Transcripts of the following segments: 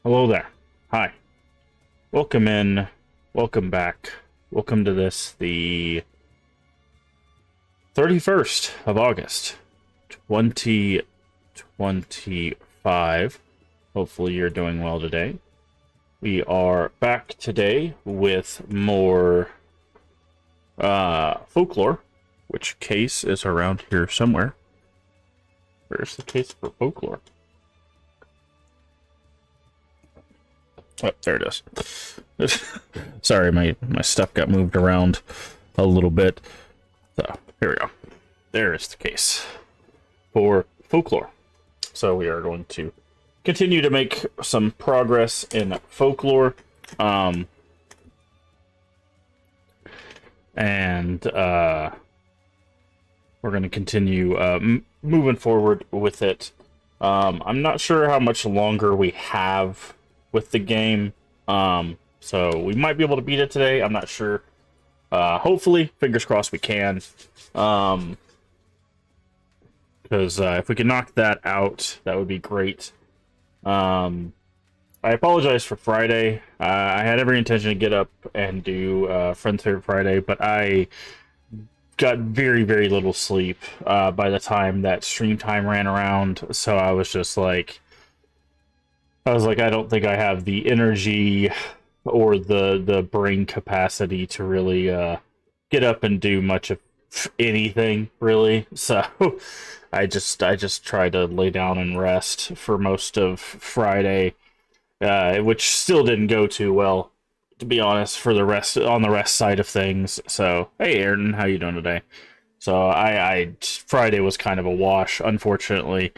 Hello there. Hi. Welcome in. Welcome back. Welcome to the 31st of August, 2025. Hopefully you're doing well today. We are back today with more Folklore, which case is around here somewhere. Where's the case for Folklore? Oh, there it is. Sorry, my stuff got moved around a little bit. So, here we go. There is the case for Folklore. So we are going to continue to make some progress in Folklore. And we're going to continue moving forward with it. I'm not sure how much longer we have with the game, so we might be able to beat it today. I'm not sure. Hopefully, fingers crossed we can. Because if we can knock that out, that would be great. I apologize for Friday. I had every intention to get up and do Friends Favorite Friday, but I got very, very little sleep by the time that stream time ran around. So I was just like, I don't think I have the energy or the brain capacity to really get up and do much of anything, really. So I just tried to lay down and rest for most of Friday, which still didn't go too well, to be honest, for the rest on the rest side of things. So hey, Aaron, how you doing today? So I Friday was kind of a wash, unfortunately.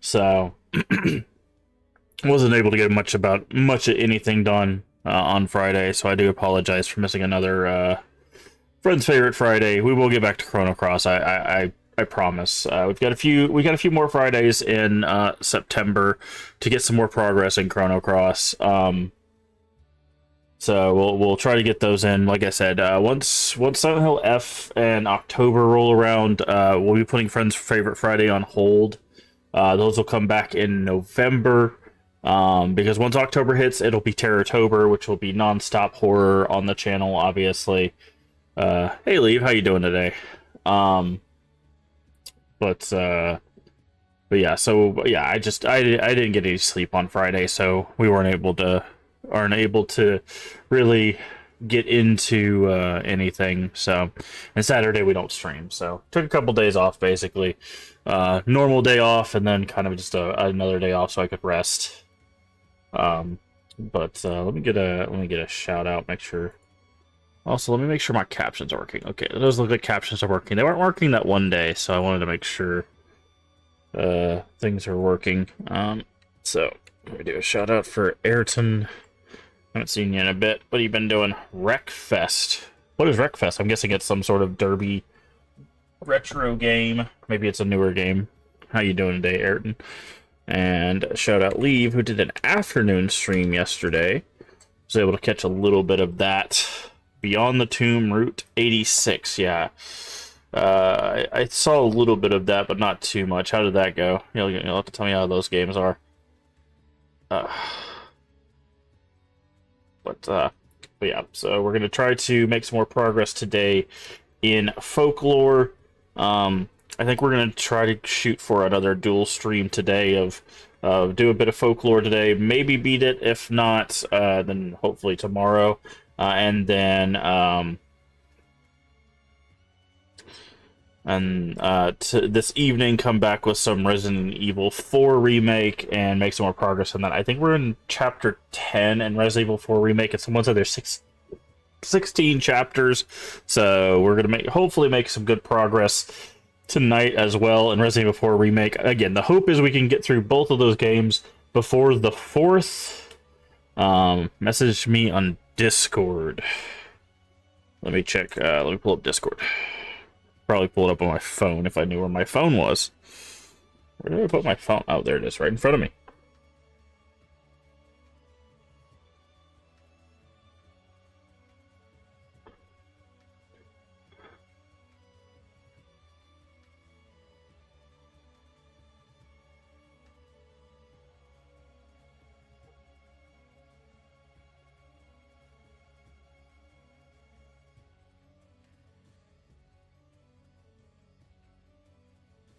So wasn't able to get much of anything done on Friday, so I do apologize for missing another Friends Favorite Friday. We will get back to Chrono Cross. I promise. We got a few more Fridays in September to get some more progress in Chrono Cross. So we'll try to get those in. Like I said, once Silent Hill F and October roll around, we'll be putting Friends Favorite Friday on hold. Those will come back in November. Because once October hits, it'll be Terrortober, which will be non-stop horror on the channel, obviously. Hey, Leave, how you doing today? But yeah, so yeah, I didn't get any sleep on Friday, so we aren't able to really get into anything. So, and Saturday we don't stream, so took a couple days off, basically. Normal day off, and then kind of just another day off so I could rest. But let me get a shout out. Make sure. Also, let me make sure my captions are working. Okay, those look like captions are working. They weren't working that one day, so I wanted to make sure things are working. So let me do a shout out for Ayrton. Haven't seen you in a bit. What have you been doing? Wreckfest. What is Wreckfest? I'm guessing it's some sort of derby retro game. Maybe it's a newer game. How you doing today, Ayrton? And shout out Leave, who did an afternoon stream yesterday. Was able to catch a little bit of that. Beyond the Tomb, Route 86, yeah. I saw a little bit of that, but not too much. How did that go? You'll have to tell me how those games are. But yeah, so we're going to try to make some more progress today in Folklore. I think we're going to try to shoot for another dual stream today of do a bit of Folklore today, maybe beat it. If not, then hopefully tomorrow. And then this evening come back with some Resident Evil 4 remake and make some more progress on that. I think we're in chapter 10 in Resident Evil 4 remake, and someone said there's 16 chapters, so we're gonna hopefully make some good progress tonight as well in Resident Evil 4 remake. Again, the hope is we can get through both of those games before the 4th. Message me on Discord. Let me check. Let me pull up Discord. Probably pull it up on my phone if I knew where my phone was. Where did I put my phone? Oh, there it is, right in front of me.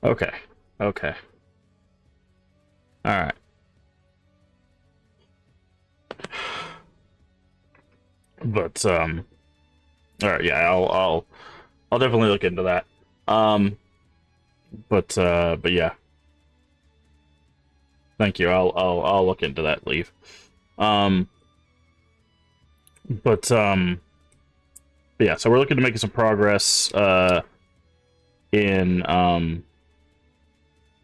Okay. Okay. All right. But all right, yeah, I'll definitely look into that. Um but yeah. Thank you. I'll look into that, Leave. Um but but yeah, so we're looking to make some progress in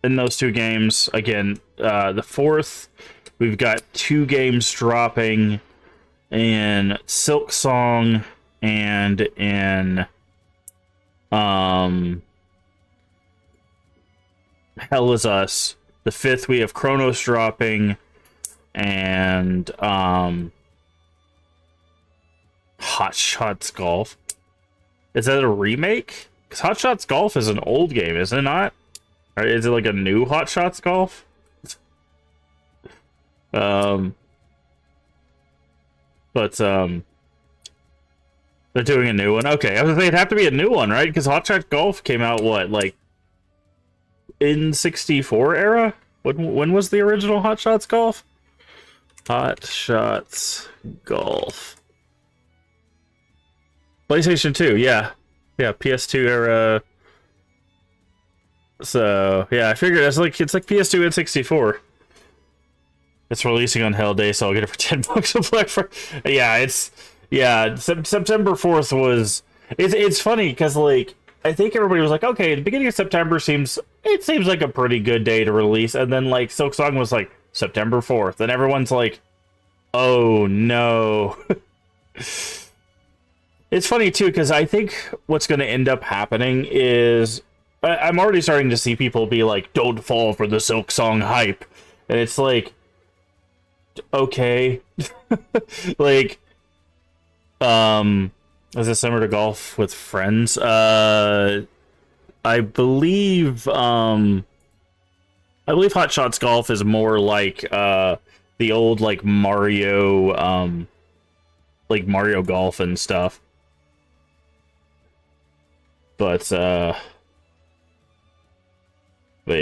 in those two games. Again, the fourth, we've got two games dropping in Silk Song and in Hell Is Us. The fifth, we have Chronos dropping, and Hot Shots Golf. Is that a remake? Because Hot Shots Golf is an old game, is it not? Or is it like a new Hot Shots Golf? But they're doing a new one. Okay, I was gonna say it'd have to be a new one, right? Because Hot Shots Golf came out what, like in 64 era? When was the original Hot Shots Golf? Hot Shots Golf. PlayStation 2, yeah. Yeah, PS2 era. So, yeah, I figured it's like PS2 and 64. It's releasing on Hell Day, so I'll get it for $10 on Black Friday. Yeah, September 4th was... It's funny, because, like, I think everybody was like, okay, the beginning of September seems like a pretty good day to release, and then, like, Silk Song was like, September 4th, and everyone's like, oh, no. It's funny, too, because I think what's going to end up happening is... I'm already starting to see people be like, don't fall for the Silk Song hype. And it's like, okay. Like, is it similar to golf with friends? I believe Hot Shots Golf is more like, the old, like, Mario Golf and stuff. But yeah, but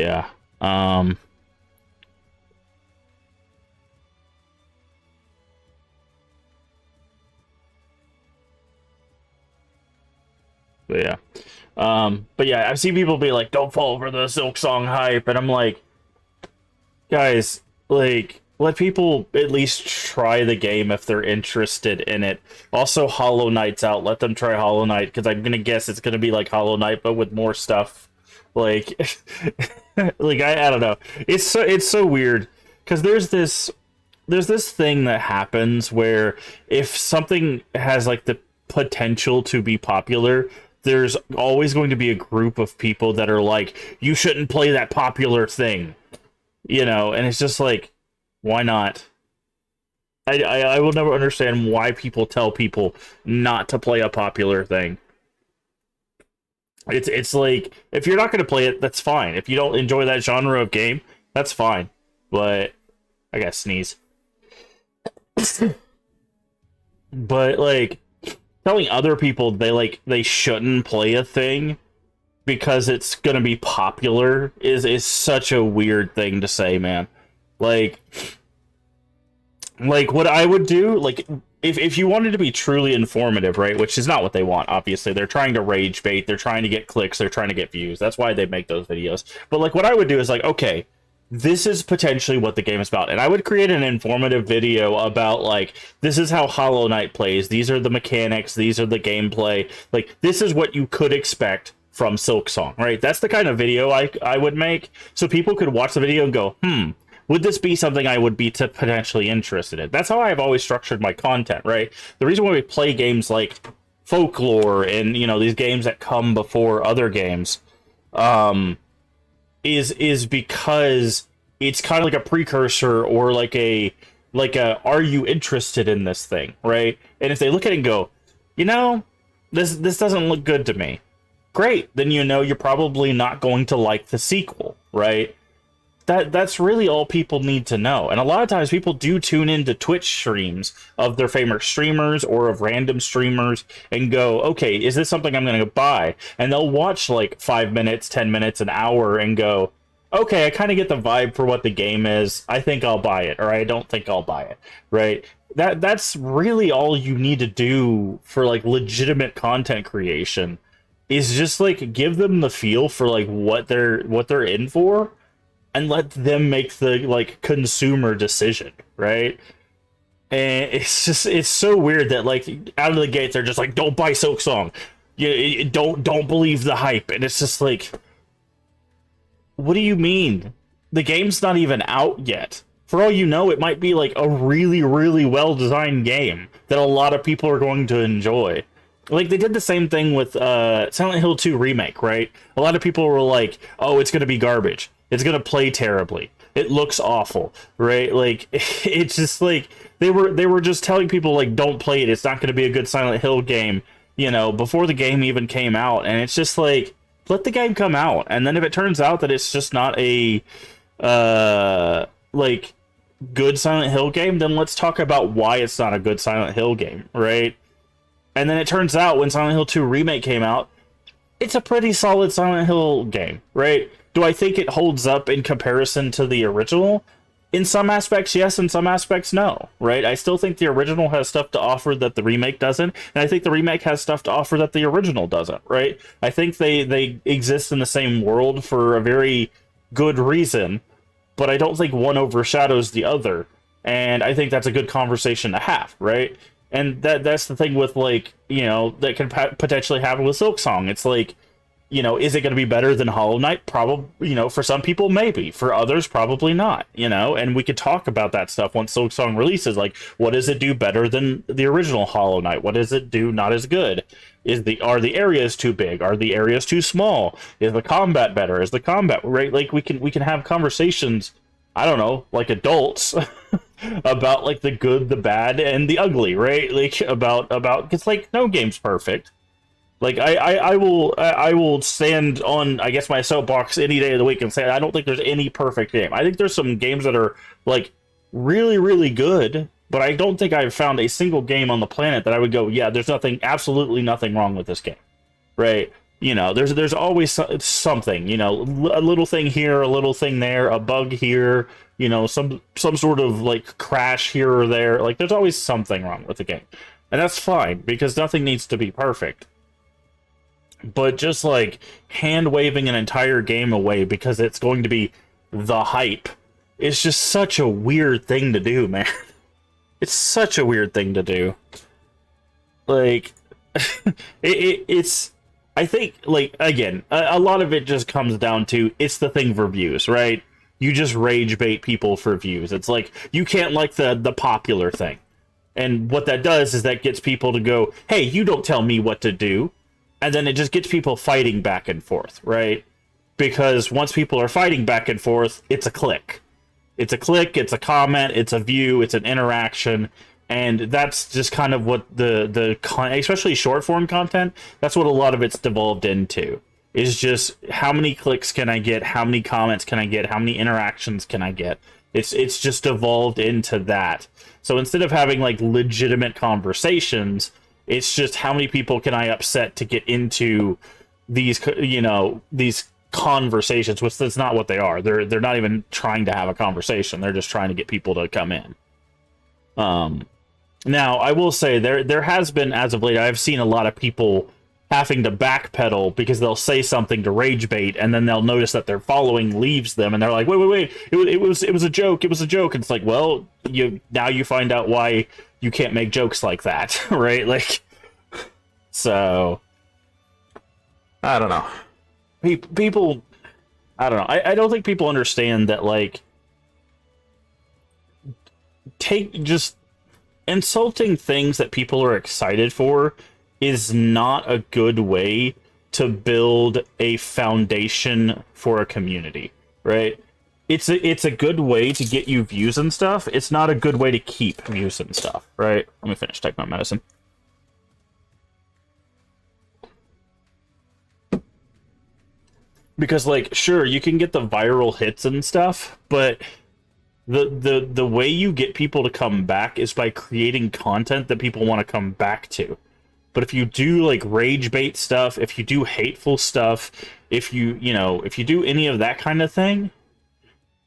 yeah, I've seen people be like, don't fall for the Silk Song hype, and I'm like, guys, like, let people at least try the game if they're interested in it. Also, Hollow Knight's out. Let them try Hollow Knight, because I'm gonna guess it's gonna be like Hollow Knight, but with more stuff. Like, like I don't know. It's so weird, because there's this thing that happens where if something has like the potential to be popular, there's always going to be a group of people that are like, you shouldn't play that popular thing, you know. And it's just like, why not? I will never understand why people tell people not to play a popular thing. It's like, if you're not going to play it, that's fine. If you don't enjoy that genre of game, that's fine. But I gotta sneeze. But like, telling other people they shouldn't play a thing because it's gonna be popular is such a weird thing to say, man. Like what I would do, like, if you wanted to be truly informative, right, which is not what they want, obviously. They're trying to rage bait, they're trying to get clicks, they're trying to get views. That's why they make those videos. But, like, what I would do is, like, okay, this is potentially what the game is about. And I would create an informative video about, like, this is how Hollow Knight plays, these are the mechanics, these are the gameplay. Like, this is what you could expect from Silk Song, right? That's the kind of video I would make, so people could watch the video and go, would this be something I would be potentially interested in? That's how I've always structured my content, right? The reason why we play games like Folklore and, you know, these games that come before other games, is because it's kind of like a precursor, or like a are you interested in this thing, right? And if they look at it and go, you know, this doesn't look good to me, great, then you know you're probably not going to like the sequel, right? that's really all people need to know. And a lot of times people do tune into Twitch streams of their favorite streamers or of random streamers and go, okay, is this something I'm going to buy? And they'll watch like 5 minutes, 10 minutes, an hour and go, okay, I kind of get the vibe for what the game is. I think I'll buy it, or I don't think I'll buy it, right? That's really all you need to do for like legitimate content creation, is just like give them the feel for like what they're in for, and let them make the like consumer decision, right? And it's so weird that like out of the gate they're just like, don't buy Silk Song, don't believe the hype, and it's just like, what do you mean? The game's not even out yet. For all you know, it might be like a really, really well designed game that a lot of people are going to enjoy. Like, they did the same thing with Silent Hill 2 Remake, right? A lot of people were like, oh, it's going to be garbage. It's going to play terribly. It looks awful, right? Like, it's just like, they were just telling people, like, don't play it. It's not going to be a good Silent Hill game, you know, before the game even came out. And it's just like, let the game come out. And then if it turns out that it's just not a, like, good Silent Hill game, then let's talk about why it's not a good Silent Hill game, right? And then it turns out when Silent Hill 2 Remake came out, it's a pretty solid Silent Hill game, right? Do I think it holds up in comparison to the original? In some aspects, yes. In some aspects, no, right? I still think the original has stuff to offer that the remake doesn't, and I think the remake has stuff to offer that the original doesn't, right? I think they exist in the same world for a very good reason, but I don't think one overshadows the other, and I think that's a good conversation to have, right? And that's the thing with, like, you know, that can potentially happen with Silksong. It's like, you know, is it going to be better than Hollow Knight? Probably, you know, for some people, maybe. For others, probably not, you know? And we could talk about that stuff once Silksong releases. Like, what does it do better than the original Hollow Knight? What does it do not as good? Are the areas too big? Are the areas too small? Is the combat better? Is the combat, right? Like, we can have conversations, I don't know, like adults, about, like, the good, the bad, and the ugly, right? Like, about, because, like, no game's perfect. Like, I will stand on, I guess, my soapbox any day of the week and say I don't think there's any perfect game. I think there's some games that are, like, really, really good, but I don't think I've found a single game on the planet that I would go, yeah, there's absolutely nothing wrong with this game, right? You know, there's always something, you know, a little thing here, a little thing there, a bug here, you know, some sort of, like, crash here or there. Like, there's always something wrong with the game. And that's fine, because nothing needs to be perfect. But just, like, hand-waving an entire game away because it's going to be the hype is just such a weird thing to do, man. It's such a weird thing to do. Like, it's... I think, like, again, a lot of it just comes down to, it's the thing for views, right? You just rage bait people for views. It's like, you can't like the popular thing. And what that does is that gets people to go, hey, you don't tell me what to do. And then it just gets people fighting back and forth, right? Because once people are fighting back and forth, it's a click. It's a click, it's a comment, it's a view, it's an interaction. And that's just kind of what especially short form content, that's what a lot of it's devolved into. Is just, how many clicks can I get? How many comments can I get? How many interactions can I get? It's just evolved into that. So instead of having, like, legitimate conversations, it's just how many people can I upset to get into these, you know, these conversations, which that's not what they are. They're not even trying to have a conversation. They're just trying to get people to come in. Now, I will say, there has been, as of late, I've seen a lot of people having to backpedal because they'll say something to rage bait, and then they'll notice that their following leaves them, and they're like, wait, it was a joke, and it's like, well, now you find out why you can't make jokes like that, right? Like, so, I don't know. People, I don't know. I don't think people understand that, like, just insulting things that people are excited for is not a good way to build a foundation for a community, right? It's a good way to get you views and stuff. It's not a good way to keep views and stuff, right? Let me finish taking my medicine. Because, like, sure, you can get the viral hits and stuff, but the way you get people to come back is by creating content that people want to come back to. But if you do like rage bait stuff, if you do hateful stuff, if if you do any of that kind of thing,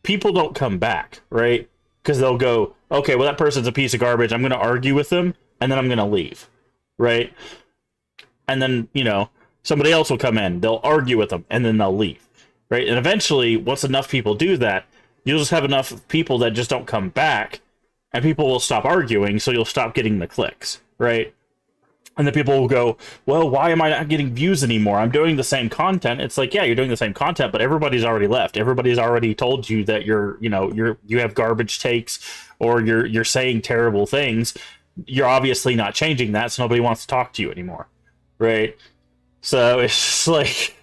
people don't come back, right? Because they'll go, okay, well, that person's a piece of garbage. I'm going to argue with them, and then I'm going to leave, right? And then, somebody else will come in. They'll argue with them, and then they'll leave, right? And eventually, once enough people do that, you'll just have enough people that just don't come back, and people will stop arguing, so you'll stop getting the clicks, right? And then people will go, well, why am I not getting views anymore? I'm doing the same content. It's like, yeah, you're doing the same content, but everybody's already left. Everybody's already told you that you have garbage takes, or you're saying terrible things. You're obviously not changing that, so nobody wants to talk to you anymore, right? So it's just like,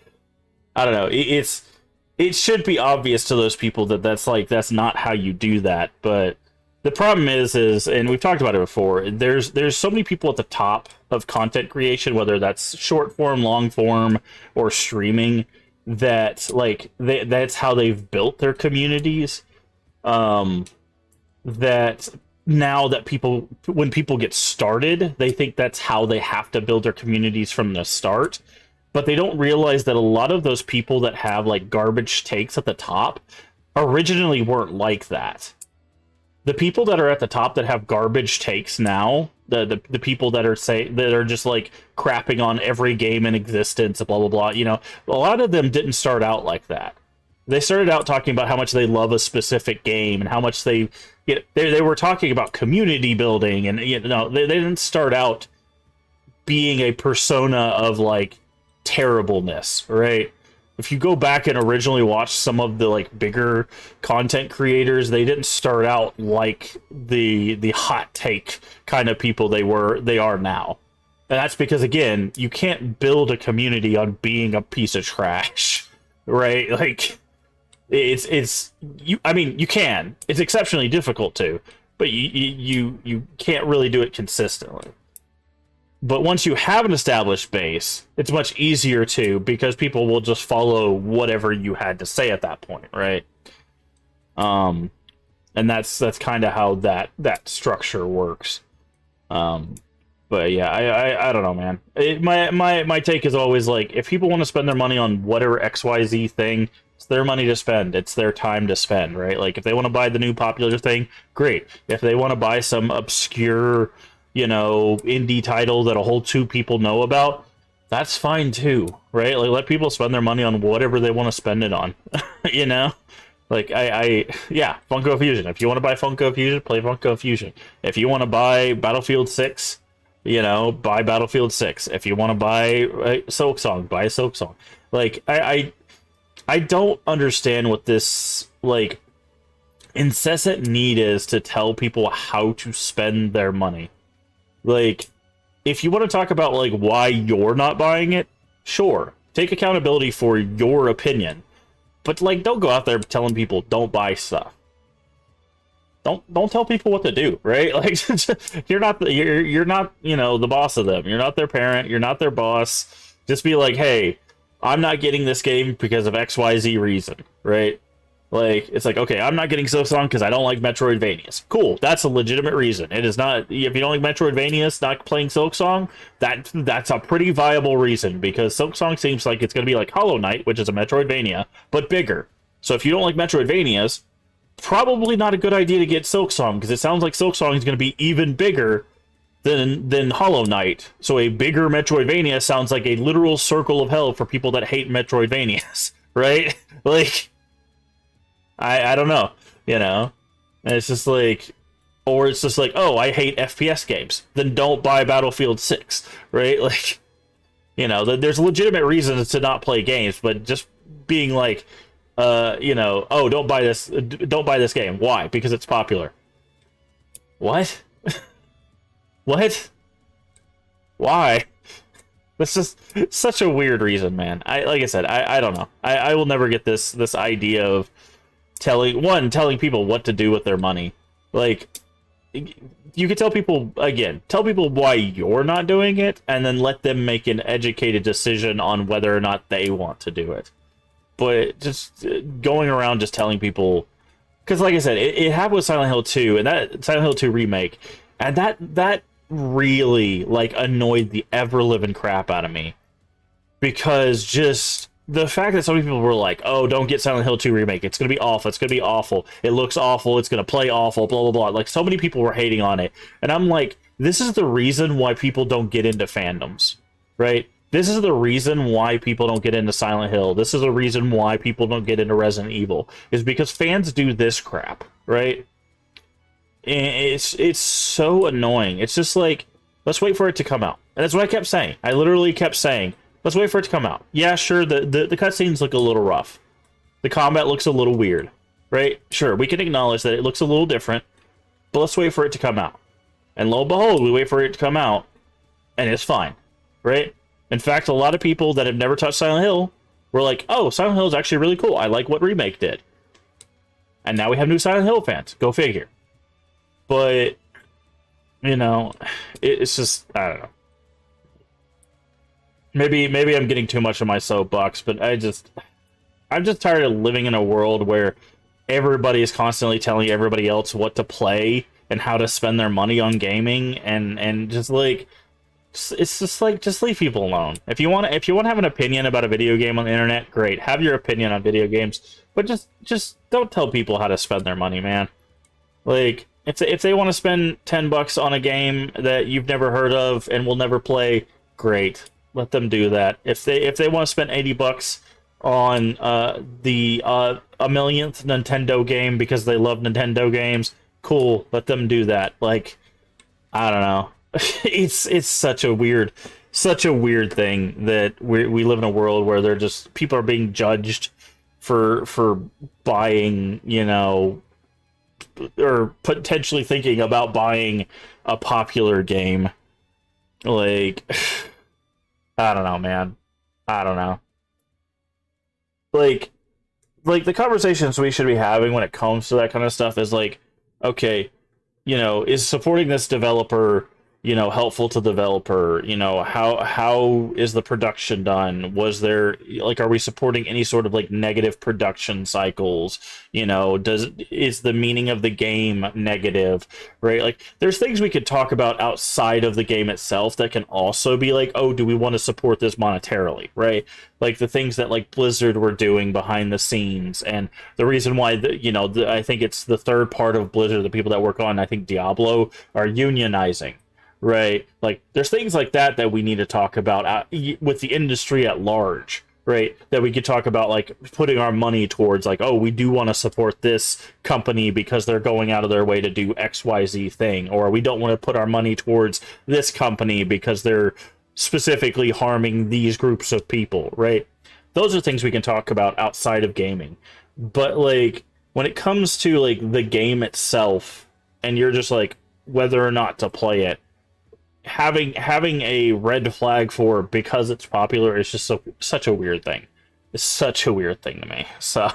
I don't know. It should be obvious to those people that that's not how you do that, but the problem is, and we've talked about it before, there's so many people at the top of content creation, whether that's short form, long form, or streaming, that that's how they've built their communities. That now that when people get started, they think that's how they have to build their communities from the start. But they don't realize that a lot of those people that have like garbage takes at the top originally weren't like that. The people that are at the top that have garbage takes now, the people that are just like crapping on every game in existence, blah blah blah, a lot of them didn't start out like that. They started out talking about how much they love a specific game and how much they were talking about community building, and they didn't start out being a persona of like terribleness, right? If you go back and originally watch some of the like bigger content creators, they didn't start out like the hot take kind of people they are now. And that's because, again, you can't build a community on being a piece of trash, right? Like you can. It's exceptionally difficult to, but you can't really do it consistently. But once you have an established base, it's much easier to, because people will just follow whatever you had to say at that point, right? And that's kind of how that structure works. But yeah, I don't know, man. My take is always like, if people want to spend their money on whatever XYZ thing, it's their money to spend. It's their time to spend, right? Like, if they want to buy the new popular thing, great. If they want to buy some obscure, indie title that a whole two people know about, that's fine too, right? Like, let people spend their money on whatever they want to spend it on, Like, yeah, Funko Fusion. If you want to buy Funko Fusion, play Funko Fusion. If you want to buy Battlefield 6, buy Battlefield 6. If you want to buy Silk Song, buy Silk Song. Like, I don't understand what this, like, incessant need is to tell people how to spend their money. Like, if you want to talk about, like, why you're not buying it, sure. Take accountability for your opinion. But, like, don't go out there telling people don't buy stuff. Don't tell people what to do, right? Like, you're not the boss of them. You're not their parent. You're not their boss. Just be like, hey, I'm not getting this game because of XYZ reason, right? Like, it's like, okay, I'm not getting Silksong because I don't like Metroidvanias. Cool, that's a legitimate reason. It is not, if you don't like Metroidvanias, not playing Silksong, that's a pretty viable reason, because Silksong seems like it's going to be like Hollow Knight, which is a Metroidvania, but bigger. So if you don't like Metroidvanias, probably not a good idea to get Silksong, because it sounds like Silksong is going to be even bigger than Hollow Knight. So a bigger Metroidvania sounds like a literal circle of hell for people that hate Metroidvanias, right? Like, I don't know, And it's just like, or it's just like, oh, I hate FPS games. Then don't buy Battlefield 6, right? Like, there's legitimate reasons to not play games, but just being like, oh, don't buy this game. Why? Because it's popular. What? What? Why? That's just such a weird reason, man. Like I said, I don't know. I will never get this idea of telling people what to do with their money. Like, you could tell people why you're not doing it, and then let them make an educated decision on whether or not they want to do it. but just going around just telling people, because like I said, it happened with Silent Hill 2 and that Silent Hill 2 remake, and that really like annoyed the ever living crap out of me, because just the fact that so many people were like, "Oh, don't get Silent Hill 2 remake. It's gonna be awful. It's gonna be awful. It looks awful. It's gonna play awful. Blah blah blah." Like so many people were hating on it, and I'm like, this is the reason why people don't get into fandoms, right? This is the reason why people don't get into Silent Hill. This is the reason why people don't get into Resident Evil, is because fans do this crap, right? And it's so annoying. It's just like, let's wait for it to come out. And that's what I kept saying. I literally kept saying, let's wait for it to come out. Yeah, sure, the cutscenes look a little rough. The combat looks a little weird, right? Sure, we can acknowledge that it looks a little different, but let's wait for it to come out. And lo and behold, we wait for it to come out, and it's fine, right? In fact, a lot of people that have never touched Silent Hill were like, oh, Silent Hill is actually really cool. I like what Remake did. And now we have new Silent Hill fans. Go figure. But, you know, it's just, I don't know. Maybe I'm getting too much of my soapbox, but I'm just tired of living in a world where everybody is constantly telling everybody else what to play and how to spend their money on gaming, and just like, it's just like, just leave people alone. If you want to have an opinion about a video game on the internet, great. Have your opinion on video games, but just don't tell people how to spend their money, man. Like, if they want to spend $10 on a game that you've never heard of and will never play, great. Let them do that. If they want to spend $80 on the a millionth Nintendo game because they love Nintendo games, cool. Let them do that. Like, I don't know. It's such a weird thing that we live in a world where they're just, people are being judged for buying, you know, or potentially thinking about buying a popular game. Like, I don't know, man. I don't know. Like the conversations we should be having when it comes to that kind of stuff is like, okay, you know, is supporting this developer, you know, helpful to the developer? You know, how is the production done? Was there, like, are we supporting any sort of like negative production cycles? You know, is the meaning of the game negative, right? Like, there's things we could talk about outside of the game itself that can also be like, oh, do we want to support this monetarily, right? Like the things that like Blizzard were doing behind the scenes, and the reason why I think it's the third part of Blizzard, the people that work on, I think, Diablo, are unionizing. Right, like there's things like that we need to talk about with the industry at large, right? That we could talk about, like putting our money towards, like, oh, we do want to support this company because they're going out of their way to do XYZ thing, or we don't want to put our money towards this company because they're specifically harming these groups of people, right? Those are things we can talk about outside of gaming. But like when it comes to like the game itself, and you're just like whether or not to play it, having a red flag for because it's popular is just such a weird thing. It's such a weird thing to me. So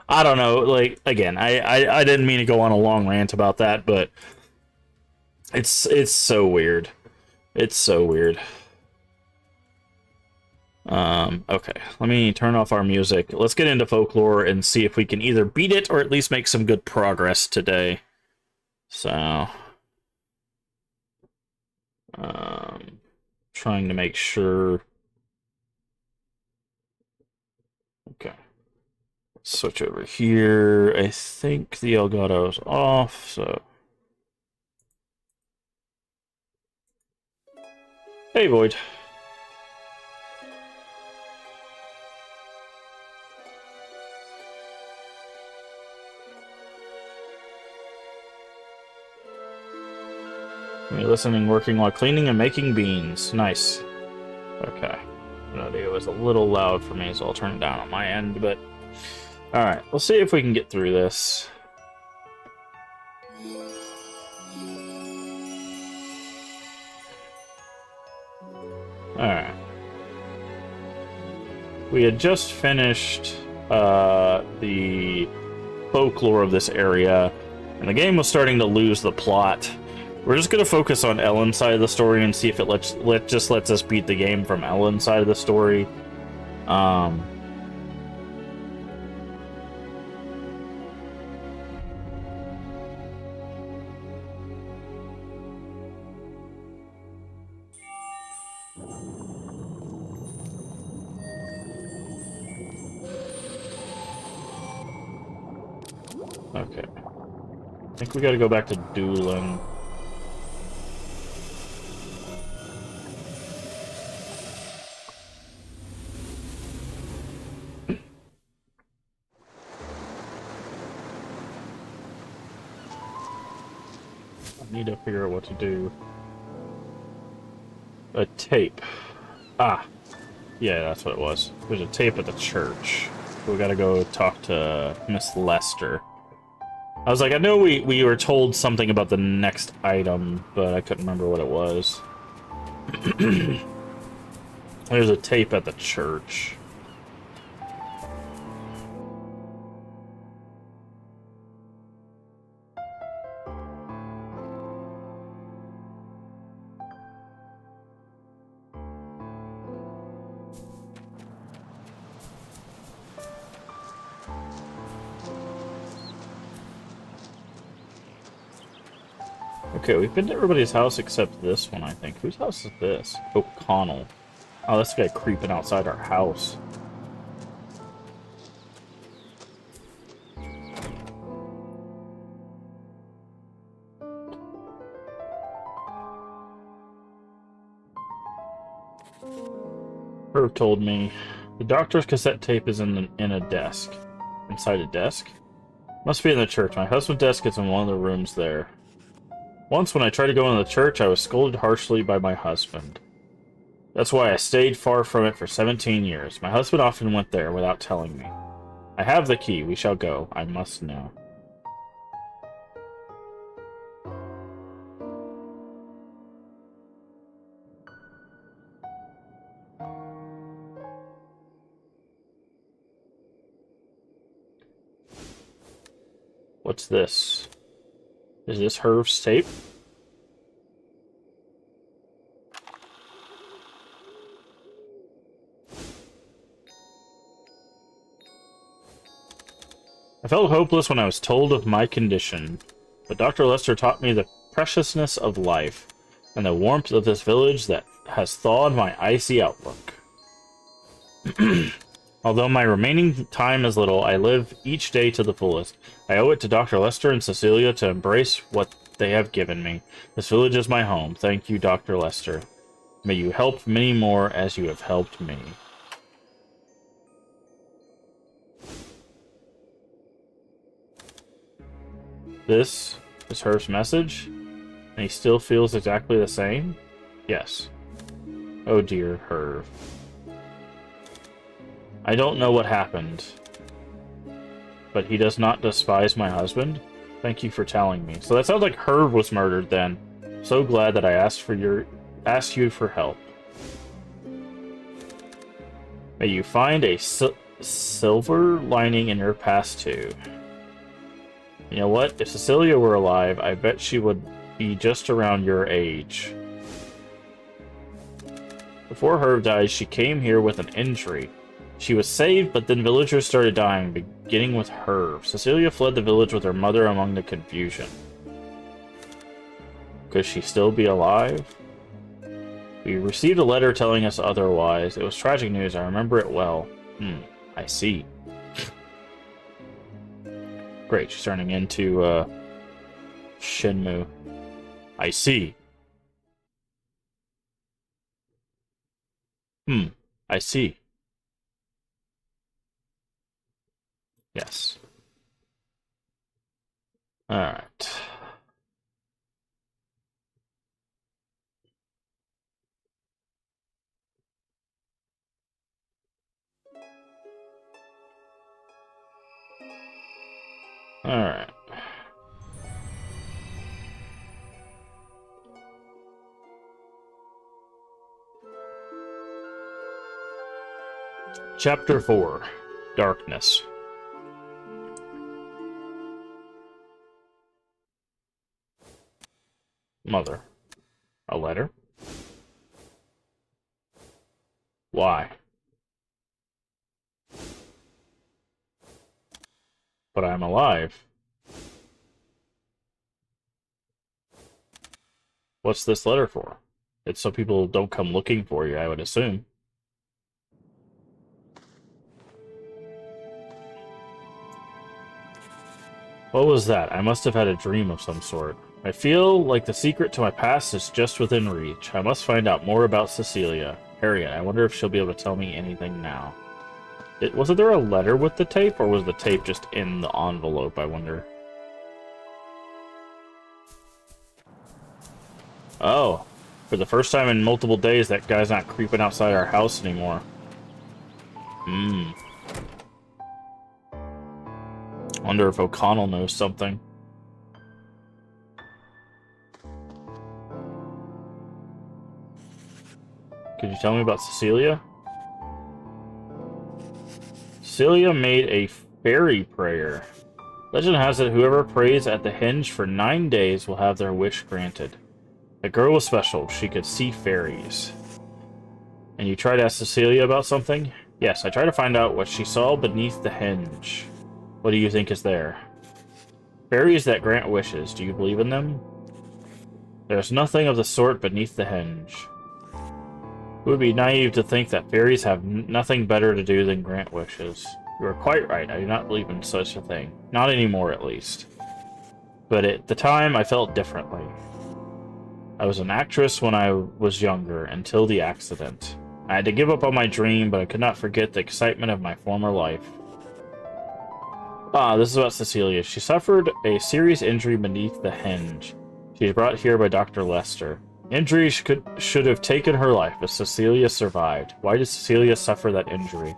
I don't know. Like, again, I didn't mean to go on a long rant about that, but it's so weird. It's so weird. Okay, let me turn off our music. Let's get into Folklore and see if we can either beat it or at least make some good progress today. So trying to make sure. Okay. Switch over here. I think the Elgato's off, so. Hey, Void. Me listening, working while cleaning and making beans. Nice. Okay. The audio was a little loud for me, so I'll turn it down on my end, but... Alright, we'll see if we can get through this. Alright. We had just finished the folklore of this area, and the game was starting to lose the plot. We're just going to focus on Ellen's side of the story and see if it just lets us beat the game from Ellen's side of the story. Okay. I think we gotta go back to Doolin. I need to figure out what to do. A tape. Ah, yeah, that's what it was. There's a tape at the church. We gotta go talk to Miss Lester. I was like, I know we were told something about the next item, but I couldn't remember what it was. There's a tape at the church. Okay, we've been to everybody's house except this one, I think. Whose house is this? O'Connell. Oh, this guy creeping outside our house. Herb told me the doctor's cassette tape is in a desk. Inside a desk? Must be in the church. My husband's desk is in one of the rooms there. Once when I tried to go into the church, I was scolded harshly by my husband. That's why I stayed far from it for 17 years. My husband often went there without telling me. I have the key. We shall go. I must know. What's this? Is this Herv's tape? I felt hopeless when I was told of my condition, but Dr. Lester taught me the preciousness of life and the warmth of this village that has thawed my icy outlook. Although my remaining time is little, I live each day to the fullest. I owe it to Dr. Lester and Cecilia to embrace what they have given me. This village is my home. Thank you, Dr. Lester. May you help many more as you have helped me. This is Herv's message, and he still feels exactly the same? Yes. Oh dear, Herv. I don't know what happened, but he does not despise my husband. Thank you for telling me. So that sounds like Herv was murdered then. So glad that I asked you for help. May you find a silver lining in your past too. You know what? If Cecilia were alive, I bet she would be just around your age. Before Herv died, she came here with an injury. She was saved, but then villagers started dying, beginning with Herv. Cecilia fled the village with her mother among the confusion. Could she still be alive? We received a letter telling us otherwise. It was tragic news. I remember it well. I see. Great, she's turning into, Shenmue. I see. I see. Yes. Alright. Alright. Chapter 4. Darkness. Mother. A letter? Why? But I'm alive. What's this letter for? It's so people don't come looking for you, I would assume. What was that? I must have had a dream of some sort. I feel like the secret to my past is just within reach. I must find out more about Cecilia. Harriet, I wonder if she'll be able to tell me anything now. Wasn't there a letter with the tape, or was the tape just in the envelope, I wonder? Oh. For the first time in multiple days, that guy's not creeping outside our house anymore. Wonder if O'Connell knows something. Could you tell me about Cecilia? Cecilia made a fairy prayer. Legend has it whoever prays at the henge for 9 days will have their wish granted. The girl was special. She could see fairies. And you tried to ask Cecilia about something? Yes, I tried to find out what she saw beneath the henge. What do you think is there? Fairies that grant wishes. Do you believe in them? There's nothing of the sort beneath the henge. It would be naive to think that fairies have nothing better to do than grant wishes. You are quite right. I do not believe in such a thing. Not anymore, at least. But at the time, I felt differently. I was an actress when I was younger, until the accident. I had to give up on my dream, but I could not forget the excitement of my former life. This is about Cecilia. She suffered a serious injury beneath the henge. She was brought here by Dr. Lester. Injury should have taken her life, but Cecilia survived. Why did Cecilia suffer that injury?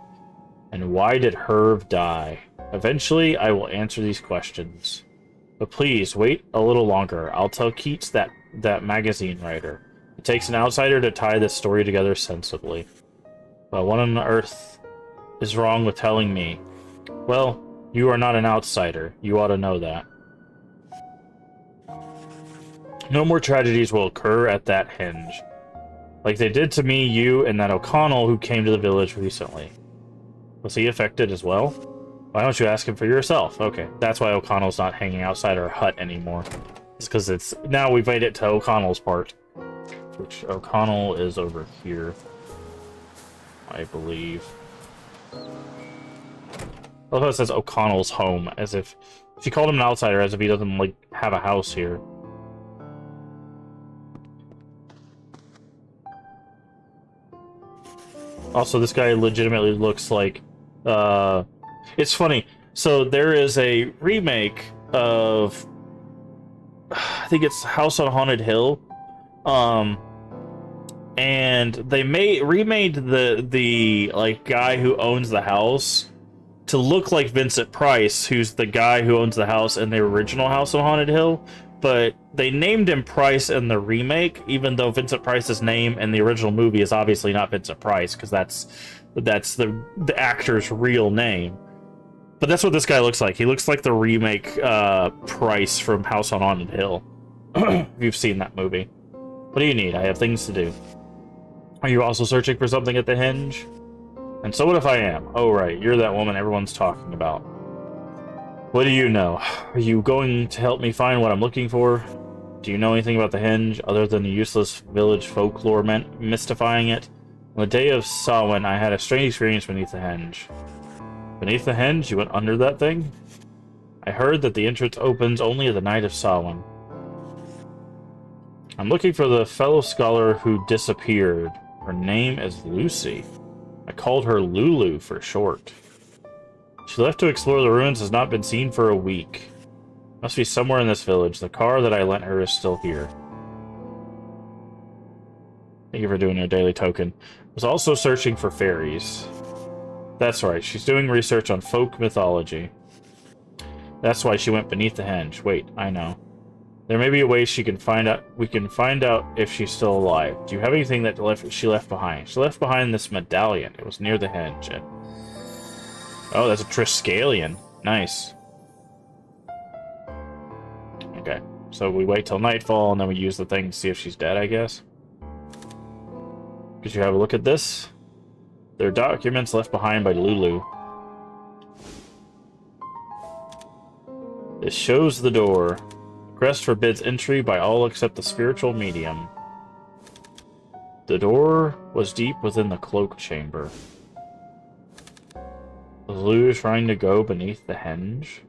And why did Herb die? Eventually, I will answer these questions. But please, wait a little longer. I'll tell Keats that magazine writer. It takes an outsider to tie this story together sensibly. Well, what on earth is wrong with telling me? Well, you are not an outsider. You ought to know that. No more tragedies will occur at that henge. Like they did to me, you, and that O'Connell who came to the village recently. Was he affected as well? Why don't you ask him for yourself? Okay, that's why O'Connell's not hanging outside our hut anymore. It's because it's... Now we've made it to O'Connell's part. Which O'Connell is over here. I believe. I love how it says O'Connell's home, as if... She called him an outsider, as if he doesn't, like, have a house here. Also, this guy legitimately looks like... It's funny. So, there is a remake of... I think it's House on Haunted Hill. And they remade the like guy who owns the house to look like Vincent Price, who's the guy who owns the house in the original House on Haunted Hill. But they named him Price in the remake, even though Vincent Price's name in the original movie is obviously not Vincent Price, because that's the actor's real name. But that's what this guy looks like. He looks like the remake Price from House on Haunted Hill. If you've seen that movie. What do you need? I have things to do. Are you also searching for something at the henge? And so what if I am? Oh right, you're that woman everyone's talking about. What do you know? Are you going to help me find what I'm looking for? Do you know anything about the henge, other than the useless village folklore mystifying it? On the day of Samhain, I had a strange experience beneath the henge. Beneath the henge? You went under that thing? I heard that the entrance opens only at the night of Samhain. I'm looking for the fellow scholar who disappeared. Her name is Lucy. I called her Lulu for short. She left to explore the ruins, has not been seen for a week. Must be somewhere in this village. The car that I lent her is still here. Thank you for doing your daily token. Was also searching for fairies. That's right, she's doing research on folk mythology. That's why she went beneath the henge. Wait, I know. There may be a way we can find out if she's still alive. Do you have anything that she left behind? She left behind this medallion. It was near the henge. Oh, that's a Triskelion. Nice. Okay, so we wait till nightfall and then we use the thing to see if she's dead, I guess. Could you have a look at this? There are documents left behind by Lulu. This shows the door. Crest forbids entry by all except the spiritual medium. The door was deep within the cloak chamber. Was Lulu trying to go beneath the henge?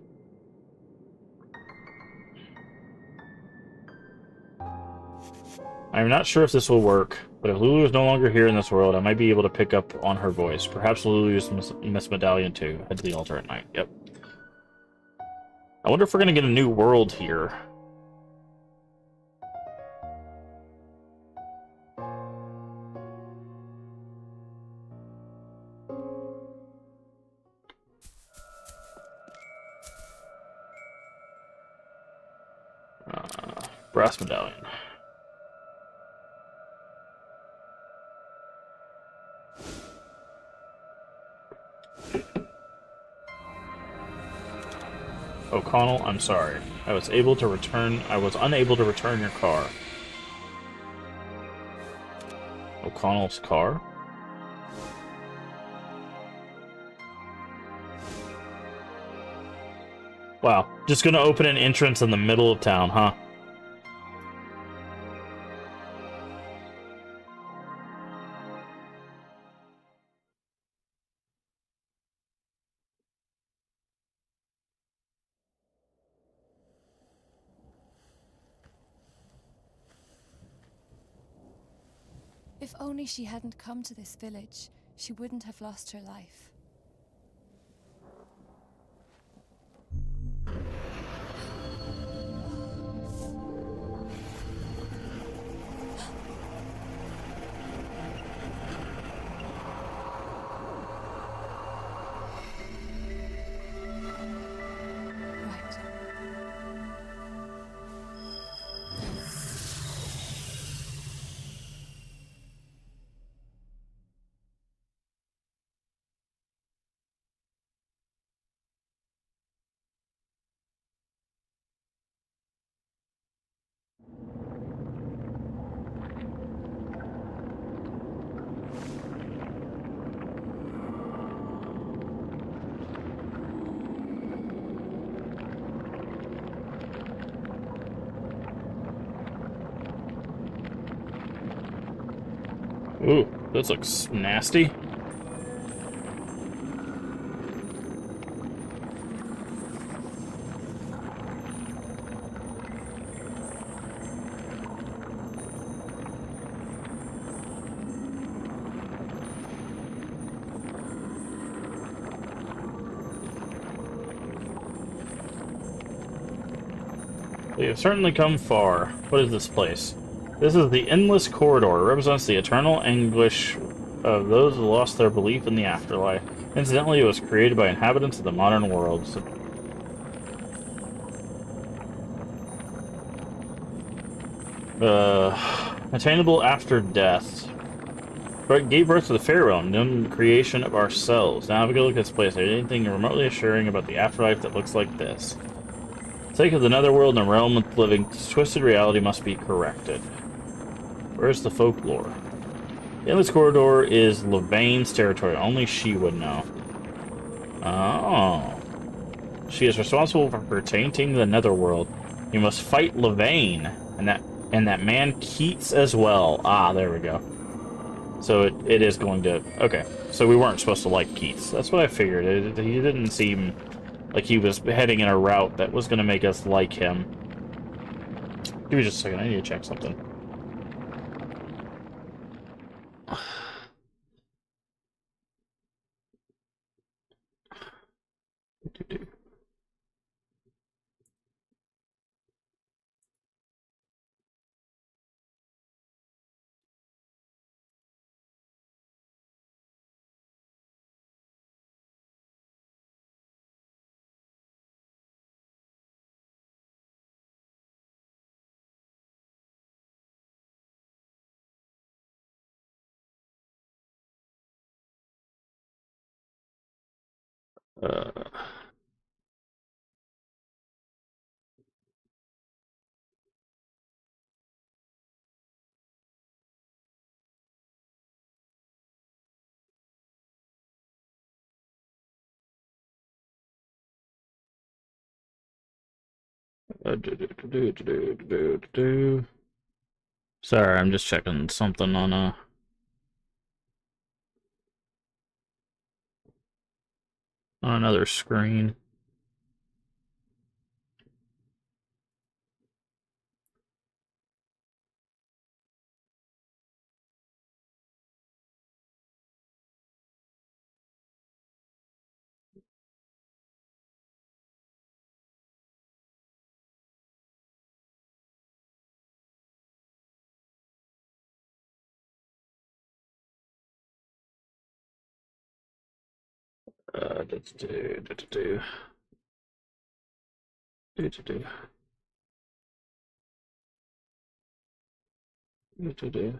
I'm not sure if this will work, but if Lulu is no longer here in this world, I might be able to pick up on her voice. Perhaps Lulu used Miss Medallion too. Head to the altar at night. Yep. I wonder if we're gonna get a new world here. Brass Medallion. O'Connell, I'm sorry. I was unable to return your car. O'Connell's car? Wow. Just gonna open an entrance in the middle of town, huh? If only she hadn't come to this village, she wouldn't have lost her life. Right. Ooh, this looks nasty. We have certainly come far. What is this place? This is the Endless Corridor. It represents the eternal anguish of those who lost their belief in the afterlife. Incidentally, it was created by inhabitants of the modern world. Attainable after death. But gave birth to the fairy realm, known the creation of ourselves. Now have a good look at this place. Is there anything remotely assuring about the afterlife that looks like this? For the sake of the netherworld and the realm of the living, twisted reality must be corrected. Where's the folklore? The Endless Corridor is Levain's territory. Only she would know. Oh. She is responsible for tainting the netherworld. You must fight Levain. And that man Keats as well. Ah, there we go. So it is going to... Okay. So we weren't supposed to like Keats. That's what I figured. He didn't seem like he was heading in a route that was going to make us like him. Give me just a second. I need to check something. Uh, Sorry, I'm just checking something on another screen. Do. Do. Do.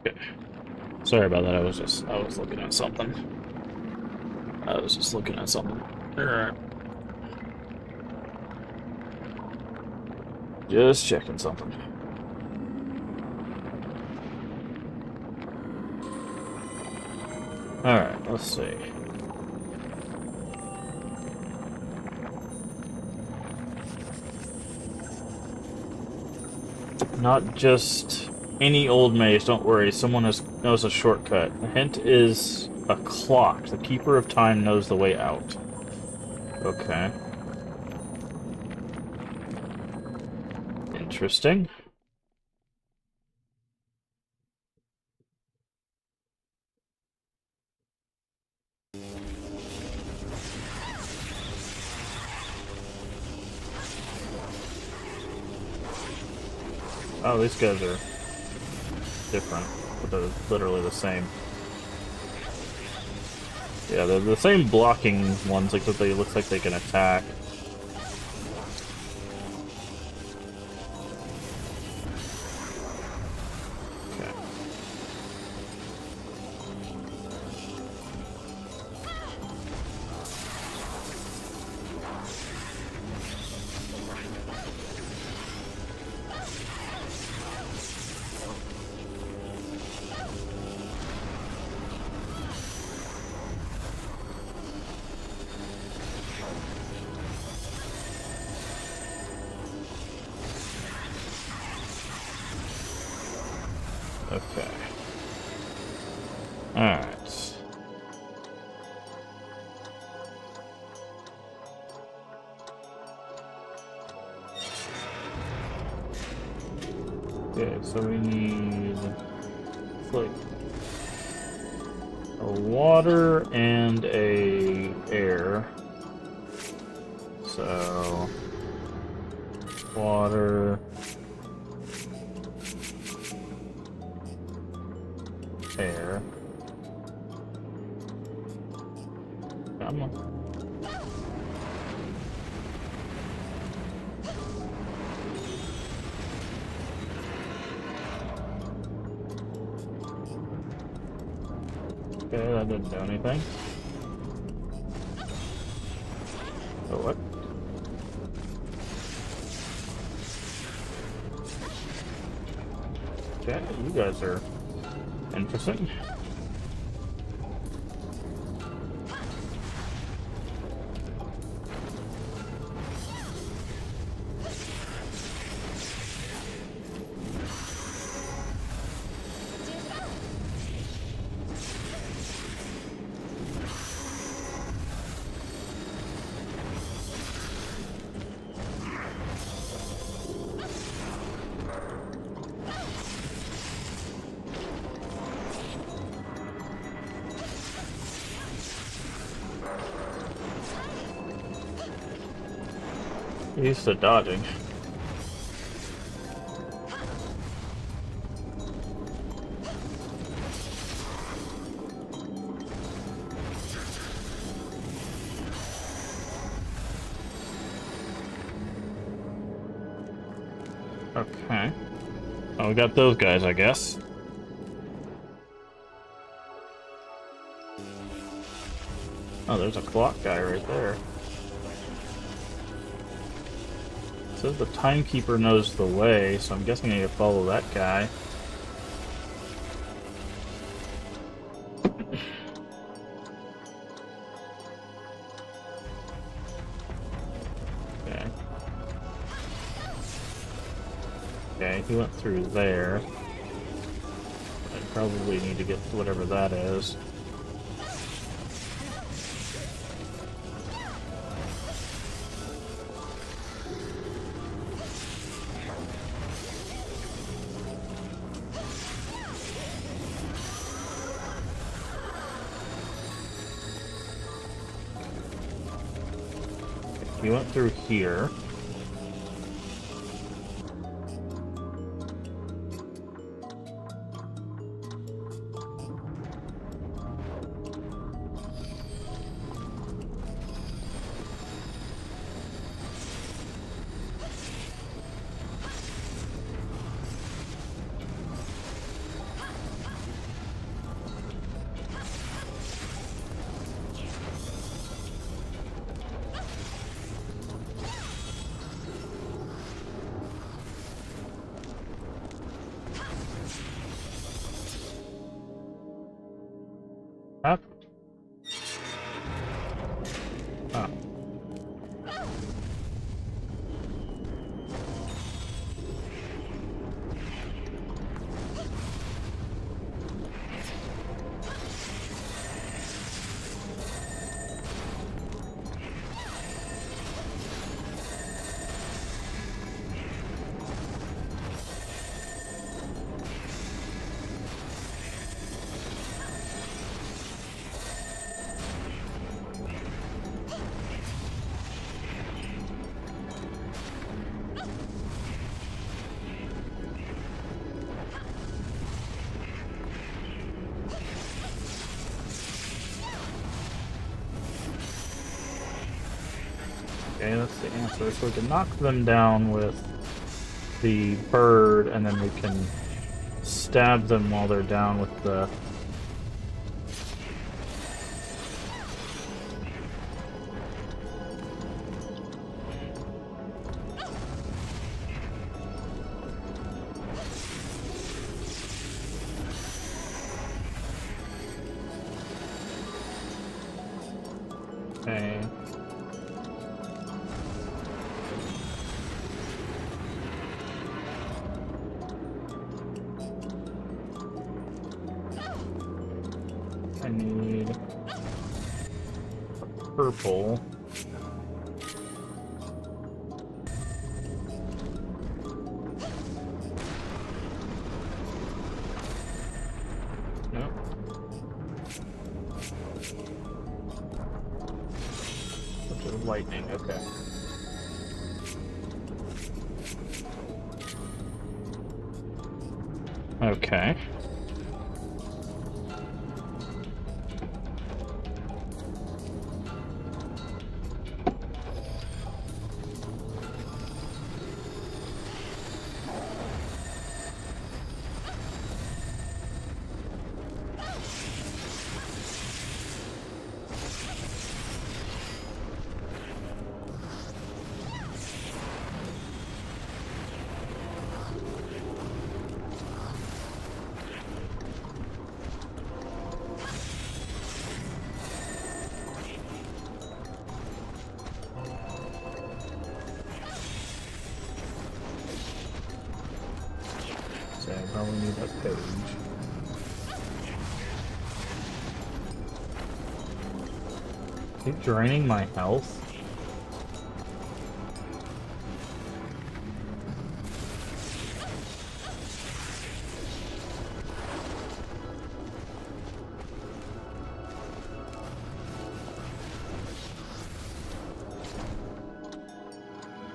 Okay. Sorry about that. I was looking at something. I was just looking at something. Alright. Just checking something. Alright, let's see. Not just any old maze, don't worry, knows a shortcut. The hint is a clock. The keeper of time knows the way out. Okay. Interesting. Oh, these guys are different, but they're literally the same. Yeah, they're the same blocking ones, except they look like they can attack. Okay. Okay. Alright. Okay, so we need like a water and a air. So water, air. Come on. Okay, that didn't do anything. Oh, what? Okay, you guys are interesting. Used to dodging. Okay. Oh, we got those guys, I guess. Oh, there's a clock guy right there. It says the timekeeper knows the way, so I'm guessing I need to follow that guy. Okay. Okay, he went through there. I probably need to get to whatever that is. He went through here. Up. Ah. Okay, that's the answer. So we can knock them down with the bird, and then we can stab them while they're down with the... Okay. I need a purple. Nope. Okay, lightning, okay. Okay. So I probably need that page. Keep draining my health.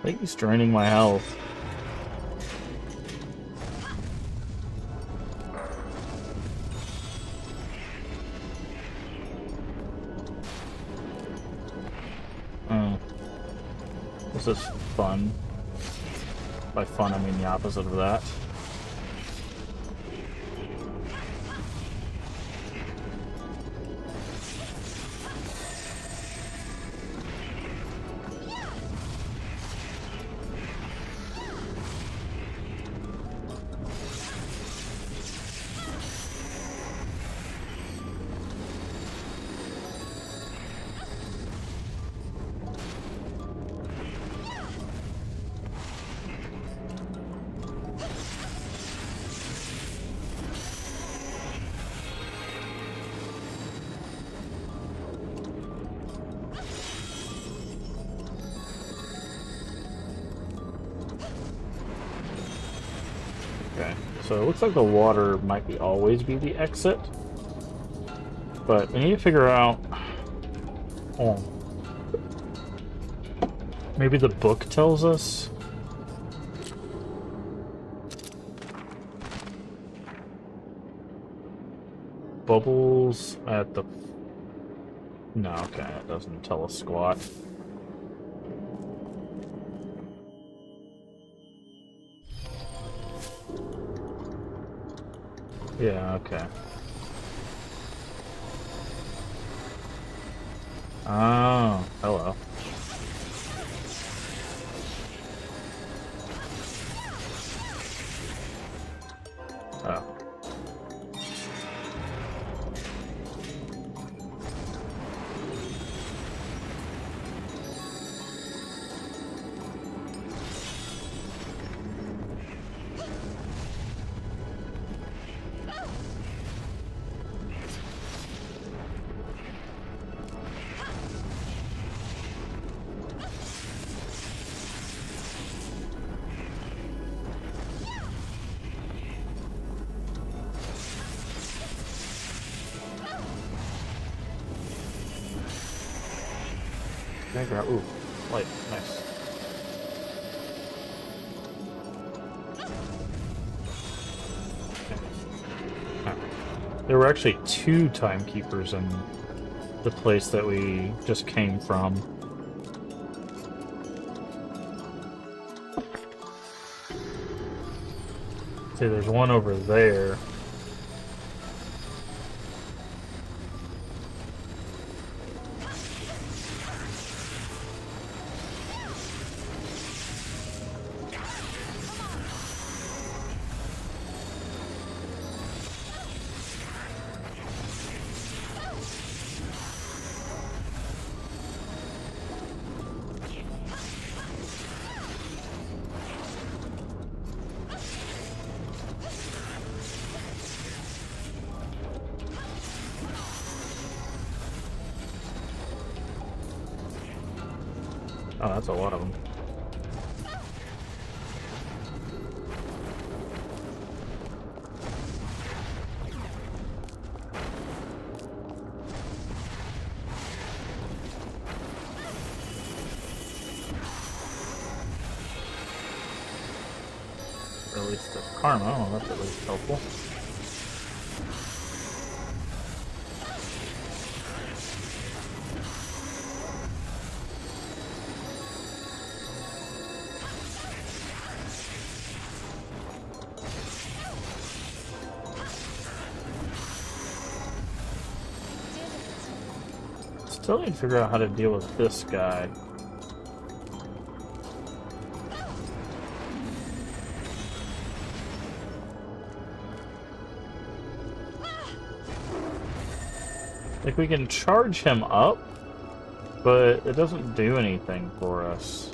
think he's draining my health. Oh. This is fun. By fun, I mean the opposite of that. Okay, so it looks like the water might always be the exit, but we need to figure out. Oh, maybe the book tells us. Bubbles at the. No, okay, it doesn't tell us squat. Yeah, okay. Oh, hello. Oh. Can I grab? Ooh, light, nice. There were actually 2 timekeepers in the place that we just came from. See, there's one over there. Oh, that's a lot of them. Release the karma. Oh, that's at least helpful. Still need to figure out how to deal with this guy. Like, we can charge him up, but it doesn't do anything for us.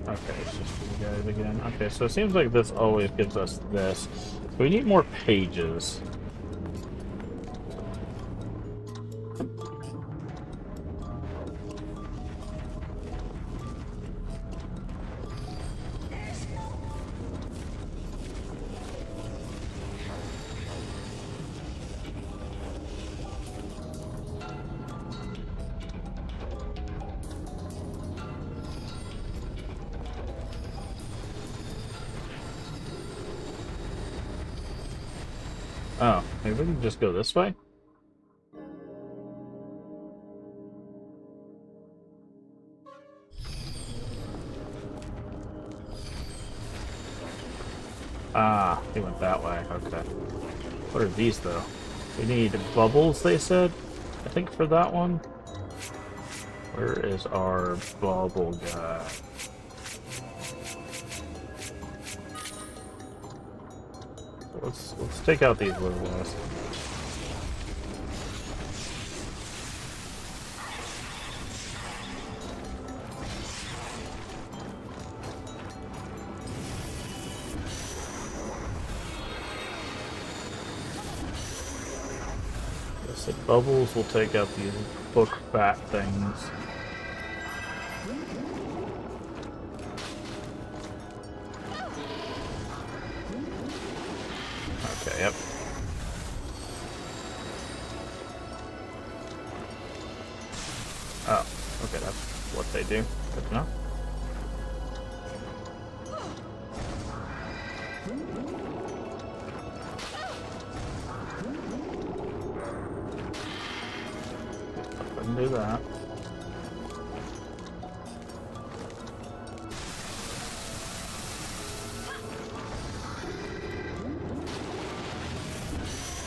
Okay, it's just for you guys again. Okay, so it seems like this always gives us this. So we need more pages. Oh, maybe we can just go this way? Ah, he went that way. Okay. What are these, though? We need bubbles, they said? I think for that one. Where is our bubble guy? Let's take out these little guys. I said bubbles will take out these book bat things. Okay, yep. Oh, okay, that's what they do. Good enough. I couldn't do that.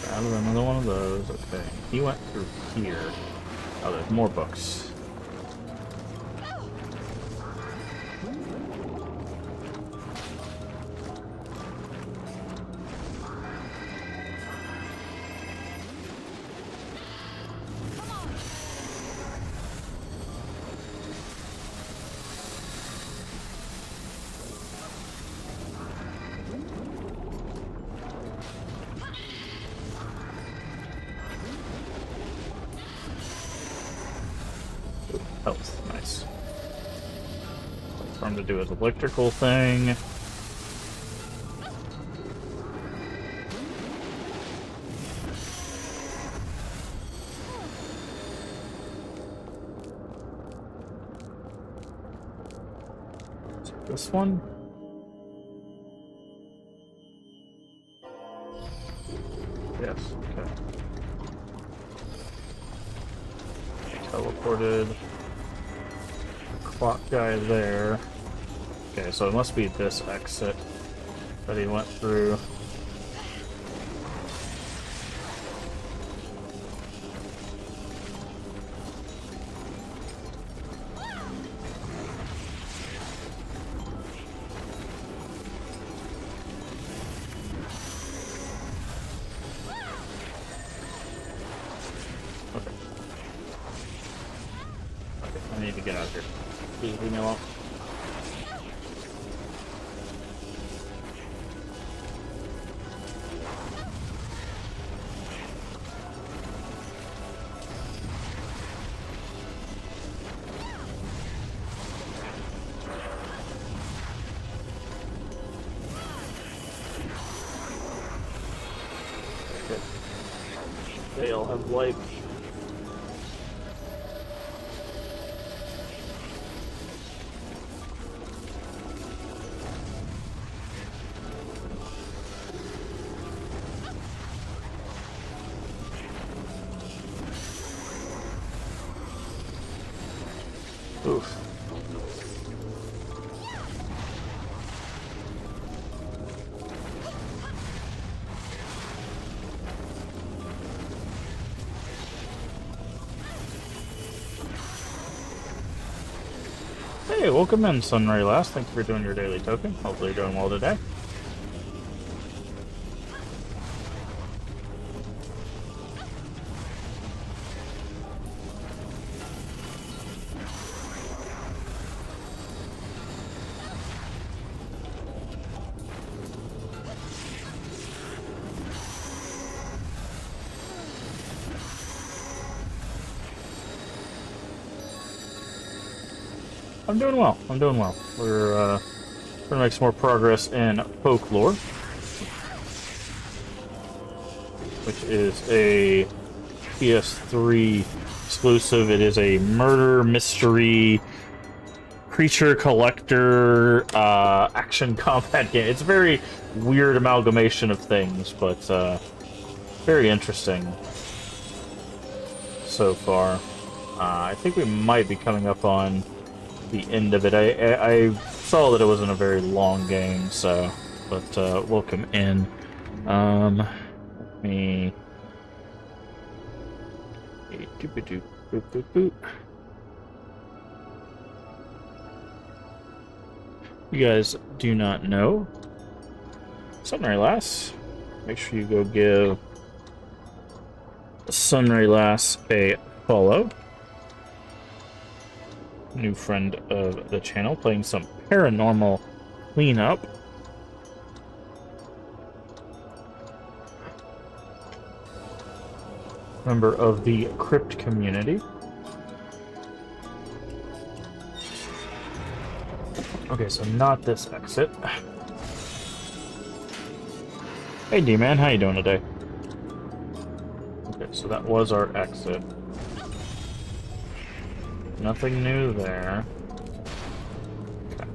Out of another one of those. Okay, he went through here. Oh, there's more books. Health, nice. For him to do his electrical thing. This one? Yes, okay. Teleported. Clock guy there. Okay, so it must be this exit that he went through. Okay. Okay, I need to get out of here. Please leave me alone. Good. They all have life. Oof. Hey, welcome in, Sunray Last. Thanks for doing your daily token. Hopefully you're doing well today. I'm doing well. I'm doing well. We're gonna make some more progress in Folklore, which is a PS3 exclusive. It is a murder mystery creature collector action combat game. It's a very weird amalgamation of things, but very interesting so far. I think we might be coming up on the end of it. I saw that it wasn't a very long game, so but welcome in. Let me. You guys do not know Sunray Lass. Make sure you go give Sunray Lass a follow. New friend of the channel, playing some paranormal cleanup. Member of the crypt community. Okay, so not this exit. Hey D-Man, how you doing today? Okay, so that was our exit. Nothing new there. Okay.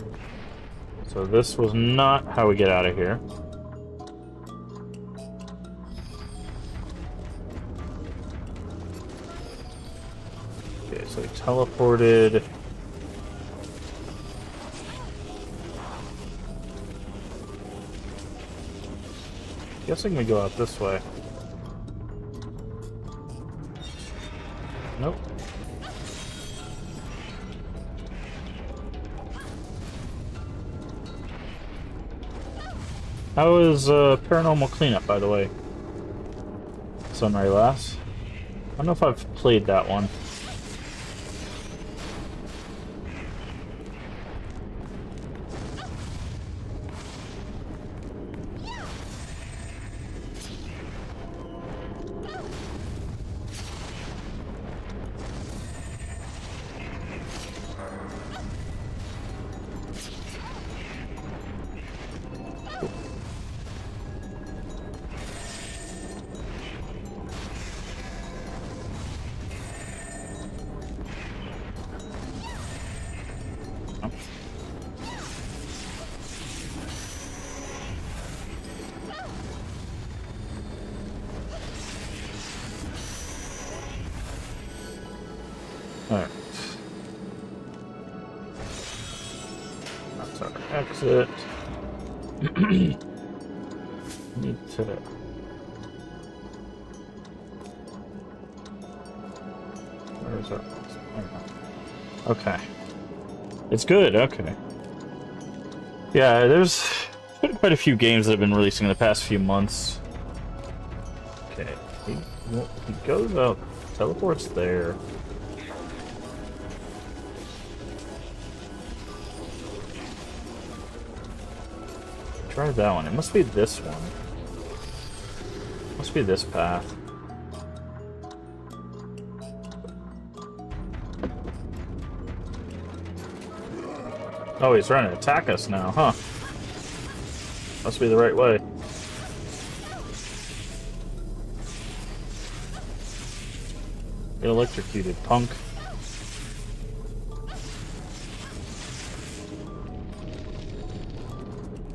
So this was not how we get out of here. Okay, so we teleported. Guessing we go out this way. Nope. How is paranormal cleanup, by the way? Sunray Lass. I don't know if I've played that one. Alright. That's our exit. Need to... Where's our... Okay. It's good, okay. Yeah, there's been quite a few games that have been releasing in the past few months. Okay. He goes up, teleports there. Try that one. It must be this one. Must be this path. Oh, he's trying to attack us now, huh? Must be the right way. Get electrocuted, punk.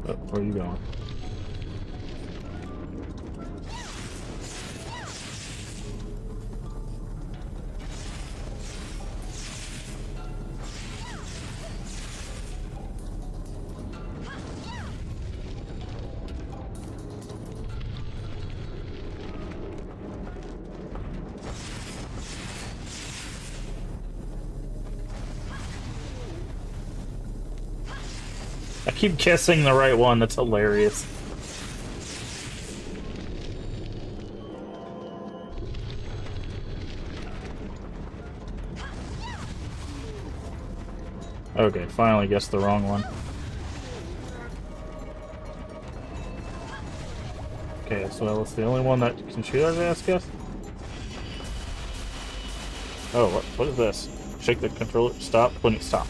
Oh, where are you going? I keep guessing the right one, that's hilarious. Okay, finally guessed the wrong one. Okay, so it's the only one that can shoot our ass, guess? Oh, what is this? Shake the controller, stop, when you stop.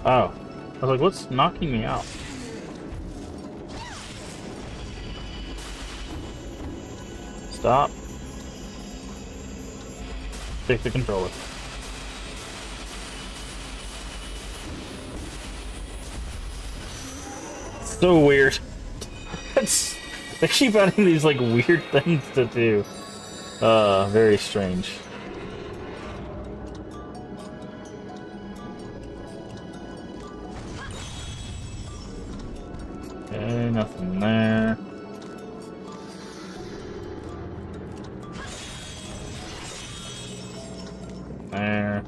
Oh. I was like, what's knocking me out? Stop. Take the controller. So weird. They keep adding these like weird things to do. Very strange. Okay, nothing there. There.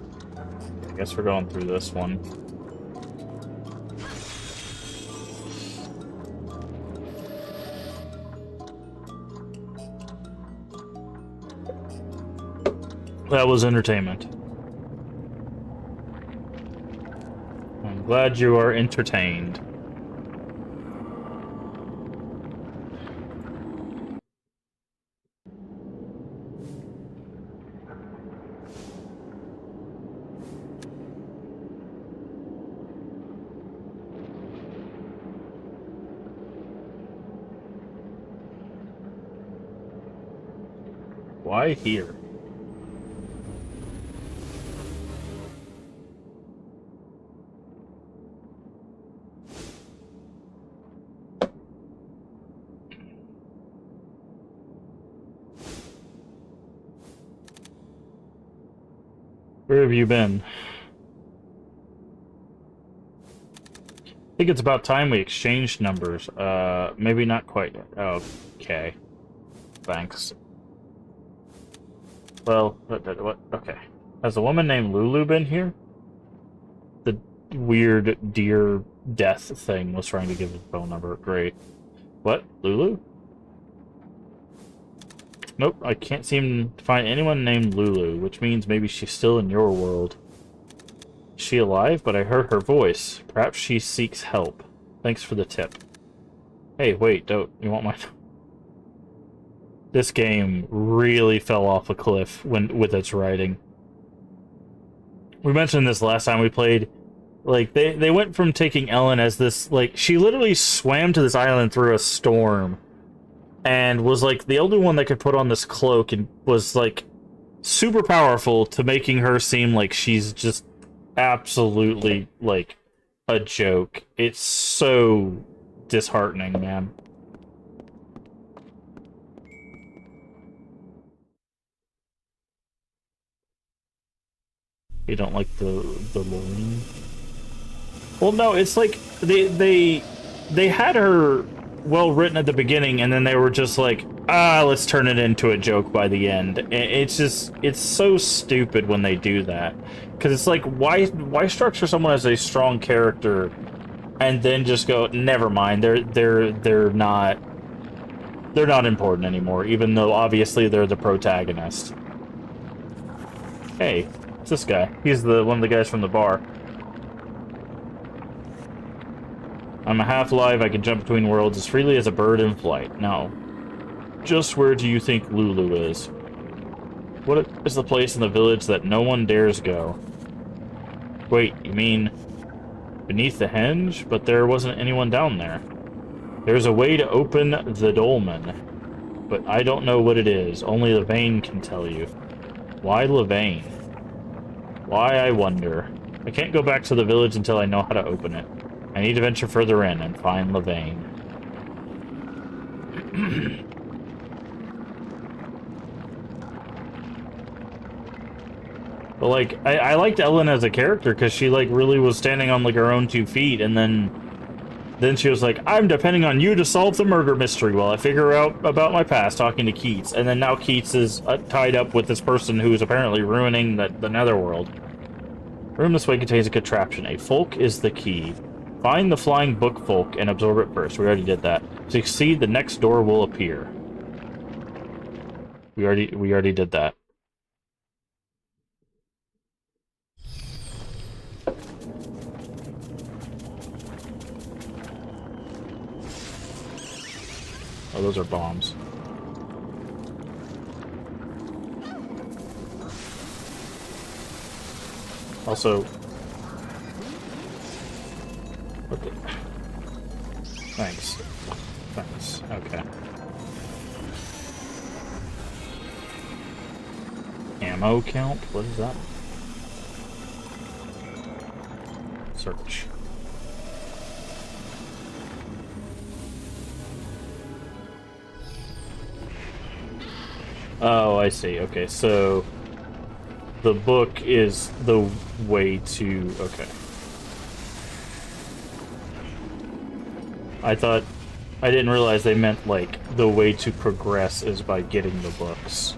I guess we're going through this one. That was entertainment. I'm glad you are entertained. Why here? Where have you been? I think it's about time we exchanged numbers. Maybe not quite yet. Okay. Thanks. Well, what? Okay. Has a woman named Lulu been here? The weird deer death thing was trying to give a phone number. Great. What? Lulu? Nope, I can't seem to find anyone named Lulu, which means maybe she's still in your world. Is she alive? But I heard her voice. Perhaps she seeks help. Thanks for the tip. Hey, wait, don't you want my... This game really fell off a cliff with its writing. We mentioned this last time we played. Like, they went from taking Ellen as this, like, she literally swam to this island through a storm and was, like, the only one that could put on this cloak and was, like, super powerful to making her seem like she's just absolutely, like, a joke. It's so disheartening, man. You don't like the Lorraine? Well, no, it's like they had her well written at the beginning, and then they were just like, let's turn it into a joke by the end. It's just, it's so stupid when they do that, because it's like, why structure someone as a strong character, and then just go, never mind, they're not important anymore, even though obviously they're the protagonist. Hey. This guy. He's one of the guys from the bar. I'm a half-live. I can jump between worlds as freely as a bird in flight. Now, just where do you think Lulu is? What is the place in the village that no one dares go? Wait, you mean beneath the henge? But there wasn't anyone down there. There's a way to open the dolmen, but I don't know what it is. Only Levain can tell you. Why Levain? Why, I wonder. I can't go back to the village until I know how to open it. I need to venture further in and find Levain. But, like, I liked Ellen as a character because she, like, really was standing on, like, her own 2 feet, and then she was like, I'm depending on you to solve the murder mystery while I figure out about my past, talking to Keats. And then now Keats is tied up with this person who is apparently ruining the netherworld. Room this way contains a contraption. A folk is the key. Find the flying book folk and absorb it first. We already did that. Succeed, the next door will appear. We already did that. Oh, those are bombs. Also, Thanks. Thanks. Okay. Ammo count? What is that? Search. Oh, I see. Okay, so the book is the way to... Okay. I didn't realize they meant, like, the way to progress is by getting the books.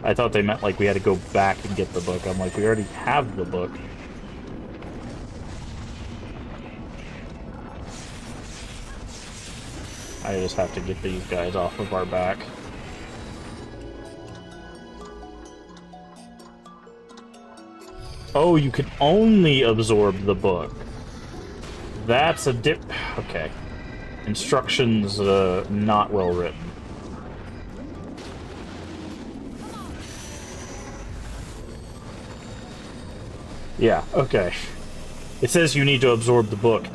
I thought they meant, like, we had to go back and get the book. I'm like, we already have the book. I just have to get these guys off of our back. Oh, you can only absorb the book. That's a dip... Okay. Instructions, not well written. Yeah, okay. It says you need to absorb the book.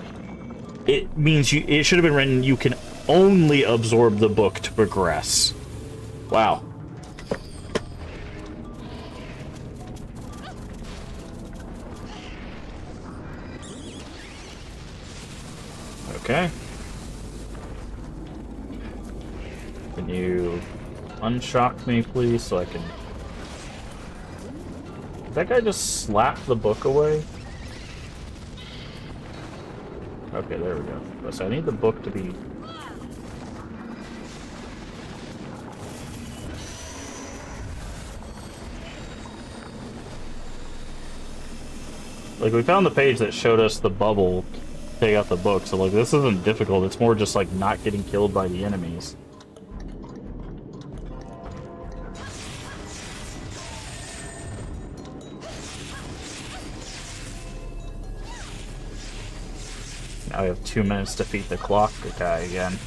It means it should have been written you can only absorb the book to progress. Wow. Okay. Can you unshock me, please, so I can... Did that guy just slap the book away? Okay, there we go. So I need the book to be... Like, we found the page that showed us the bubble take out the book, so, like, this isn't difficult. It's more just, like, not getting killed by the enemies. Now we have 2 minutes to defeat the clock guy again.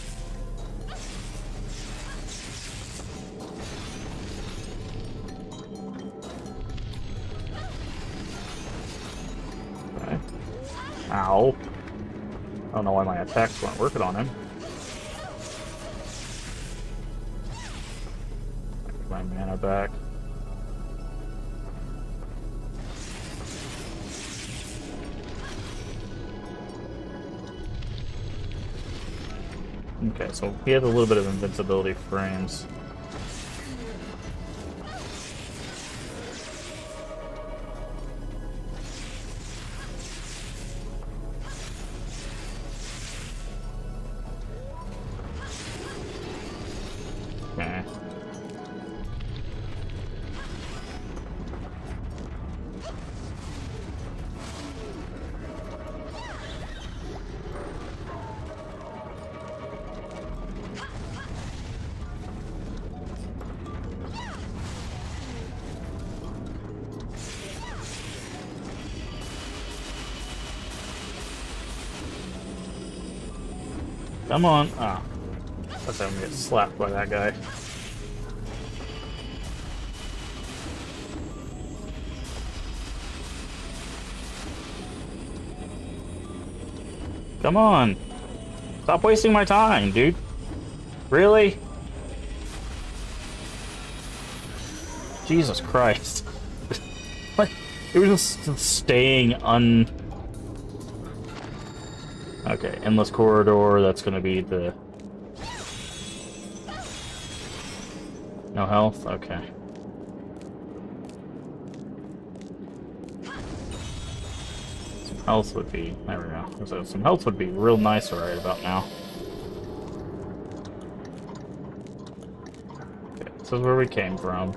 Okay. Ow. I don't know why my attacks weren't working on him. Get my mana back. Okay, so he has a little bit of invincibility frames. Okay. Come on. Ah. I thought I'm gonna get slapped by that guy. Come on. Stop wasting my time, dude. Really? Jesus Christ. Like, it was just staying Okay, endless corridor, that's gonna be the... No health? Okay. Some health would be... There we go. So some health would be real nice right about now. Okay, this is where we came from.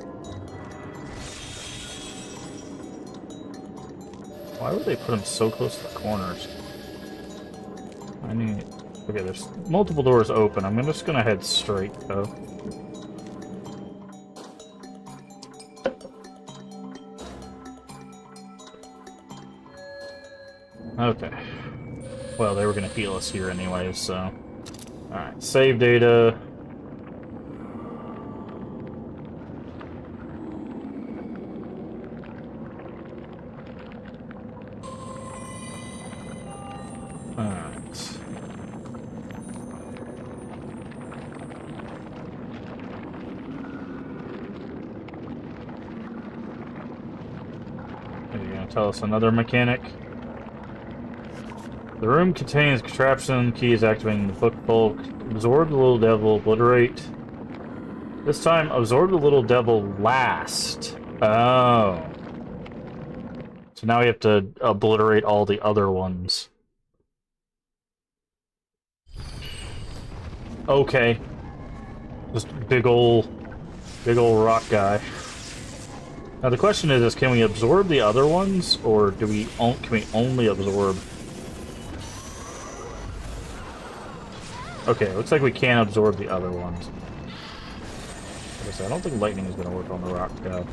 Why would they put him so close to the corners? I need... Okay, there's multiple doors open. I'm just gonna head straight, though. Okay. Well, they were gonna heal us here anyway, so... Alright, save data... Alright. Are you gonna tell us another mechanic? The room contains contraption keys activating the book bulk. Absorb the little devil, obliterate. This time, absorb the little devil last. Oh. So now we have to obliterate all the other ones. Okay. Just big ol' rock guy. Now the question is can we absorb the other ones, or can we only absorb? Okay, looks like we can absorb the other ones. I don't think lightning is going to work on the rock guy.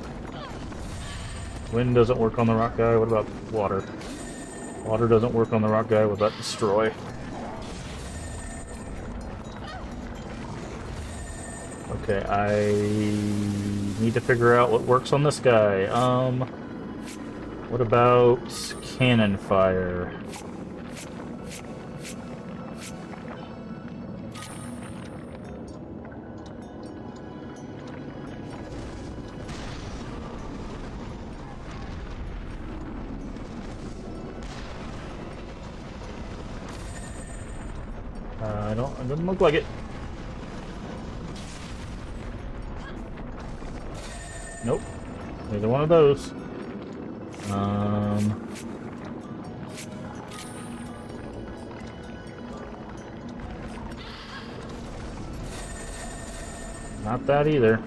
Wind doesn't work on the rock guy. What about water? Water doesn't work on the rock guy. What about destroy? Okay, I need to figure out what works on this guy. What about cannon fire? It doesn't look like it. Nope. Neither one of those. Not that either.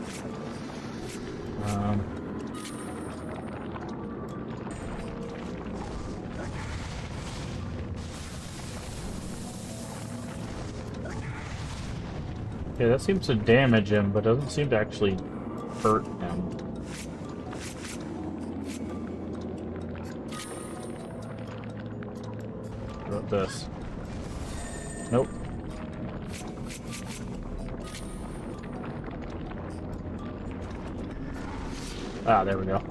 Okay, that seems to damage him, but doesn't seem to actually hurt him. What about this? Nope. Ah, there we go.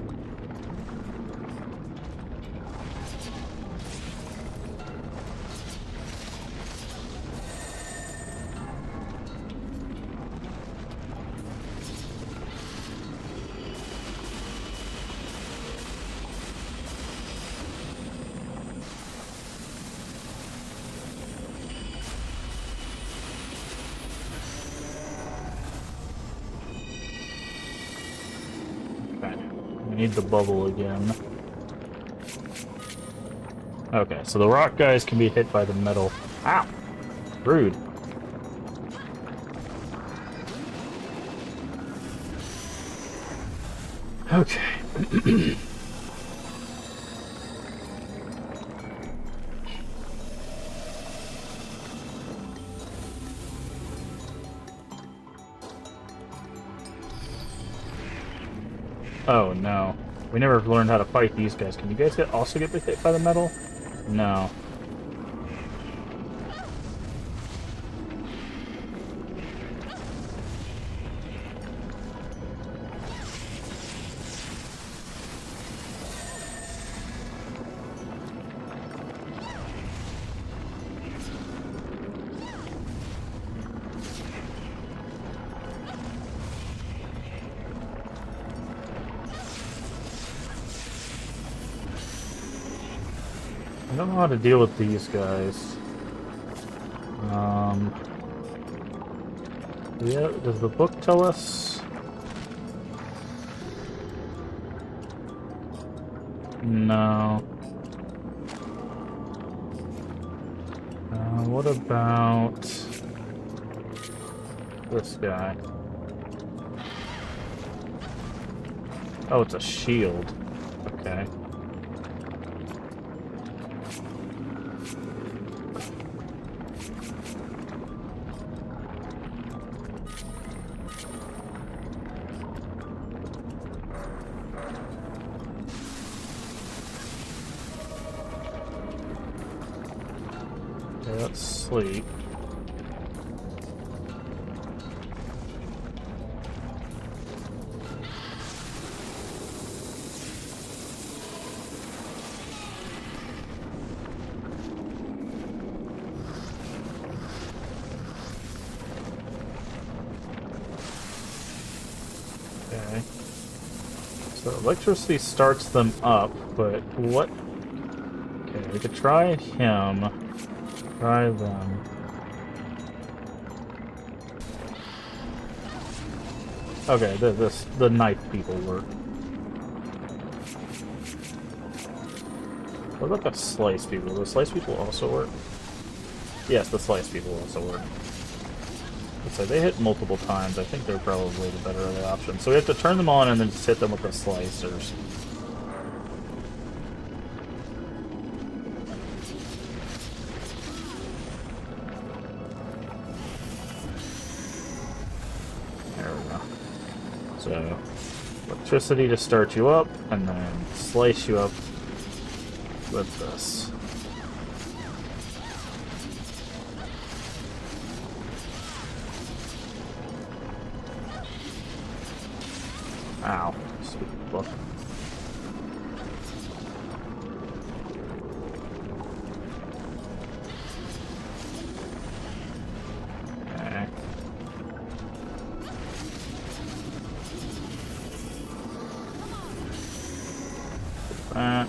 We need the bubble again. Okay, so the rock guys can be hit by the metal. Ow! Rude. Okay. Oh no. We never learned how to fight these guys. Can you guys also get hit by the metal? No. I don't know how to deal with these guys. Yeah, does the book tell us? No. What about this guy? Oh, it's a shield. Okay. Let's sleep. So electricity starts them up, but what... Okay, we could try him. Try them. Okay, the knife people work. What about the slice people? Do the slice people also work? Yes, the slice people also work. So they hit multiple times. I think they're probably the better of the option. So we have to turn them on and then just hit them with the slicers. There we go. So, electricity to start you up, and then slice you up with this. Ow. Stupid book. Okay. That.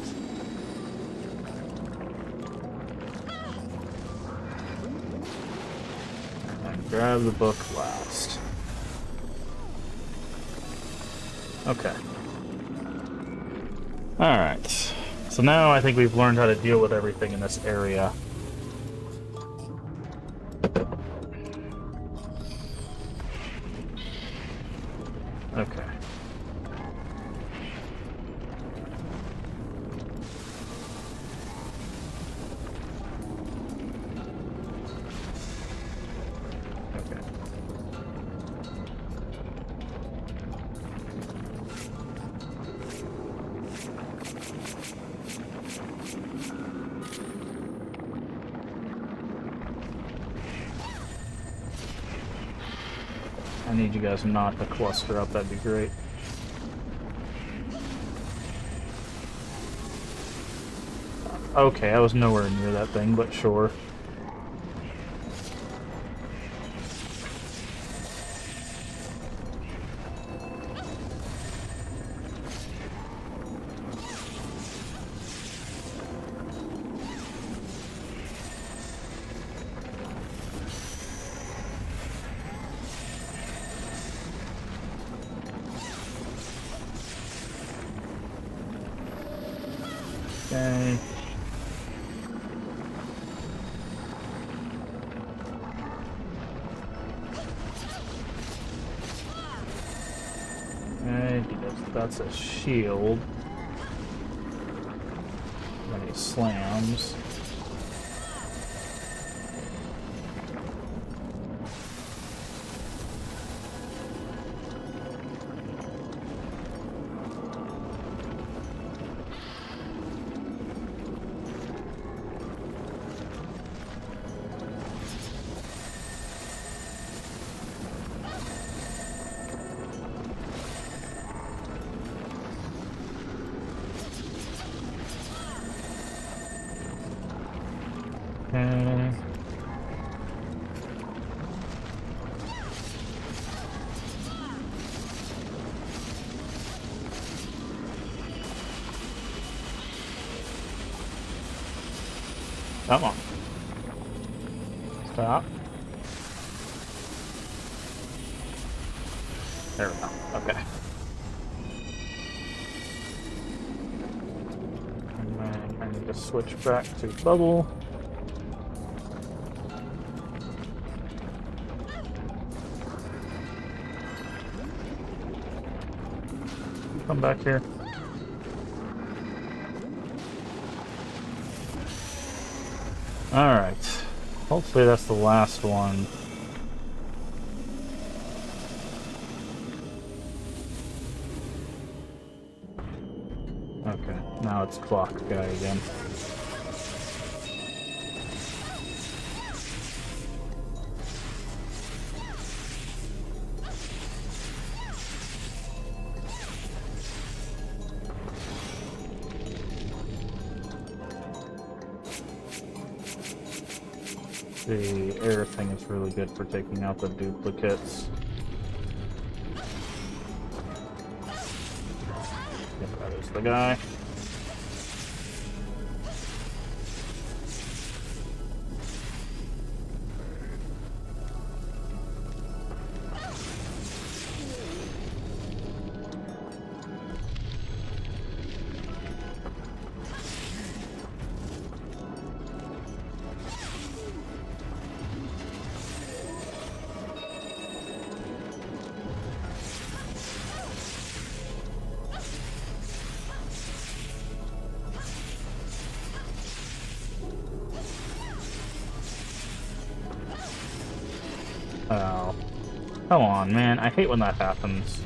And grab the book last. Okay. Alright. So now I think we've learned how to deal with everything in this area. Okay. I need you guys not to cluster up, that'd be great. Okay, I was nowhere near that thing, but sure. Okay. Okay, that's a shield. When he slams. Okay. Come on. Stop. There we go. Okay. And then I need to switch back to bubble. Come back here. Alright. Hopefully that's the last one. Okay, now it's clock guy again. The air thing is really good for taking out the duplicates. the guy. Oh. Come on, man. I hate when that happens.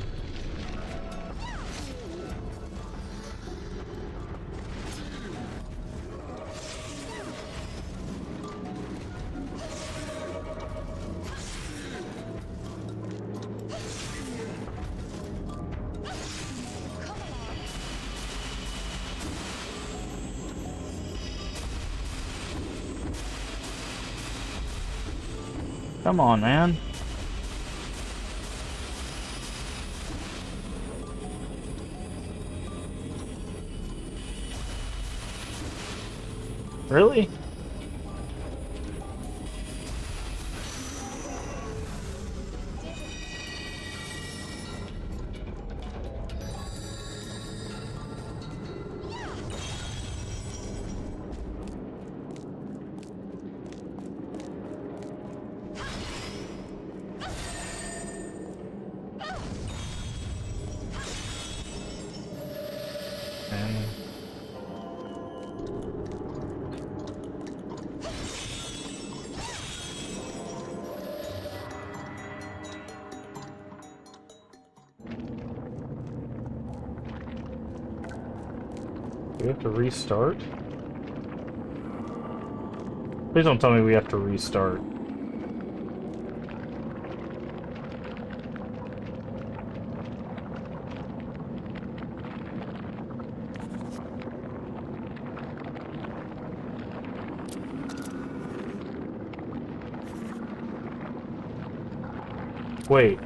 Come on, man. Really? Do we have to restart? Please don't tell me we have to restart. Wait.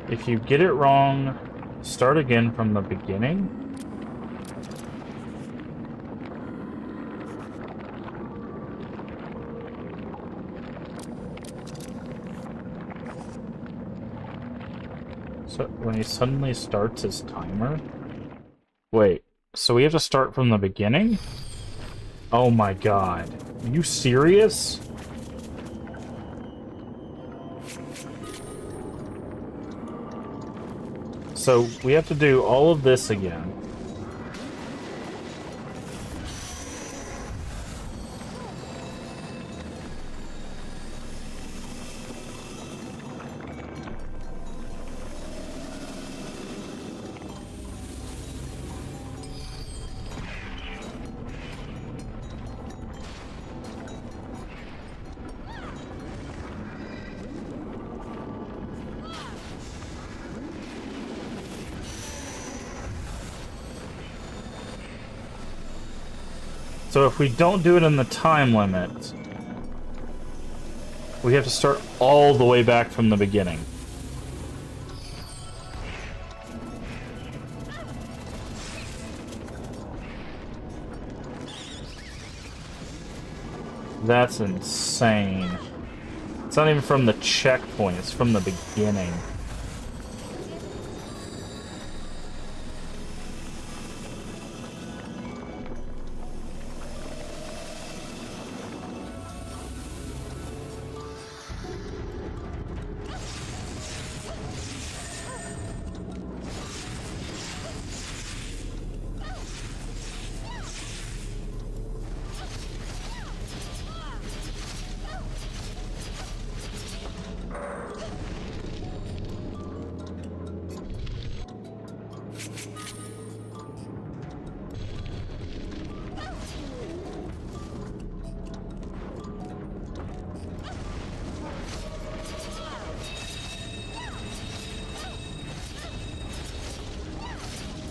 If you get it wrong, start again from the beginning? So when he suddenly starts his timer? Wait, so we have to start from the beginning? Oh my god. Are you serious? So we have to do all of this again. So if we don't do it in the time limit, we have to start all the way back from the beginning. That's insane. It's not even from the checkpoint, it's from the beginning.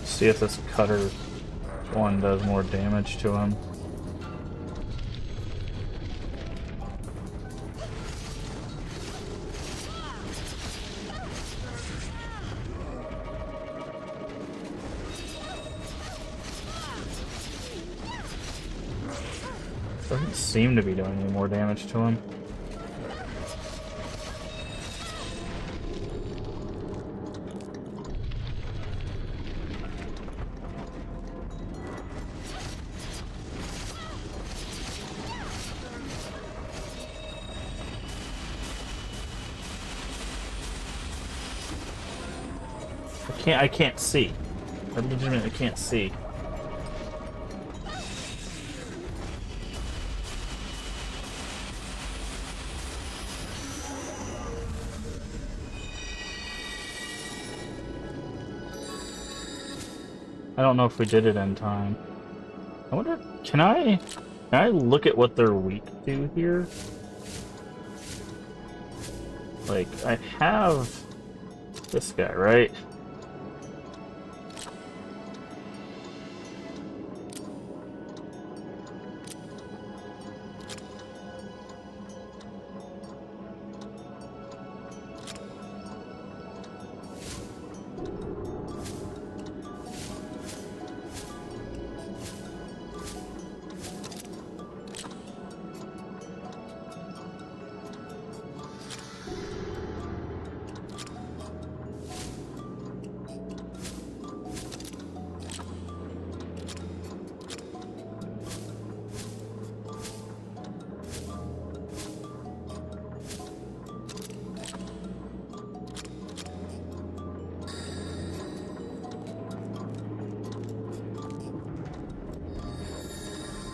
See if this cutter one does more damage to him. Doesn't seem to be doing any more damage to him. I can't see. I legitimately can't see. I don't know if we did it in time. I wonder, can I look at what they're weak to here? Like, I have this guy, right?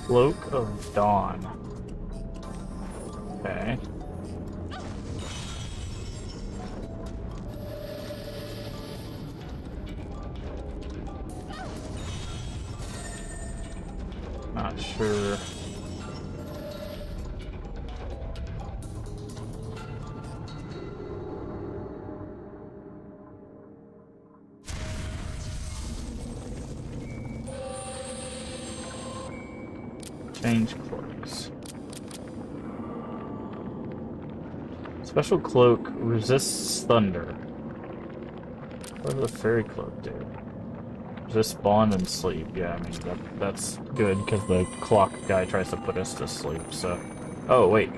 Cloak of Dawn. Okay. Not sure. Change cloaks. Special cloak resists thunder. What does a fairy cloak do? Resist spawn and sleep. Yeah, I mean that's good because the clock guy tries to put us to sleep. So, oh wait,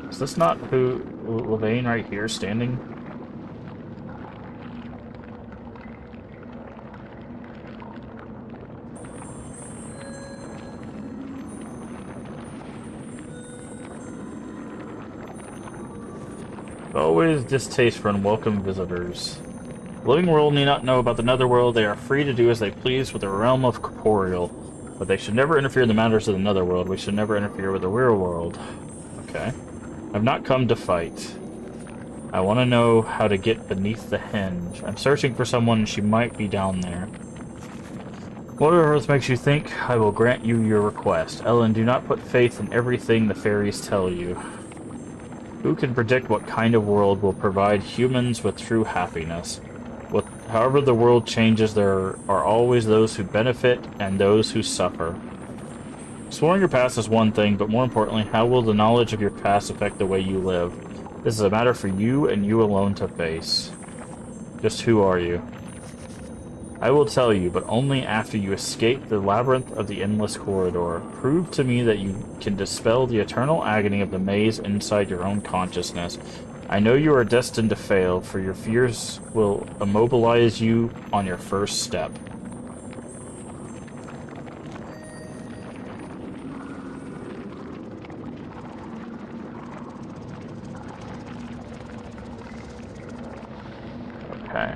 is this not who Levane right here standing? Always distaste for unwelcome visitors. The living world need not know about the netherworld. They are free to do as they please with the realm of corporeal. But they should never interfere in the matters of the netherworld. We should never interfere with the real world. Okay. I've not come to fight. I want to know how to get beneath the hinge. I'm searching for someone. She might be down there. Whatever earth makes you think, I will grant you your request. Ellen, do not put faith in everything the fairies tell you. Who can predict what kind of world will provide humans with true happiness? However the world changes, there are always those who benefit and those who suffer. Exploring your past is one thing, but more importantly, how will the knowledge of your past affect the way you live? This is a matter for you and you alone to face. Just who are you? I will tell you, but only after you escape the labyrinth of the endless corridor. Prove to me that you can dispel the eternal agony of the maze inside your own consciousness. I know you are destined to fail, for your fears will immobilize you on your first step. Okay.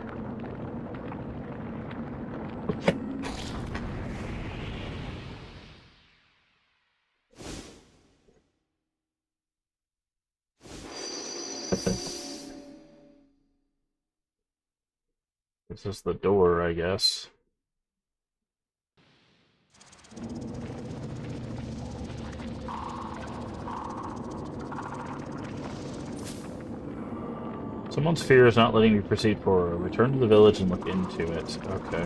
This is the door, I guess. Someone's fear is not letting me proceed forward. Return to the village and look into it. Okay.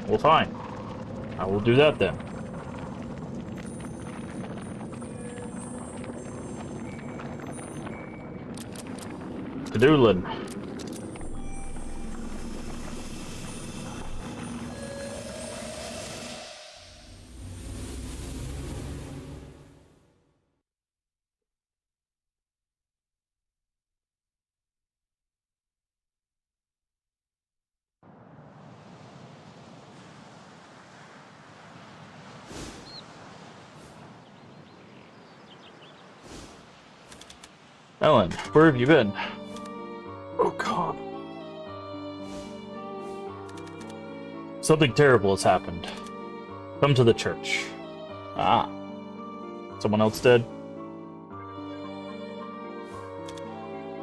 Well, fine. I will do that then. Cadoolin. Ellen, where have you been? Oh god. Something terrible has happened. Come to the church. Ah. Someone else dead?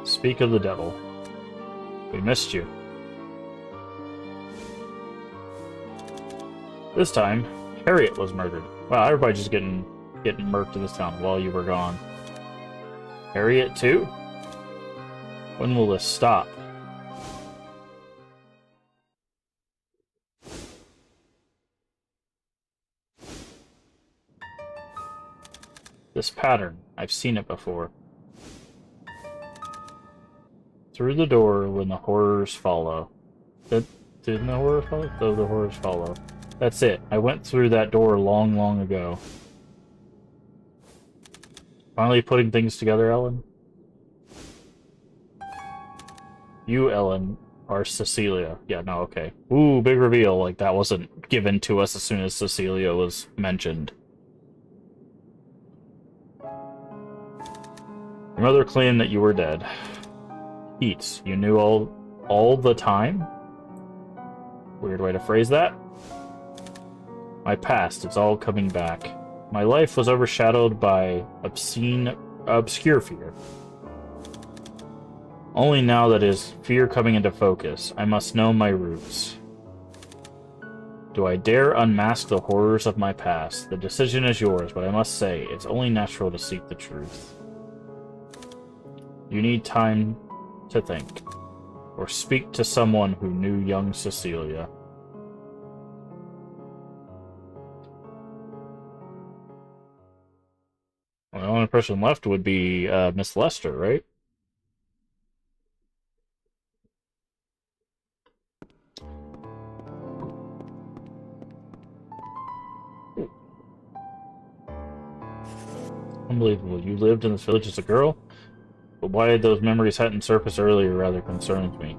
Speak of the devil. We missed you. This time, Harriet was murdered. Wow, everybody just getting murked in this town while you were gone. Harriet too? When will this stop? This pattern, I've seen it before. Through the door when the horrors follow. Didn't the horrors follow? Though the horrors follow. That's it. I went through that door long, long ago. Finally putting things together, Ellen? You, Ellen, are Cecilia. Yeah, no, okay. Ooh, big reveal. Like, that wasn't given to us as soon as Cecilia was mentioned. Your mother claimed that you were dead. Eats. You knew all the time? Weird way to phrase that. My past, it's all coming back. My life was overshadowed by obscure fear. Only now that is fear coming into focus, I must know my roots. Do I dare unmask the horrors of my past? The decision is yours, but I must say, it's only natural to seek the truth. You need time to think, or speak to someone who knew young Cecilia. Well, the only person left would be Miss Lester, right? Unbelievable. You lived in this village as a girl? But why those memories hadn't surfaced earlier rather concerns me.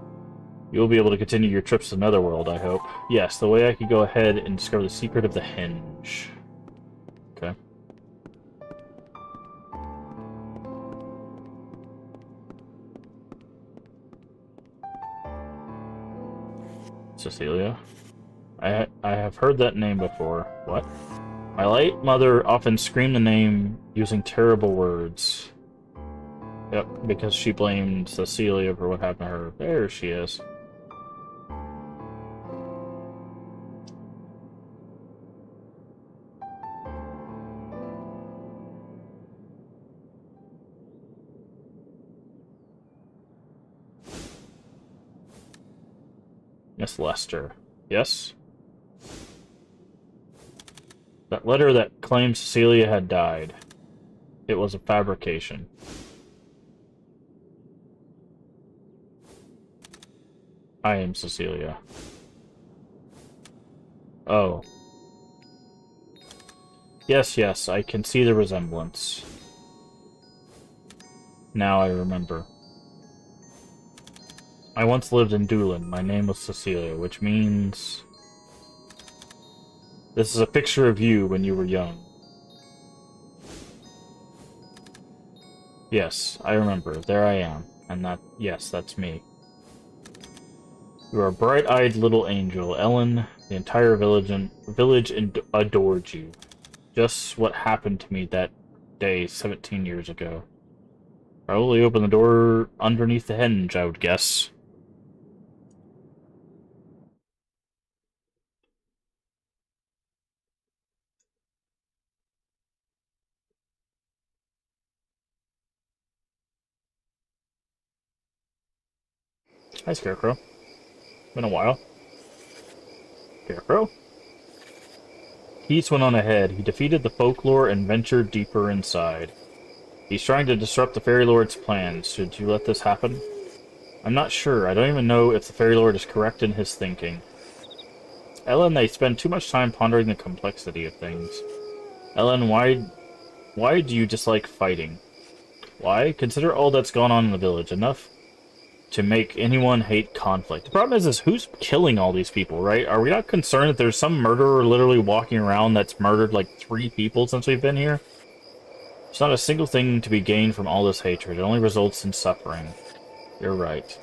You'll be able to continue your trips to the Netherworld, I hope. Yes, the way I could go ahead and discover the secret of the hinge. Okay. Cecilia? I have heard that name before. What? My late mother often screamed the name using terrible words. Yep, because she blamed Cecilia for what happened to her. There she is. Miss Lester. Yes? That letter that claimed Cecilia had died. It was a fabrication. I am Cecilia. Oh. Yes, I can see the resemblance. Now I remember. I once lived in Doolin. My name was Cecilia, which means... This is a picture of you when you were young. Yes, I remember. There I am. And that... Yes, that's me. You are a bright-eyed little angel, Ellen. The entire village adored you. Just what happened to me that day 17 years ago. Probably opened the door underneath the hinge, I would guess. Hi, Scarecrow. Been a while. Scarecrow? Keats went on ahead. He defeated the Folklore and ventured deeper inside. He's trying to disrupt the Fairy Lord's plans. Should you let this happen? I'm not sure. I don't even know if the Fairy Lord is correct in his thinking. Ellen, they spend too much time pondering the complexity of things. Ellen, why do you dislike fighting? Why? Consider all that's gone on in the village. Enough to make anyone hate conflict. The problem is who's killing all these people, right? Are we not concerned that there's some murderer literally walking around that's murdered like 3 people since we've been here? There's not a single thing to be gained from all this hatred. It only results in suffering. You're right.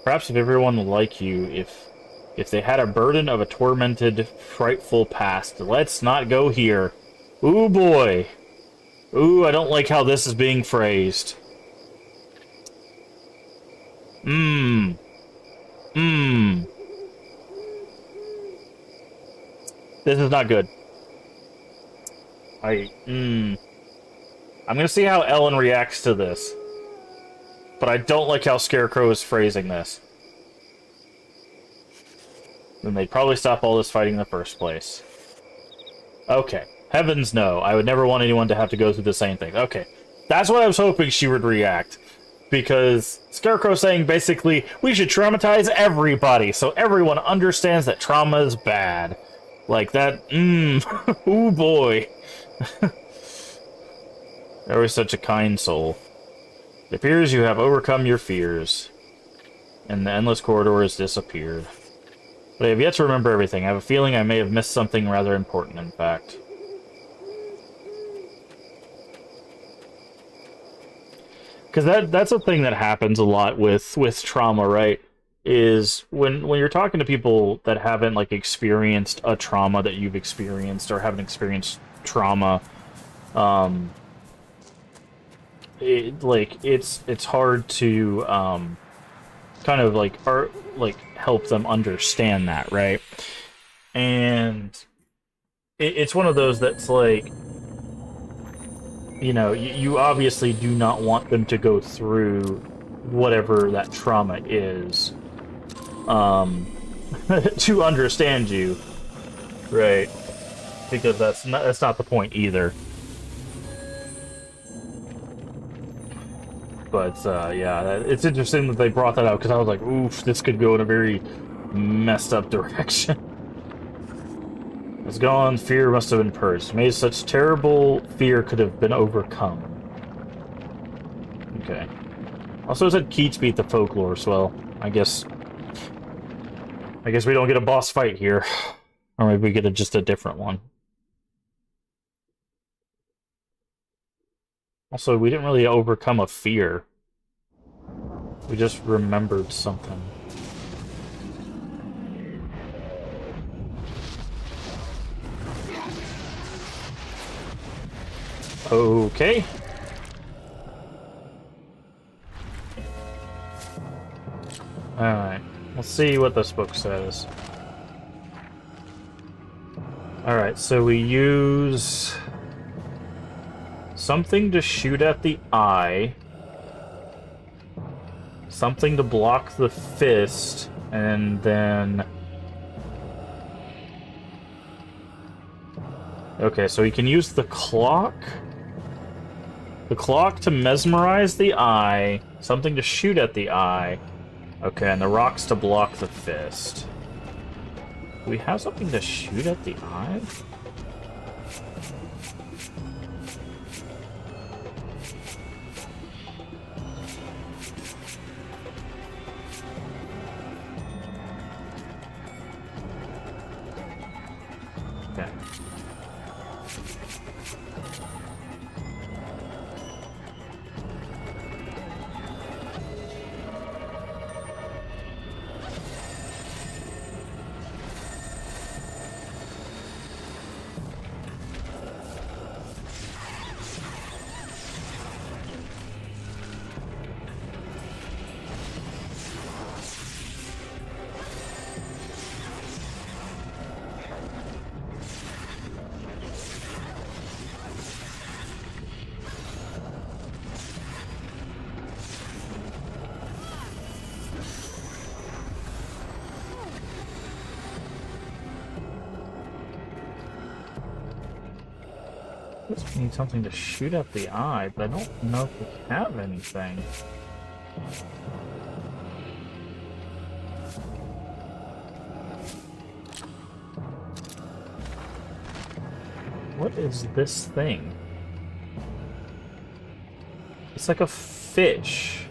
Perhaps if everyone like you, if they had a burden of a tormented, frightful past. Let's not go here. Ooh, boy. Ooh, I don't like how this is being phrased. Mmm. Mmm. This is not good. I'm gonna see how Ellen reacts to this. But I don't like how Scarecrow is phrasing this. Then they'd probably stop all this fighting in the first place. Okay. Heavens no. I would never want anyone to have to go through the same thing. Okay. That's what I was hoping she would react. Because Scarecrow saying basically, we should traumatize everybody so everyone understands that trauma is bad. Like that, ooh boy. There was such a kind soul. It appears you have overcome your fears, and the endless corridor has disappeared. But I have yet to remember everything. I have a feeling I may have missed something rather important, in fact. Because that's a thing that happens a lot with trauma, right? Is when you're talking to people that haven't, like, experienced a trauma that you've experienced, or haven't experienced trauma, it's hard to kind of like help them understand that, right? And it's one of those that's like, you know, you obviously do not want them to go through whatever that trauma is to understand you, right? Because that's not the point either. But, yeah, it's interesting that they brought that out, because I was like, oof, this could go in a very messed up direction. It's gone, fear must have been purged. May such terrible fear could have been overcome. Okay. Also, it said Keats beat the Folklore, so, well, I guess we don't get a boss fight here. Or maybe we get just a different one. Also, we didn't really overcome a fear. We just remembered something. Okay. Alright. Let's see what this book says. Alright, so we use something to shoot at the eye, something to block the fist, and then... Okay, so we can use the clock. The clock to mesmerize the eye, something to shoot at the eye. Okay, and the rocks to block the fist. Do we have something to shoot at the eye? Okay. Just need something to shoot at the eye, but I don't know if we have anything. What is this thing? It's like a fish.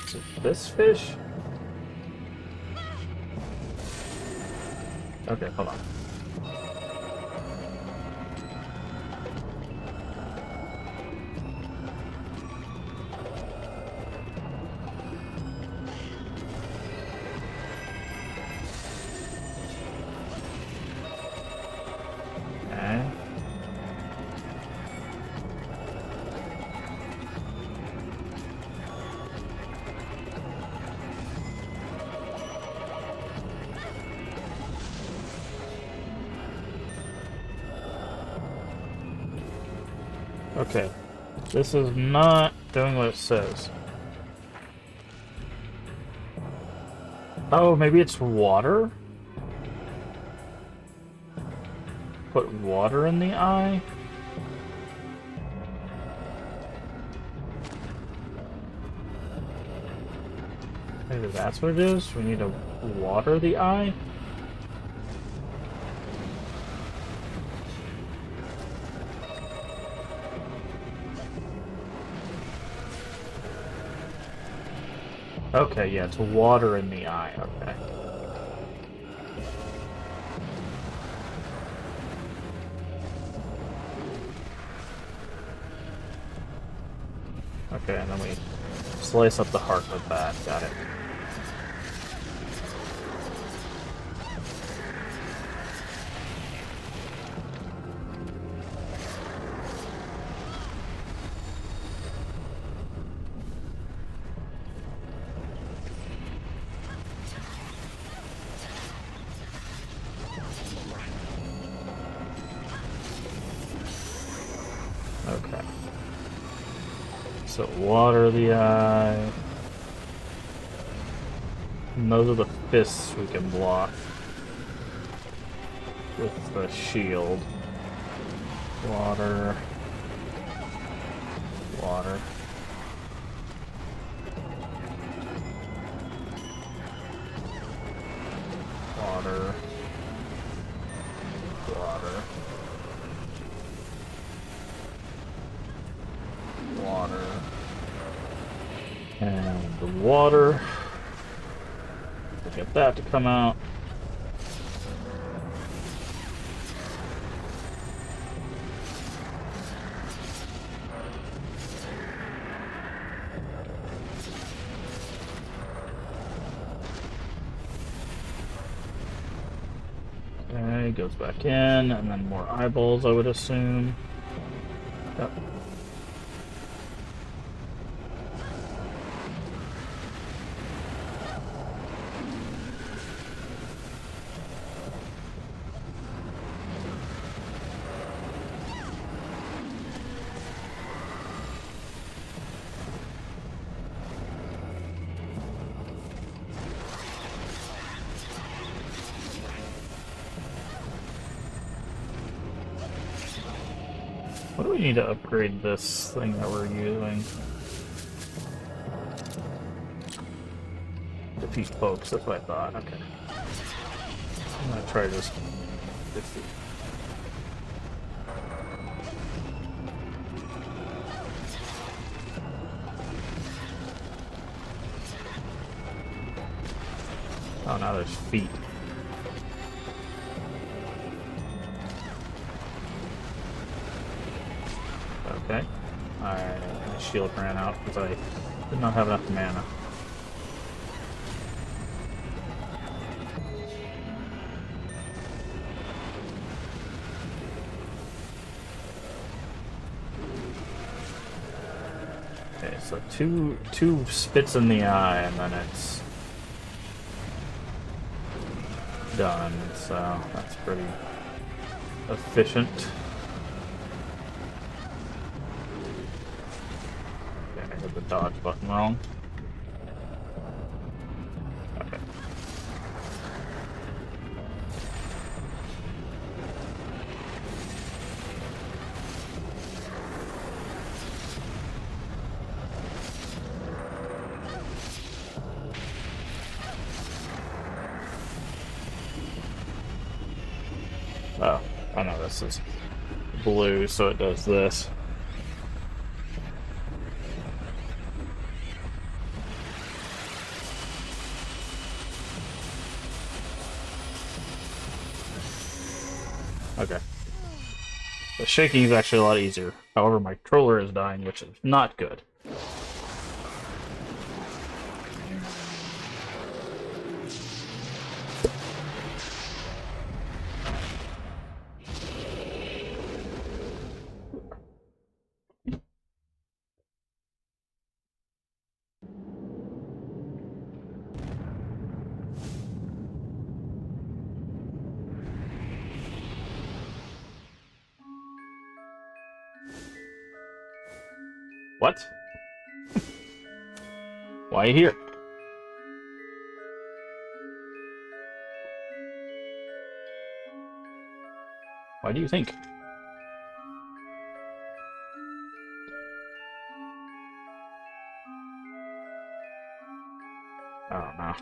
Is it this fish? Okay, hold on. Okay. Okay. This is not doing what it says. Oh, maybe it's water? Put water in the eye? Maybe that's what it is? We need to water the eye? Okay, yeah, it's water in the eye. Okay. Okay, and then we slice up the heart with that. Got it. Okay. So water the eye. And those are the fists we can block with the shield. Water. Water. Water. Water. Water. And the water. We'll get that to come out. Okay, goes back in, and then more eyeballs, I would assume. Yep. What do we need to upgrade this thing that we're using? Defeat folks, that's what I thought. Okay. I'm gonna try this. Defeat. Oh, now there's feet. Okay. Alright, my shield ran out because I did not have enough mana. Okay, so two spits in the eye and then it's done, so that's pretty efficient. Okay, I hit the dodge button wrong. Okay. Oh no, this is blue, so it does this. Okay. The shaking is actually a lot easier. However, my controller is dying, which is not good. What? Why are you here? Why do you think? Oh no.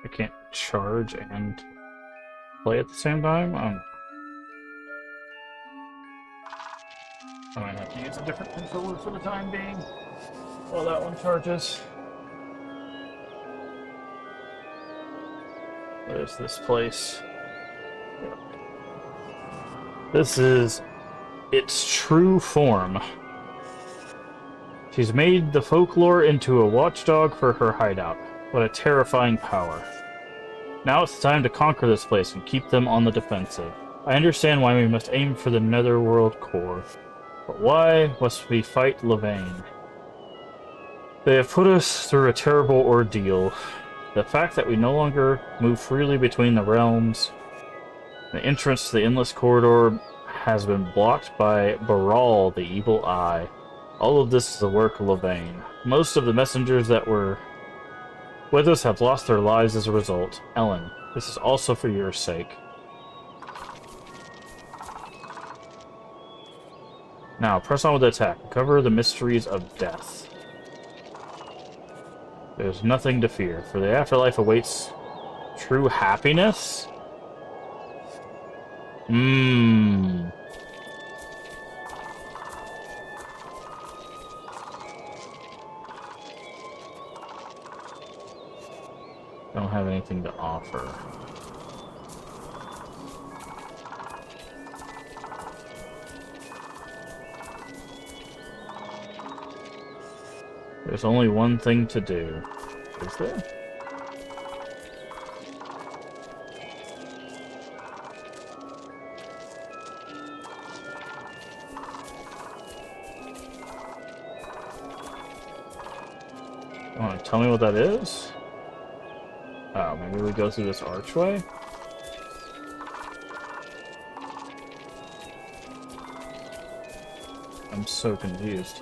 I can't charge and play at the same time? I might have to use a different controller for the time being while that one charges. Where's this place? This is its true form. She's made the Folklore into a watchdog for her hideout. What a terrifying power. Now it's time to conquer this place and keep them on the defensive. I understand why we must aim for the Netherworld core. But why must we fight Levain? They have put us through a terrible ordeal. The fact that we no longer move freely between the realms, the entrance to the Endless Corridor has been blocked by Baral, the Evil Eye. All of this is the work of Levain. Most of the messengers that were with us have lost their lives as a result. Ellen, this is also for your sake. Now, press on with the attack. Cover the mysteries of death. There's nothing to fear, for the afterlife awaits true happiness? Don't have anything to offer. There's only one thing to do. Is there? You want to tell me what that is? Oh, maybe we go through this archway? I'm so confused.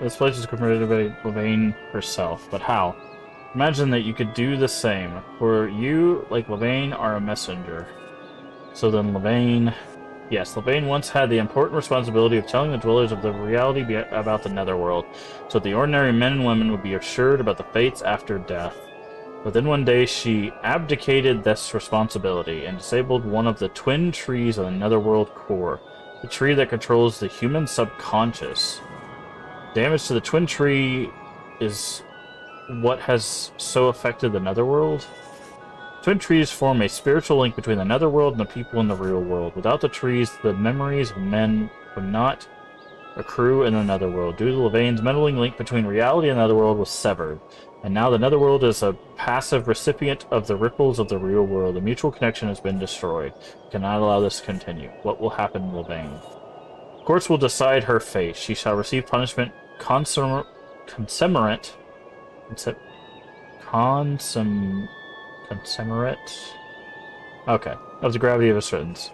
This place is committed by Levain herself, but how? Imagine that you could do the same, for you, like Levain, are a messenger. So then Levain... Yes, Levain once had the important responsibility of telling the dwellers of the reality about the Netherworld, so the ordinary men and women would be assured about the fates after death. But then one day she abdicated this responsibility and disabled one of the twin trees of the Netherworld core, the tree that controls the human subconscious. Damage to the twin tree is what has so affected the Netherworld. Twin trees form a spiritual link between the Netherworld and the people in the real world. Without the trees, the memories of men would not accrue in the Netherworld. Due to Levain's meddling, link between reality and the Netherworld was severed, and now the Netherworld is a passive recipient of the ripples of the real world. The mutual connection has been destroyed. We cannot allow this to continue. What will happen to Levain? Courts will decide her fate. She shall receive punishment consummate of the gravity of a sentence.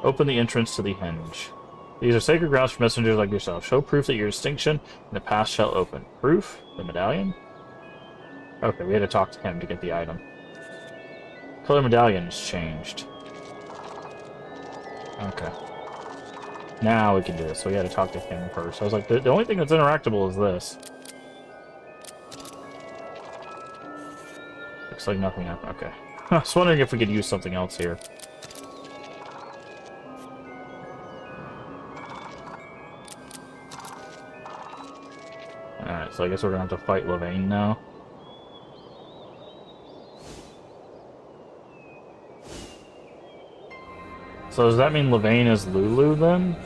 Open the entrance to the henge. These are sacred grounds for messengers like yourself. Show proof that your distinction in the past shall open. Proof? The medallion? Okay, we had to talk to him to get the item. Color medallion is changed. Okay. Now we can do this, so we had to talk to him first. I was like, the only thing that's interactable is this. Looks like nothing happened. Okay. I was wondering if we could use something else here. Alright, so I guess we're gonna have to fight Levain now. So does that mean Levane is Lulu then?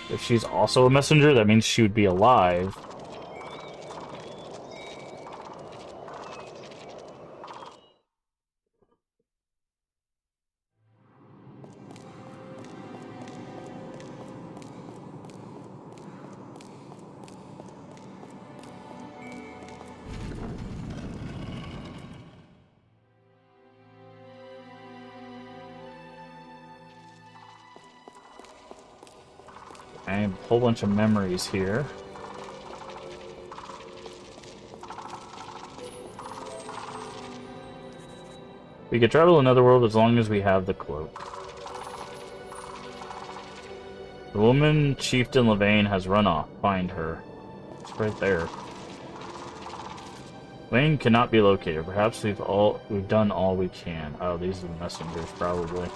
If she's also a messenger, that means she would be alive. I have a whole bunch of memories here. We could travel another world as long as we have the cloak. The woman Chieftain Levane has run off. Find her. It's right there. Levane cannot be located. Perhaps we've done all we can. Oh, these are the messengers, probably.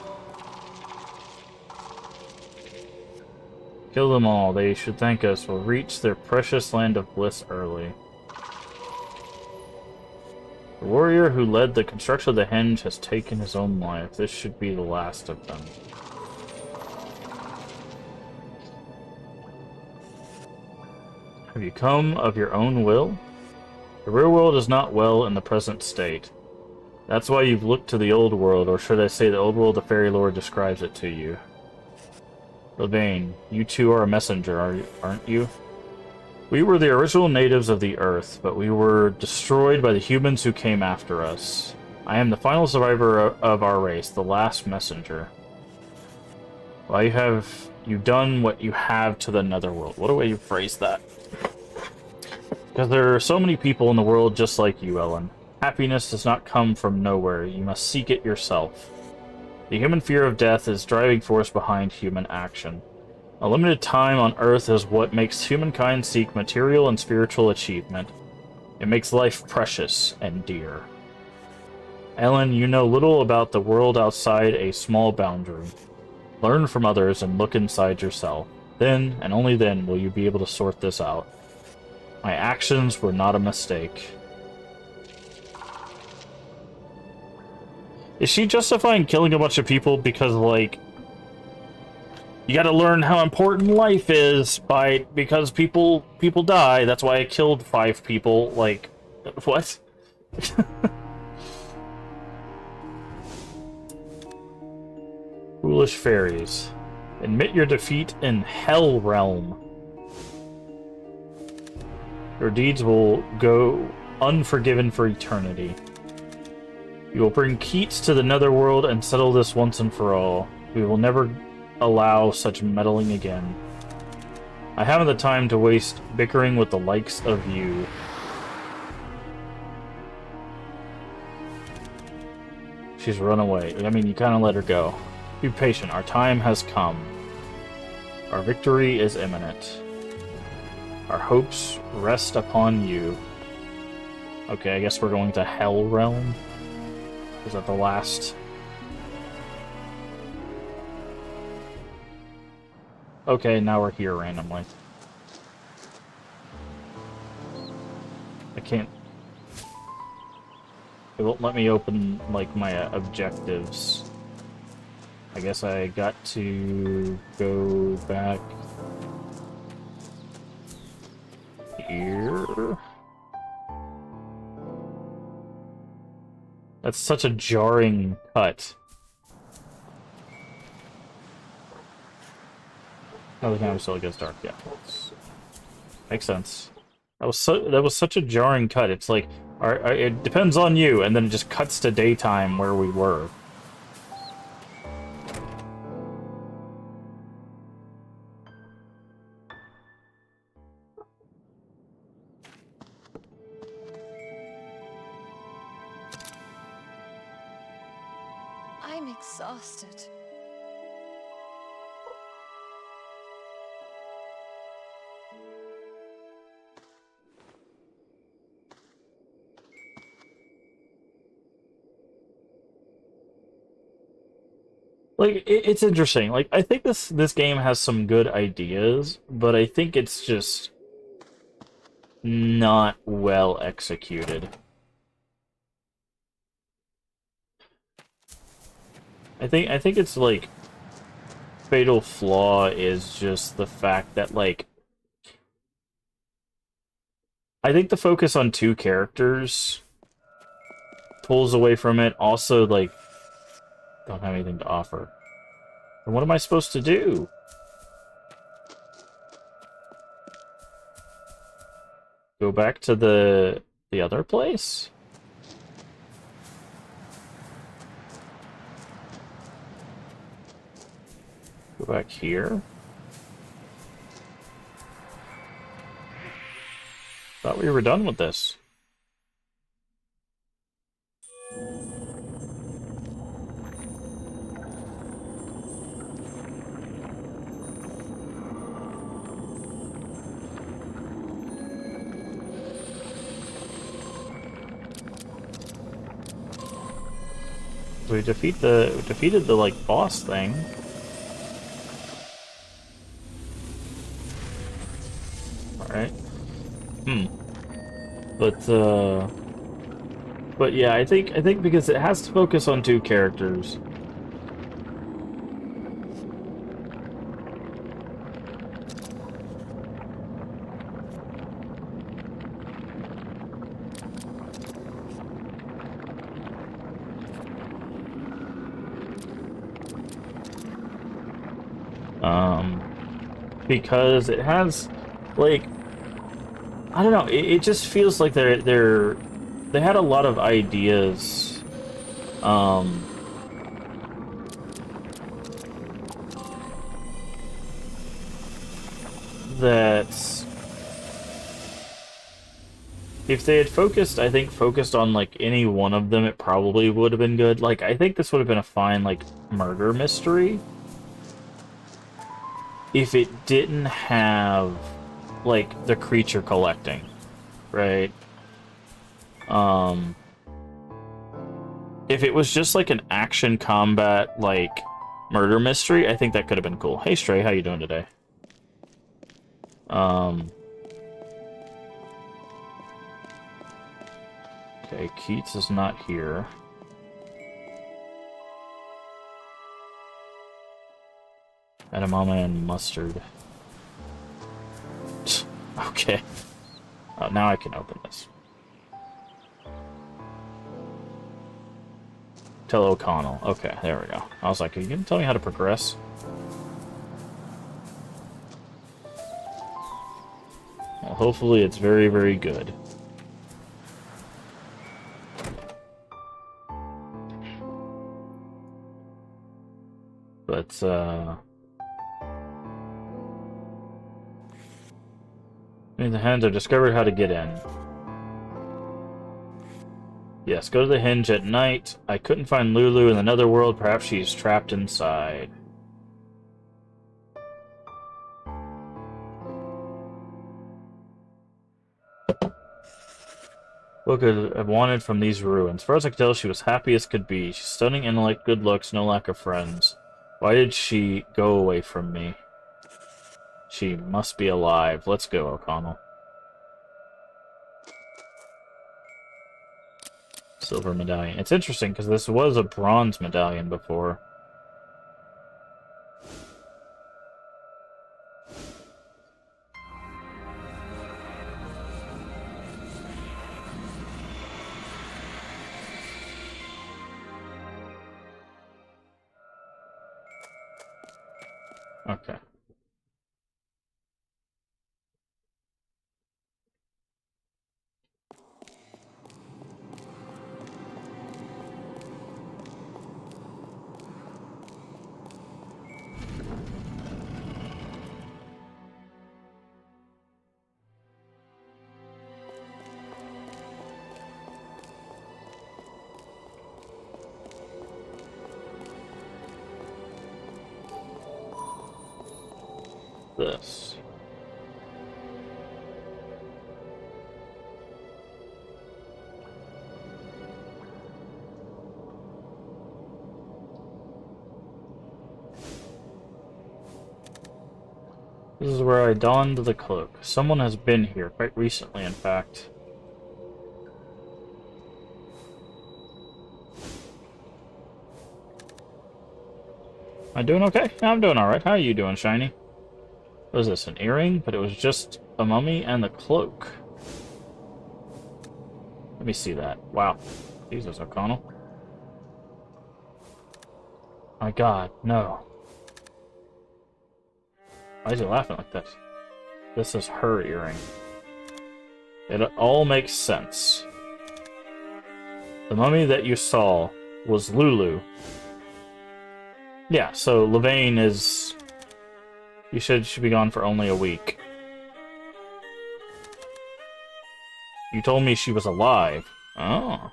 Kill them all. They should thank us. We'll reach their precious land of bliss early. The warrior who led the construction of the henge has taken his own life. This should be the last of them. Have you come of your own will? The real world is not well in the present state. That's why you've looked to the old world, or should I say the old world the fairy lore describes it to you. Levane, you too are a messenger, aren't you? We were the original natives of the Earth, but we were destroyed by the humans who came after us. I am the final survivor of our race, the last messenger. Why have you done what you have to the netherworld? What a way you phrase that. Because there are so many people in the world just like you, Ellen. Happiness does not come from nowhere. You must seek it yourself. The human fear of death is driving force behind human action. A limited time on Earth is what makes humankind seek material and spiritual achievement. It makes life precious and dear. Ellen, you know little about the world outside a small boundary. Learn from others and look inside yourself. Then, and only then, will you be able to sort this out. My actions were not a mistake. Is she justifying killing a bunch of people because, like, you gotta learn how important life is because people die, that's why I killed 5 people, like, what? Foolish fairies. Admit your defeat in Hell Realm. Your deeds will go unforgiven for eternity. You will bring Keats to the netherworld and settle this once and for all. We will never allow such meddling again. I haven't the time to waste bickering with the likes of you. She's run away. I mean, you kind of let her go. Be patient. Our time has come. Our victory is imminent. Our hopes rest upon you. Okay, I guess we're going to Hell Realm. Is that the last? Okay, now we're here randomly. I can't... It won't let me open, like, my objectives. I guess I got to go back... here? That's such a jarring cut. Oh, the camera still gets dark. Yeah, makes sense. That was such a jarring cut. It's like, it depends on you, and then it just cuts to daytime where we were. I'm exhausted. Like, it's interesting. Like, I think this game has some good ideas, but I think it's just not well executed. I think it's like fatal flaw is just the fact that like I think the focus on two characters pulls away from it. Also, like, don't have anything to offer. And what am I supposed to do? Go back to the other place? Go back here? Thought we were done with this. We defeated the like boss thing. Alright. But yeah, I think because it has to focus on two characters. Because it has, like, I don't know, it just feels like they had a lot of ideas, that if they had focused, I think focused on like any one of them, it probably would have been good. Like, I think this would have been a fine like murder mystery if it didn't have like the creature collecting, right? If it was just like an action combat like murder mystery, I think that could have been cool. Hey Stray, how you doing today? Okay, Keats is not here. Edamame and mustard. Okay. Oh, now I can open this. Tell O'Connell. Okay, there we go. I was like, are you gonna tell me how to progress? Well, hopefully it's very, very good. But, in the henge, I've discovered how to get in. Yes, go to the henge at night. I couldn't find Lulu in the netherworld. Perhaps she's trapped inside. Look at I've wanted from these ruins. As far as I can tell, she was happy as could be. She's stunning intellect, good looks, no lack of friends. Why did she go away from me? She must be alive. Let's go, O'Connell. Silver medallion. It's interesting because this was a bronze medallion before. Okay. This. This is where I donned the cloak. Someone has been here, quite recently, in fact. Am I doing okay? Yeah, I'm doing alright. How are you doing, Shiny? What is this, an earring? But it was just a mummy and the cloak. Let me see that. Wow. Jesus, O'Connell. My god, no. Why is he laughing like this? This is her earring. It all makes sense. The mummy that you saw was Lulu. Yeah, so Levain is... You should be gone for only a week. You told me she was alive. Oh.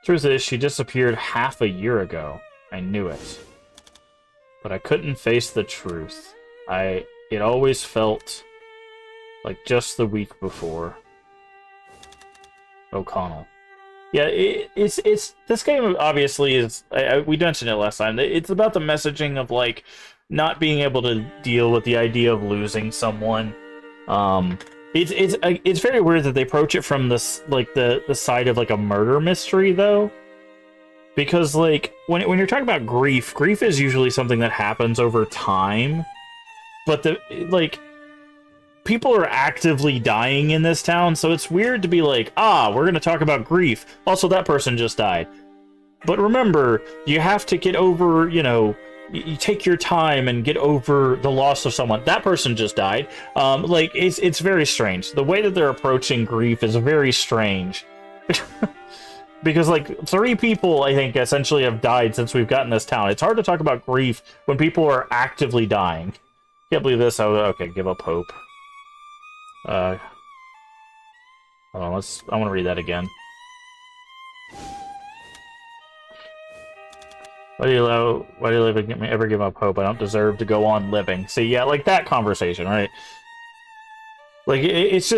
Truth is, she disappeared half a year ago. I knew it. But I couldn't face the truth. It always felt like just the week before. O'Connell. Yeah, it's this game obviously is. We mentioned it last time. It's about the messaging of like not being able to deal with the idea of losing someone. It's very weird that they approach it from this like the side of like a murder mystery though, because like when you're talking about grief is usually something that happens over time, but people are actively dying in this town, so it's weird to be like, we're going to talk about grief. Also, that person just died. But remember, you have to get over, you take your time and get over the loss of someone. That person just died. It's very strange. The way that they're approaching grief is very strange. Because, like, 3 people, I think, essentially have died since we've gotten this town. It's hard to talk about grief when people are actively dying. Can't believe this. Oh, okay, give up hope. Hold on, I want to read that again. Why do you ever give up hope? I don't deserve to go on living. See, yeah, like that conversation, right? Like, it's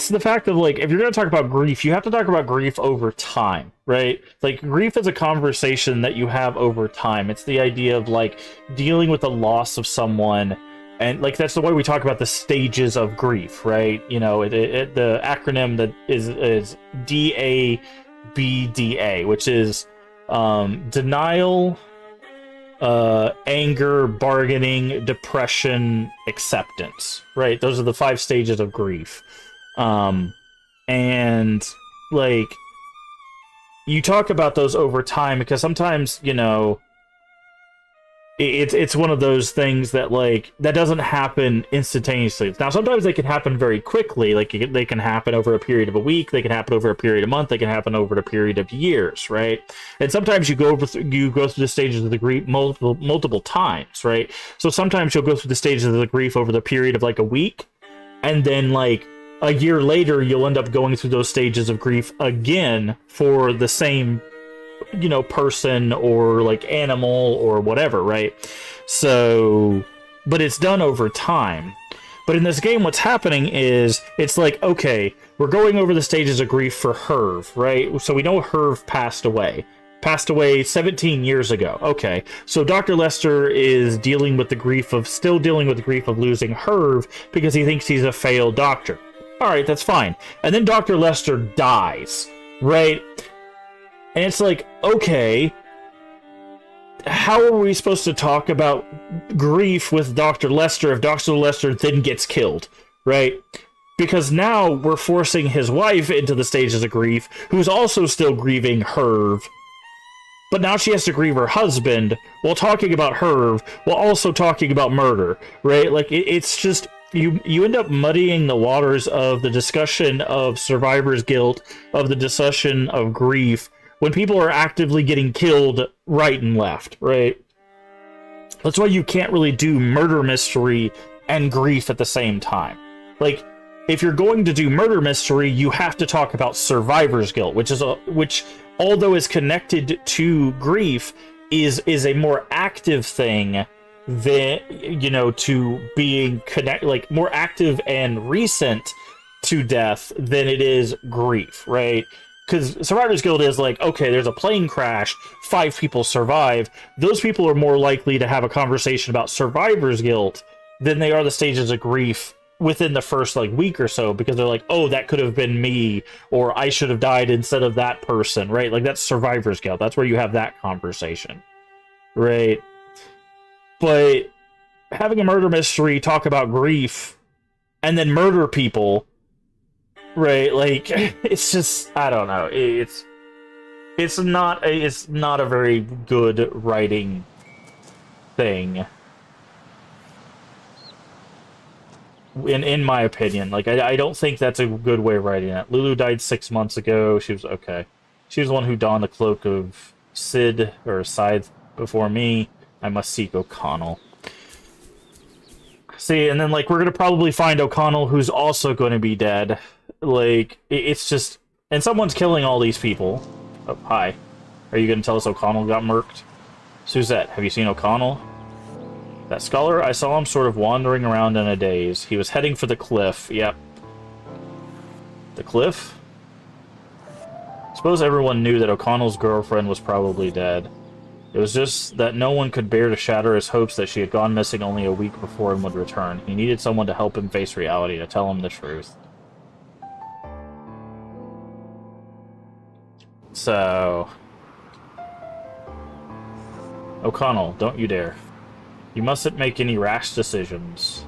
the fact of, like, if you're going to talk about grief, you have to talk about grief over time, right? Like, grief is a conversation that you have over time. It's the idea of, like, dealing with the loss of someone. And, like, that's the way we talk about the stages of grief, right? You know, the acronym that is DABDA, which is denial, anger, bargaining, depression, acceptance, right? Those are the 5 stages of grief. And, like, you talk about those over time because sometimes, it's one of those things that, like, that doesn't happen instantaneously. Now, sometimes they can happen very quickly. Like, they can happen over a period of a week. They can happen over a period of a month. They can happen over a period of years, right? And sometimes you go through the stages of the grief multiple times, right? So sometimes you'll go through the stages of the grief over the period of, like, a week. And then, like, a year later, you'll end up going through those stages of grief again for the same person or like animal or whatever, right? So, but it's done over time. But in this game, what's happening is it's like, okay, we're going over the stages of grief for Herv, right? So we know Herv passed away 17 years ago. Okay, so Dr. Lester is still dealing with the grief of losing Herv because he thinks he's a failed doctor. All right, that's fine. And then Dr. Lester dies, right? And it's like, okay, how are we supposed to talk about grief with Dr. Lester if Dr. Lester then gets killed, right? Because now we're forcing his wife into the stages of grief, who's also still grieving Herv. But now she has to grieve her husband while talking about Herv, while also talking about murder, right? Like, it's just... You end up muddying the waters of the discussion of survivor's guilt, of the discussion of grief, when people are actively getting killed right and left, right? That's why you can't really do murder mystery and grief at the same time. Like, if you're going to do murder mystery, you have to talk about survivor's guilt, which although is connected to grief, is a more active thing than, to being more active and recent to death than it is grief, right? Because survivor's guilt is like, okay, there's a plane crash, 5 people survive. Those people are more likely to have a conversation about survivor's guilt than they are the stages of grief within the first like week or so, because they're like, oh, that could have been me, or I should have died instead of that person, right? Like, that's survivor's guilt. That's where you have that conversation, right? But having a murder mystery talk about grief and then murder people, right? Like, it's just, I don't know. It's not a very good writing thing. In my opinion, like, I don't think that's a good way of writing it. Lulu died 6 months ago. She was okay. She was the one who donned the cloak of Sid or Scythe before me. I must seek O'Connell. See, and then like we're gonna probably find O'Connell, who's also going to be dead. Like, it's just, and someone's killing all these people. Oh, hi. Are you gonna tell us O'Connell got murked? Suzette, have you seen O'Connell? That scholar, I saw him sort of wandering around in a daze. He was heading for the cliff. Yep. The cliff? Suppose everyone knew that O'Connell's girlfriend was probably dead. It was just that no one could bear to shatter his hopes that she had gone missing only a week before and would return. He needed someone to help him face reality, to tell him the truth. So... O'Connell, don't you dare. You mustn't make any rash decisions.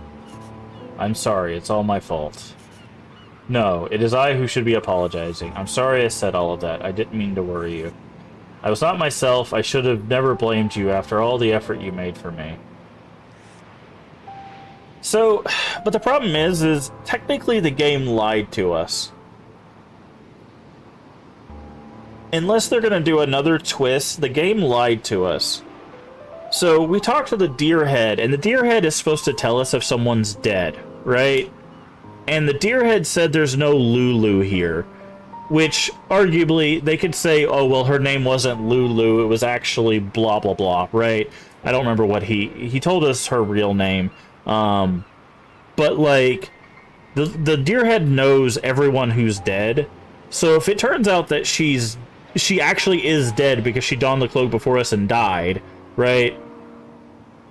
I'm sorry, it's all my fault. No, it is I who should be apologizing. I'm sorry I said all of that. I didn't mean to worry you. I was not myself. I should have never blamed you after all the effort you made for me. So, but the problem is technically the game lied to us. Unless they're going to do another twist, the game lied to us. So, we talked to the deer head, and the deer head is supposed to tell us if someone's dead, right? And the deer head said there's no Lulu here. Which, arguably, they could say, oh, well, her name wasn't Lulu, it was actually blah, blah, blah, right? I don't remember what he told us her real name. But, like, the deer head knows everyone who's dead. So if it turns out that she actually is dead because she donned the cloak before us and died, right?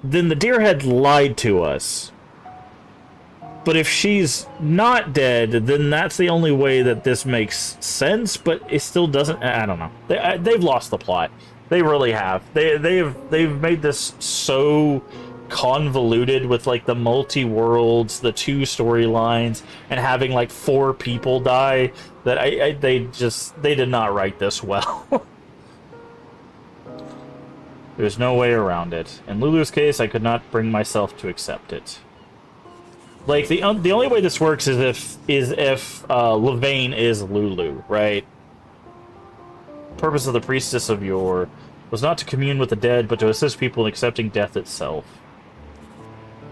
Then the deer head lied to us. But if she's not dead, then that's the only way that this makes sense, but it still doesn't. I don't know. They've lost the plot. They really have. They've made this so convoluted with like the multi-worlds, the two storylines, and having like 4 people die that they did not write this well. There's no way around it. In Lulu's case, I could not bring myself to accept it. Like, the only way this works is if Levane is Lulu, right? The purpose of the Priestess of Yore was not to commune with the dead, but to assist people in accepting death itself.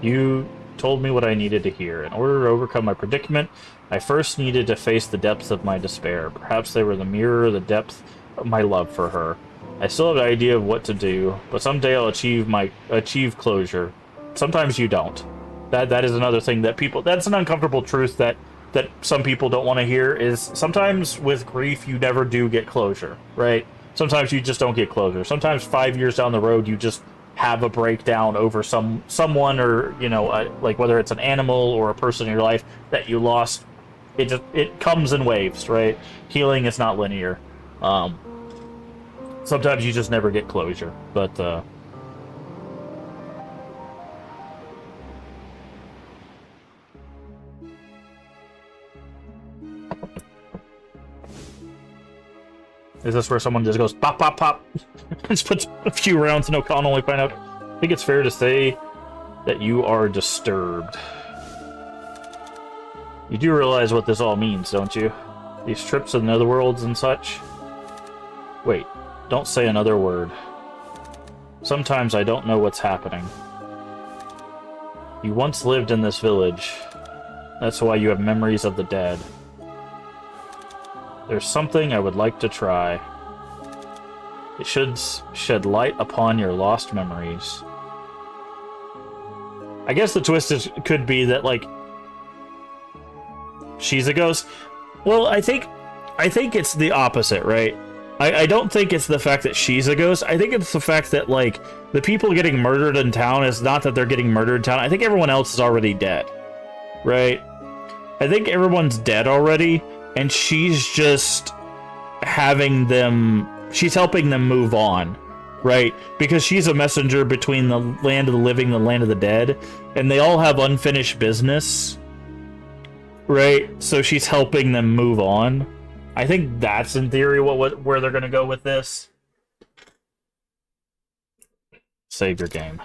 You told me what I needed to hear. In order to overcome my predicament, I first needed to face the depths of my despair. Perhaps they were the mirror of the depth of my love for her. I still have an idea of what to do, but someday I'll achieve closure. Sometimes you don't. That is another thing that that's an uncomfortable truth that some people don't want to hear, is sometimes with grief you never do get closure, right? Sometimes you just don't get closure. Sometimes 5 years down the road you just have a breakdown over someone, or, you know, like whether it's an animal or a person in your life that you lost. It comes in waves, right? Healing is not linear. Sometimes you just never get closure, but is this where someone just goes pop, pop, pop? Just puts a few rounds in O'Connell and we find out. I think it's fair to say that you are disturbed. You do realize what this all means, don't you? These trips to the netherworlds and such? Wait, don't say another word. Sometimes I don't know what's happening. You once lived in this village. That's why you have memories of the dead. There's something I would like to try. It should shed light upon your lost memories. I guess the twist could be that, like, she's a ghost. Well, I think it's the opposite, right? I don't think it's the fact that she's a ghost. I think it's the fact that, like, the people getting murdered in town is not that they're getting murdered in town. I think everyone else is already dead. right? I think everyone's dead already, and she's just having them... She's helping them move on, right? Because she's a messenger between the land of the living and the land of the dead, and they all have unfinished business, right? So she's helping them move on. I think that's, in theory, where they're going to go with this. Save your game.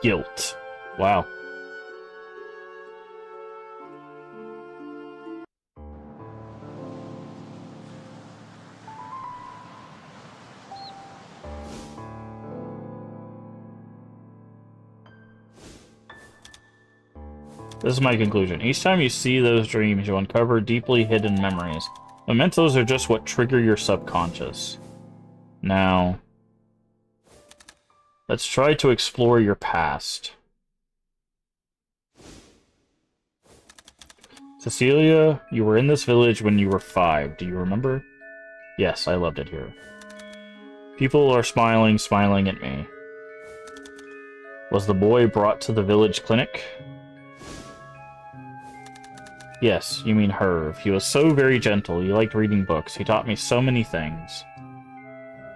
Guilt. Wow. This is my conclusion. Each time you see those dreams, you uncover deeply hidden memories. Mementos are just what trigger your subconscious. Now, let's try to explore your past. Cecilia, you were in this village when you were 5. Do you remember? Yes, I loved it here. People are smiling at me. Was the boy brought to the village clinic? Yes, you mean Herv. He was so very gentle. He liked reading books. He taught me so many things.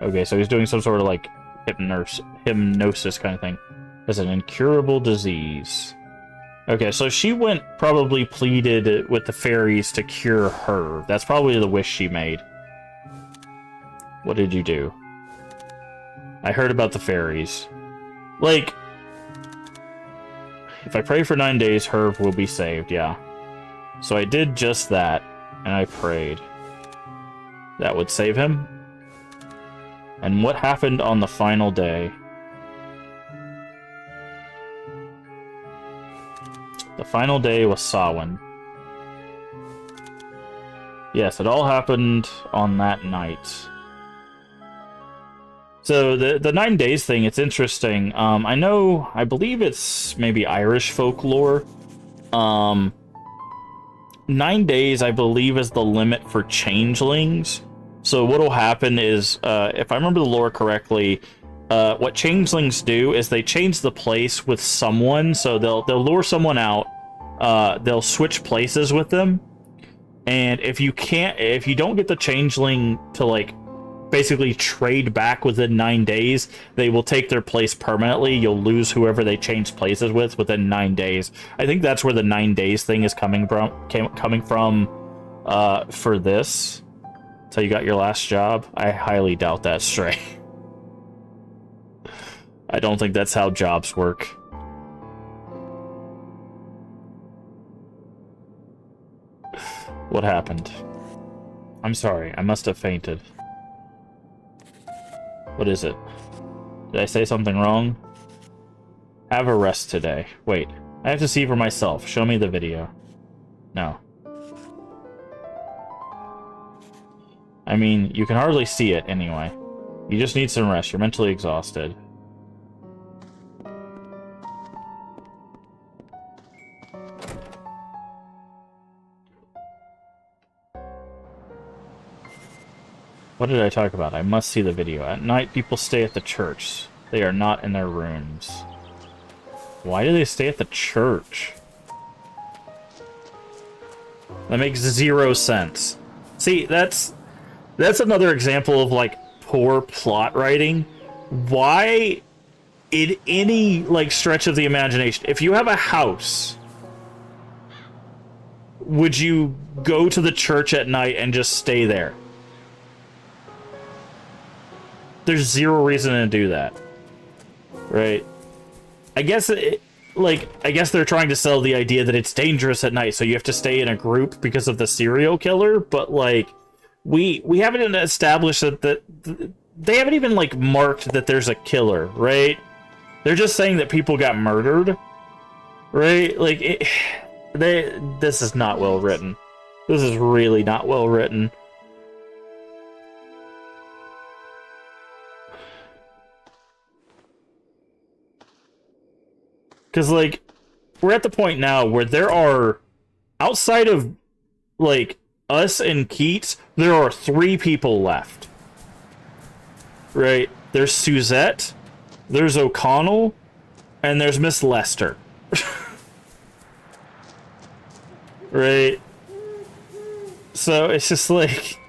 Okay, so he's doing some sort of, like, hypnosis kind of thing. As an incurable disease. Okay, so she probably pleaded with the fairies to cure her. That's probably the wish she made. What did you do? I heard about the fairies. Like, if I pray for 9 days, Herv will be saved, yeah. So I did just that, and I prayed. That would save him? And what happened on the final day? The final day was Samhain. Yes, it all happened on that night. So the 9 days thing, it's interesting. I believe it's maybe Irish folklore. 9 days, I believe, is the limit for changelings. So what'll happen is, if I remember the lore correctly, what changelings do is they change the place with someone. So they'll lure someone out, they'll switch places with them, and if you don't get the changeling to, like, basically trade back within 9 days, they will take their place permanently. You'll lose whoever they change places with within 9 days. I think that's where the 9 days thing is coming from for this. So you got your last job? I highly doubt that, Stray. I don't think that's how jobs work. What happened? I'm sorry, I must have fainted. What is it? Did I say something wrong? Have a rest today. Wait, I have to see for myself. Show me the video. No. I mean, you can hardly see it anyway. You just need some rest. You're mentally exhausted. What did I talk about? I must see the video. At night, people stay at the church. They are not in their rooms. Why do they stay at the church? That makes 0 sense. See, that's another example of, like, poor plot writing. Why, in any, like, stretch of the imagination, if you have a house, would you go to the church at night and just stay there? There's 0 reason to do that, right? I guess they're trying to sell the idea that it's dangerous at night, so you have to stay in a group because of the serial killer. But, like, we haven't established that they haven't even, like, marked that there's a killer, right? They're just saying that people got murdered, right? Like, this is not well written. This is really not well written. Because, like, we're at the point now where there are, outside of, like, us and Keats, there are 3 people left. Right? There's Suzette, there's O'Connell, and there's Miss Lester. Right? So it's just like...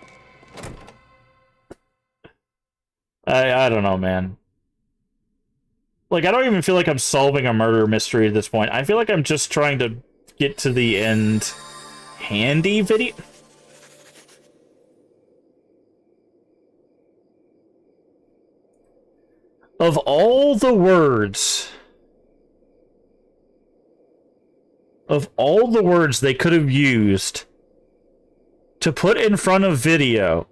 I don't know, man. Like, I don't even feel like I'm solving a murder mystery at this point. I feel like I'm just trying to get to the end handy video. Of all the words... Of all the words they could have used to put in front of video...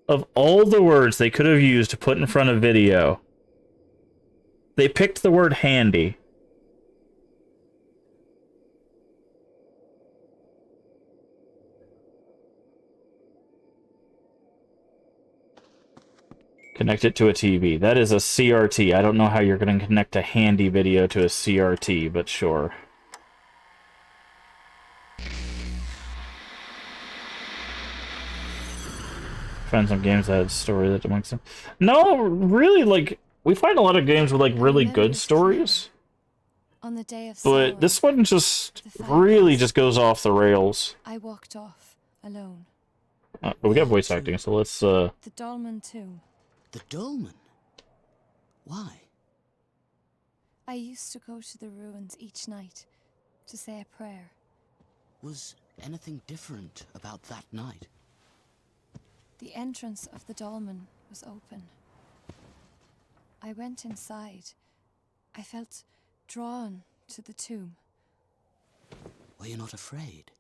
Of all the words they could have used to put in front of video, they picked the word handy. Connect it to a TV. That is a CRT. I don't know how you're going to connect a handy video to a CRT, but sure. Find some games that had story that amongst them. No, really, like, we find a lot of games with, like, really good stories. On the day of but this one just really just goes off the rails. I walked off alone. But we got voice acting, so let's, The Dolmen tomb. The Dolmen? Why? I used to go to the ruins each night to say a prayer. Was anything different about that night? The entrance of the dolmen was open. I went inside. I felt drawn to the tomb. Were you not afraid?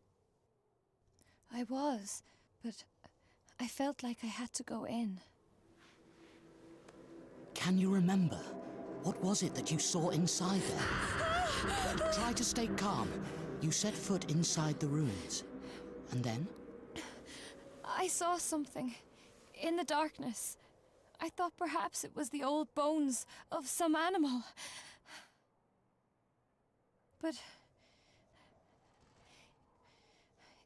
I was, but I felt like I had to go in. Can you remember? What was it that you saw inside there? Try to stay calm. You set foot inside the ruins. And then? I saw something in the darkness. I thought perhaps it was the old bones of some animal. But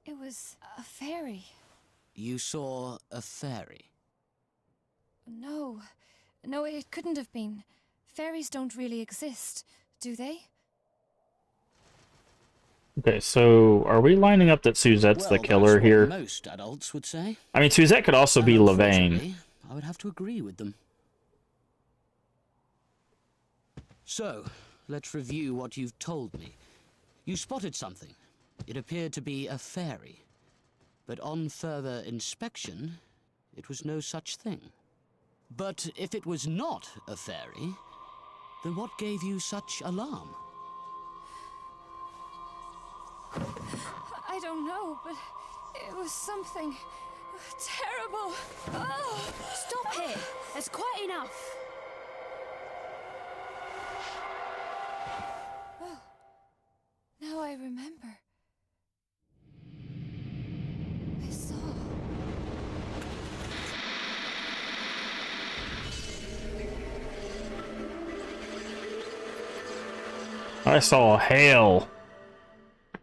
it was a fairy. You saw a fairy? No, it couldn't have been. Fairies don't really exist, do they? Okay, so are we lining up that Suzette's the killer that's here? what most adults would say. I mean, Suzette could also be Levain. Unfortunately, I would have to agree with them. So, let's review what you've told me. You spotted something. It appeared to be a fairy. But on further inspection, it was no such thing. But if it was not a fairy, then what gave you such alarm? I don't know, but it was something terrible. Oh. Stop it! That's quite enough. Oh, now I remember. I saw. I saw hail.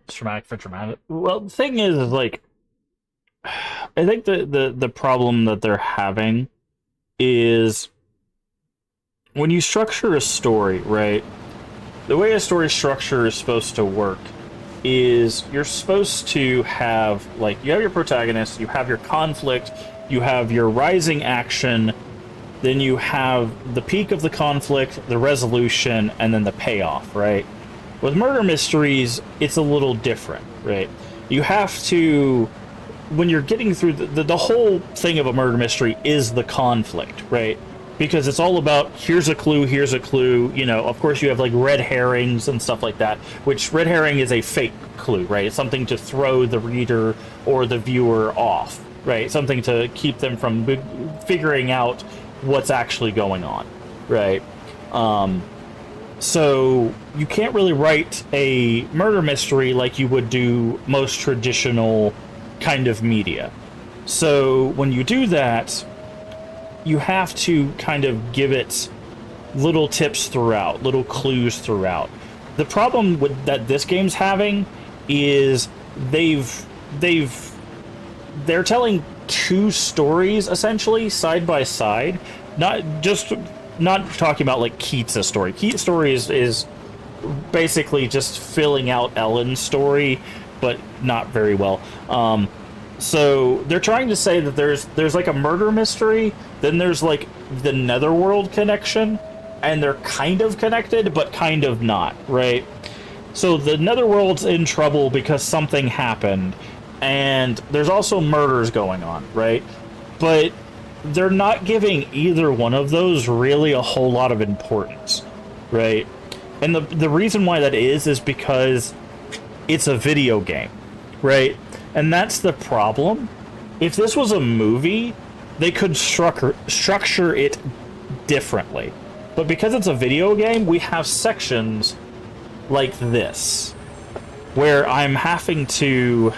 It's traumatic for traumatic. Well, the thing is like, I think the problem that they're having is when you structure a story, right? The way a story structure is supposed to work is you're supposed to have, like, you have your protagonist, you have your conflict, you have your rising action, then you have the peak of the conflict, the resolution, and then the payoff, right? With murder mysteries, it's a little different, right? You have to, when you're getting through the whole thing of a murder mystery is the conflict, right? Because it's all about, here's a clue, you know, of course you have like red herrings and stuff like that, which red herring is a fake clue, right? It's something to throw the reader or the viewer off, right? Something to keep them from figuring out what's actually going on, right? So you can't really write a murder mystery like you would do most traditional kind of media. So when you do that, you have to kind of give it little tips throughout, little clues throughout. The problem with that this game's having is they're telling two stories essentially side by side, not talking about like Keats' story. Keats' story is basically just filling out Ellen's story, but not very well. So they're trying to say that there's like a murder mystery, then there's like the Netherworld connection, and they're kind of connected, but kind of not, right? So the Netherworld's in trouble because something happened, and there's also murders going on, right? But they're not giving either one of those really a whole lot of importance, right? And the reason why that is because it's a video game, right? And that's the problem. If this was a movie, they could structure it differently. But because it's a video game, we have sections like this, where I'm having to...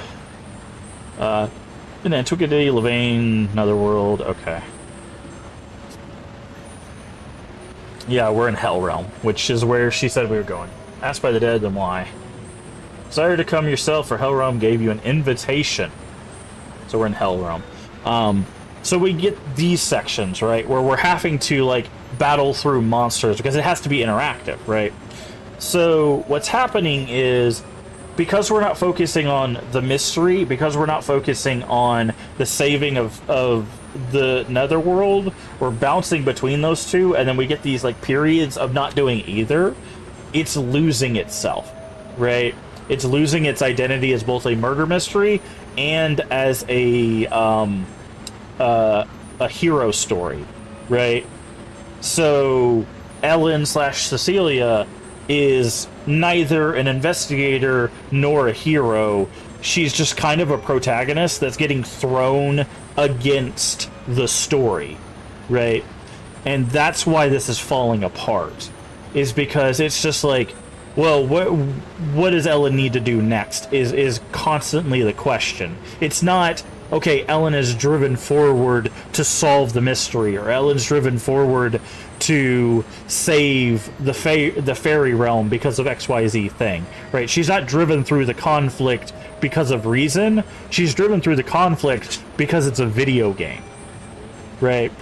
in Antiquity, Levain, Netherworld, okay. Yeah, we're in Hell Realm, which is where she said we were going. Asked by the dead, then why? Desire to come yourself, for Hell Realm gave you an invitation. So we're in Hell Realm. So we get these sections, right, where we're having to, like, battle through monsters, because it has to be interactive, right? So what's happening is, because we're not focusing on the mystery, because we're not focusing on the saving of the Netherworld, we're bouncing between those two, and then we get these, like, periods of not doing either. It's losing itself, right? It's losing its identity as both a murder mystery and as a hero story, right? So Ellen / Cecilia is neither an investigator nor a hero. She's just kind of a protagonist that's getting thrown against the story, right? And that's why this is falling apart, is because it's just like, well, what does Ellen need to do next is constantly the question. It's not, okay, Ellen is driven forward to solve the mystery, or Ellen's driven forward to save the fairy realm because of XYZ thing, right? She's not driven through the conflict because of reason. She's driven through the conflict because it's a video game, right?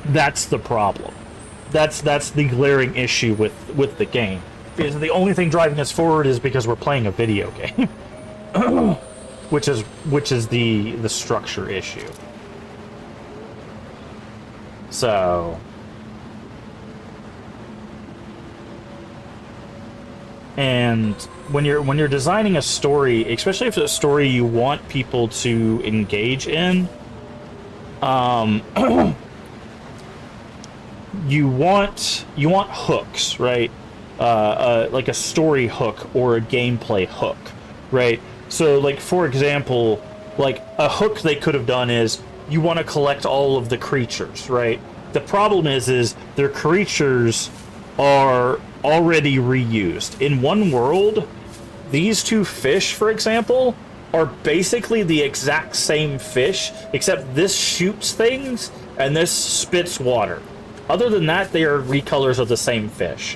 That's the problem. That's the glaring issue with the game. Because the only thing driving us forward is because we're playing a video game. which is the structure issue. So, and when you're designing a story, especially if it's a story you want people to engage in, you want hooks, right? Like a story hook or a gameplay hook, right? So, like, for example, like, a hook they could have done is, you want to collect all of the creatures, right? The problem is their creatures are already reused. In one world, these two fish, for example, are basically the exact same fish, except this shoots things and this spits water. Other than that, they are recolors of the same fish.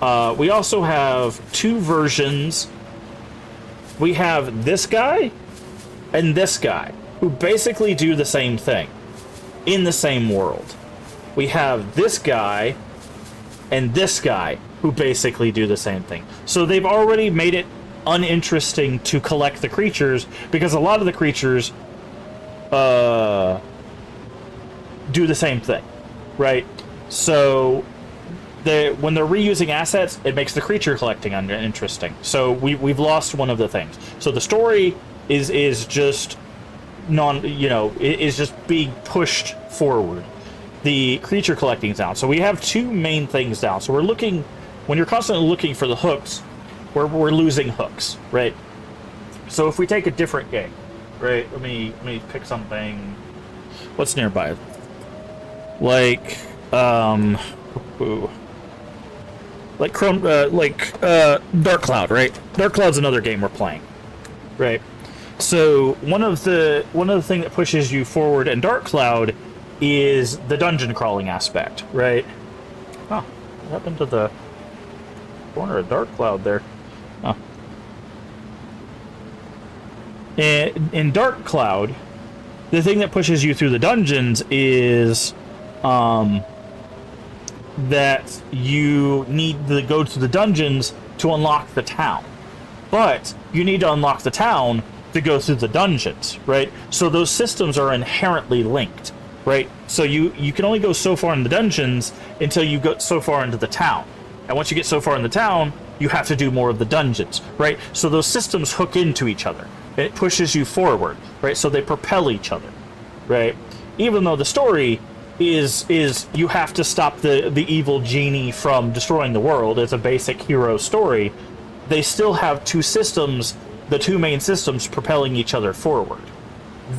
We also have two versions. We have this guy and this guy, who basically do the same thing in the same world. We have this guy and this guy, who basically do the same thing. So they've already made it uninteresting to collect the creatures, because a lot of the creatures do the same thing, right? So when they're reusing assets, it makes the creature collecting uninteresting. So we've lost one of the things. So the story is just is just being pushed forward. The creature collecting is down. So we have two main things down. So when you're constantly looking for the hooks, we're losing hooks, right? So if we take a different game, right? Let me pick something. What's nearby? Like Dark Cloud, right? Dark Cloud's another game we're playing, right? So one of the thing that pushes you forward in Dark Cloud is the dungeon crawling aspect, right? Oh, what happened to the corner of Dark Cloud there? Oh. In Dark Cloud, the thing that pushes you through the dungeons is that you need to go to the dungeons to unlock the town. But you need to unlock the town to go through the dungeons, right? So those systems are inherently linked, right? So you can only go so far in the dungeons until you go so far into the town. And once you get so far in the town, you have to do more of the dungeons, right? So those systems hook into each other. And it pushes you forward, right? So they propel each other, right? Even though the story is you have to stop the evil genie from destroying the world. It's a basic hero story. They still have two systems, the two main systems propelling each other forward.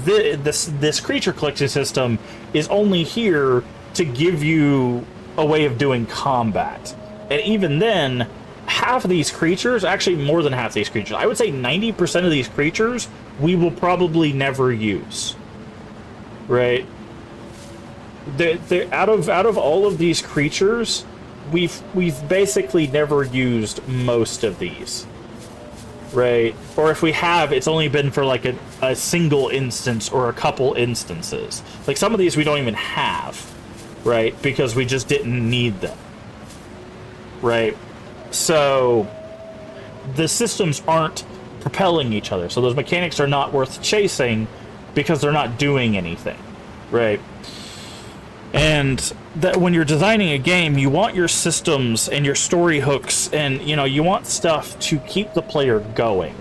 This creature collection system is only here to give you a way of doing combat. And even then, half of these creatures, actually more than half of these creatures, I would say 90% of these creatures, we will probably never use. Right? Out of all of these creatures, we've basically never used most of these. Right? Or if we have, it's only been for like a single instance or a couple instances. Like some of these we don't even have, right? Because we just didn't need them. Right? So the systems aren't propelling each other. So those mechanics are not worth chasing because they're not doing anything. Right? And that when you're designing a game, you want your systems and your story hooks and, you know, you want stuff to keep the player going.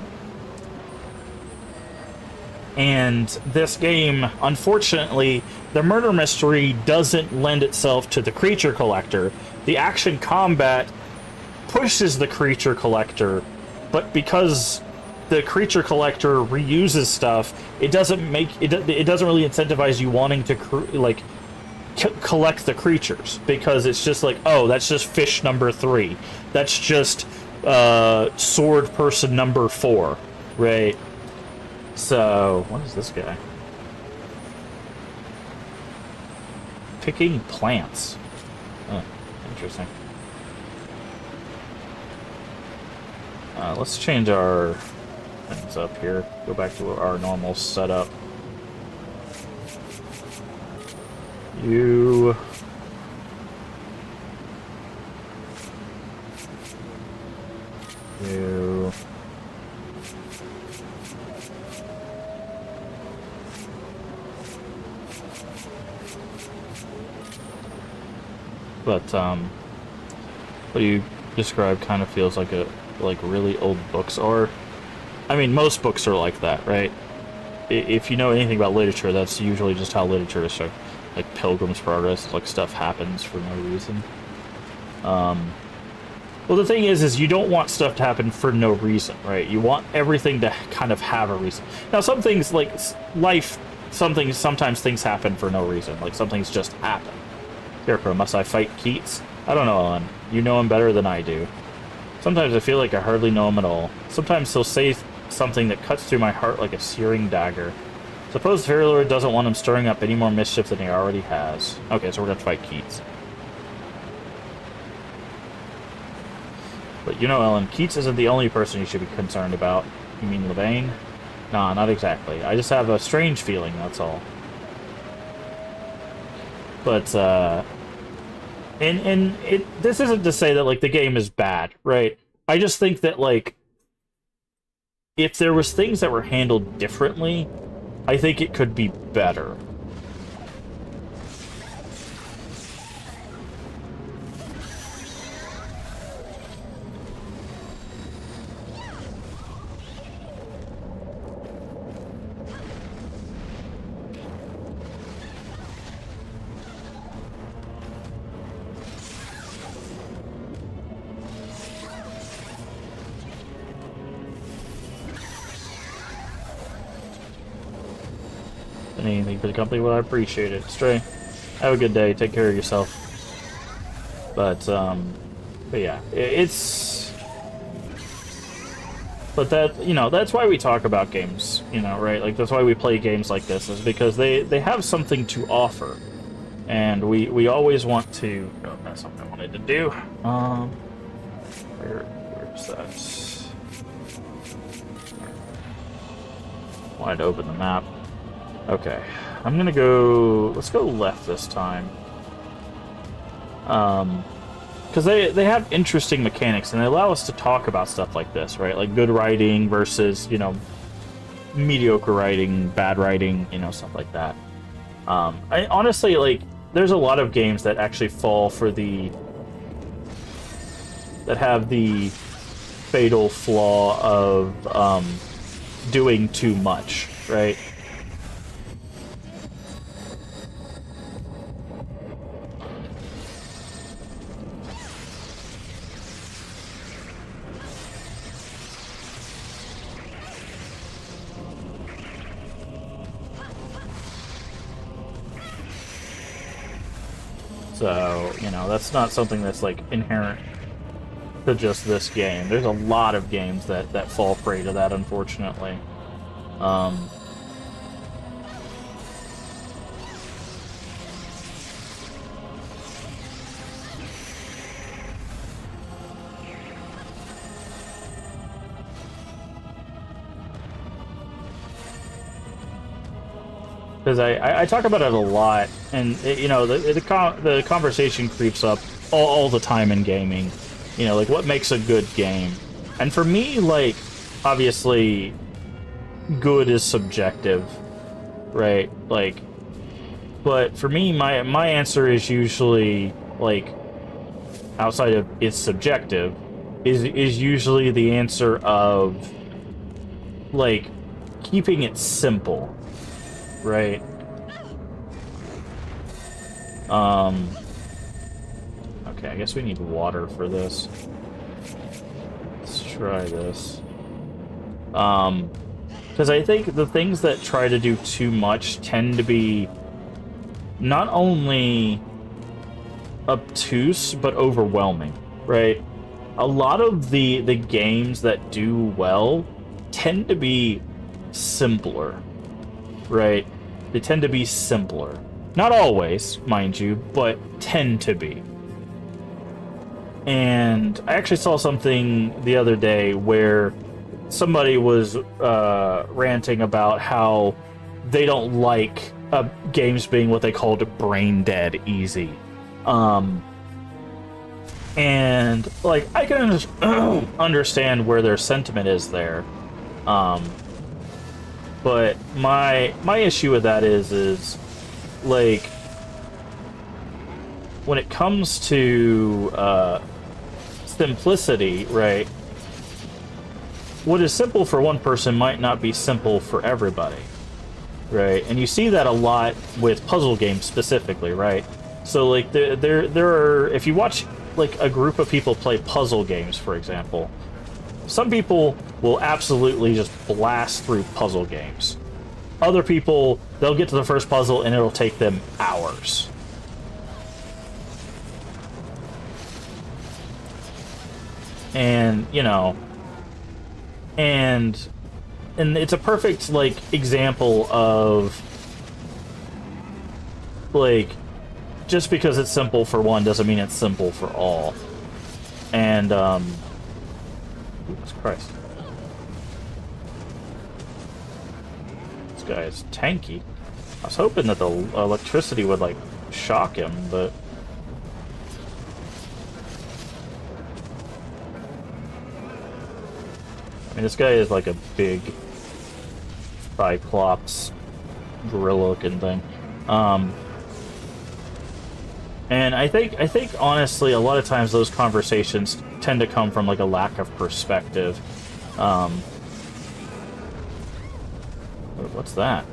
And this game, unfortunately, the murder mystery doesn't lend itself to the creature collector. The action combat pushes the creature collector, but because the creature collector reuses stuff, it doesn't really incentivize you wanting to collect the creatures, because it's just like, oh, that's just fish number 3, that's just sword person number 4, right? So what is this guy picking plants? Oh, interesting. Let's change our things up here, go back to our normal setup. You... But, what you describe kind of feels like really old books are. I mean, most books are like that, right? If you know anything about literature, that's usually just how literature is. Like Pilgrim's Progress, like stuff happens for no reason. Well, the thing is you don't want stuff to happen for no reason, right? You want everything to kind of have a reason. Now, some things, like life, sometimes things happen for no reason. Like, some things just happen. Scarecrow, must I fight Keats? I don't know, Ellen. You know him better than I do. Sometimes I feel like I hardly know him at all. Sometimes he'll say something that cuts through my heart like a searing dagger. Suppose the Fairy Lord doesn't want him stirring up any more mischief than he already has. Okay, so we're gonna fight Keats. But you know, Ellen, Keats isn't the only person you should be concerned about. You mean Levain? Nah, not exactly. I just have a strange feeling, that's all. But, this isn't to say that, like, the game is bad, right? I just think that, like, if there was things that were handled differently, I think it could be better. Anything for the company, well, I appreciate it. Stray, have a good day. Take care of yourself. But yeah, it's... But that, you know, that's why we talk about games, you know, right? Like, that's why we play games like this, is because they have something to offer. And we always want to... Oh, that's something I wanted to do. Where's that? Wanted to open the map. Okay. I'm gonna go... Let's go left this time. Because they have interesting mechanics, and they allow us to talk about stuff like this, right? Like good writing versus, you know, mediocre writing, bad writing, you know, stuff like that. I honestly, like, there's a lot of games that actually fall for the... that have the fatal flaw of, doing too much, right? So, you know, that's not something that's, like, inherent to just this game. There's a lot of games that fall prey to that, unfortunately. Because I talk about it a lot, and you know the conversation creeps up all the time in gaming. You know, like what makes a good game, and for me, like obviously, good is subjective, right? Like, but for me, my answer is usually like outside of it's subjective, is usually the answer of like keeping it simple. Right. Okay, I guess we need water for this. Let's try this. Because I think the things that try to do too much tend to be not only obtuse, but overwhelming, right? A lot of the games that do well tend to be simpler, right? They tend to be simpler. Not always, mind you, but tend to be. And I actually saw something the other day where somebody was ranting about how they don't like games being what they called brain dead easy. And, like, I can understand where their sentiment is there. But my issue with that is like when it comes to simplicity, right? What is simple for one person might not be simple for everybody, right? And you see that a lot with puzzle games specifically, right? So like there are, if you watch like a group of people play puzzle games, for example, some people will absolutely just blast through puzzle games. Other people, they'll get to the first puzzle and it'll take them hours. And, you know, and it's a perfect, like, example of, like, just because it's simple for one doesn't mean it's simple for all. And, Jesus Christ. This guy is tanky. I was hoping that the electricity would, like, shock him, but... I mean, this guy is like a big Cyclops gorilla-looking thing. And I think honestly, a lot of times those conversations tend to come from like a lack of perspective. What's that?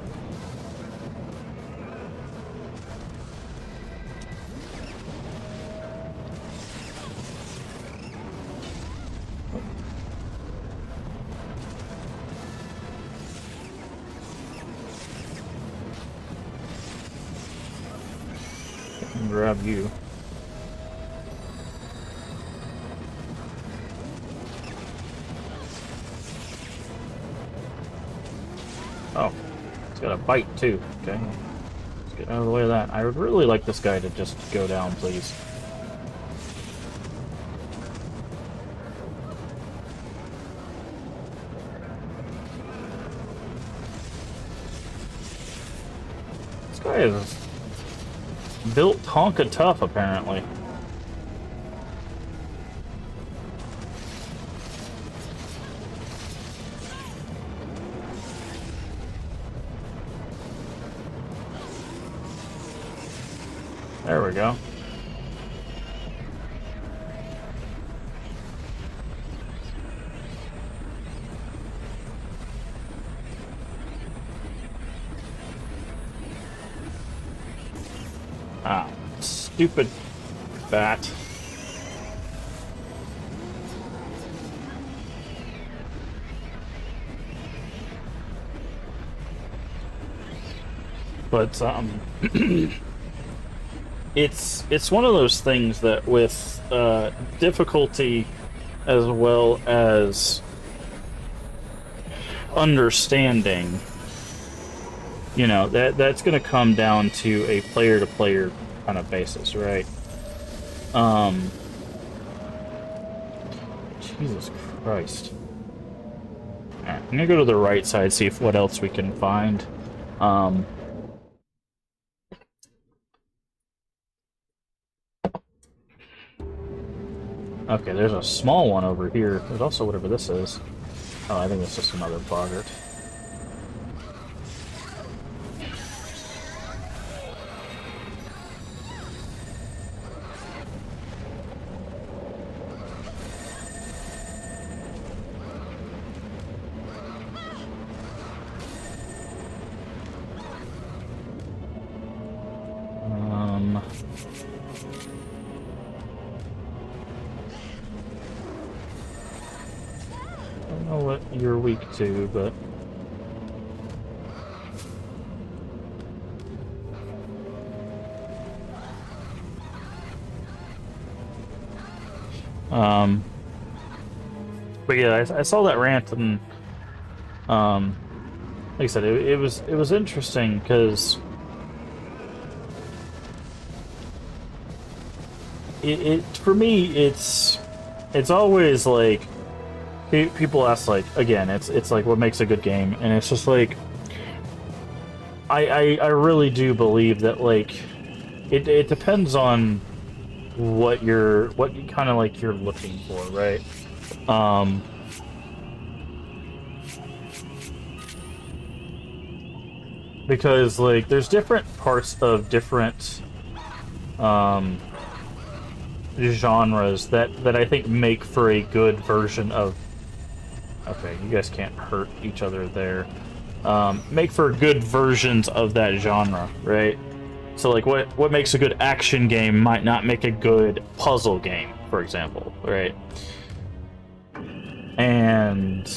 Grab you. Oh, it's got a bite too. Okay, that's Get out of the way of that. I would really like this guy to just go down, please. This guy is built honka tough, apparently. There we go. Ah, stupid bat. But it's one of those things that with difficulty as well as understanding, you know, that's going to come down to a player-to-player kind of basis, right? Jesus Christ. Alright, I'm going to go to the right side, see if what else we can find. Okay, there's a small one over here. There's also whatever this is. Oh, I think it's just another boggart. I don't know what you're weak to, but... But yeah, I saw that rant, and like I said, it was interesting because it for me it's always like people ask, like, again, it's like what makes a good game, and it's just like I really do believe that, like, it depends on what kind of like you're looking for, right? Because, like, there's different parts of different genres that I think make for a good version of... Okay, you guys can't hurt each other there. Make for good versions of that genre, right? So, like, what makes a good action game might not make a good puzzle game, for example, right? And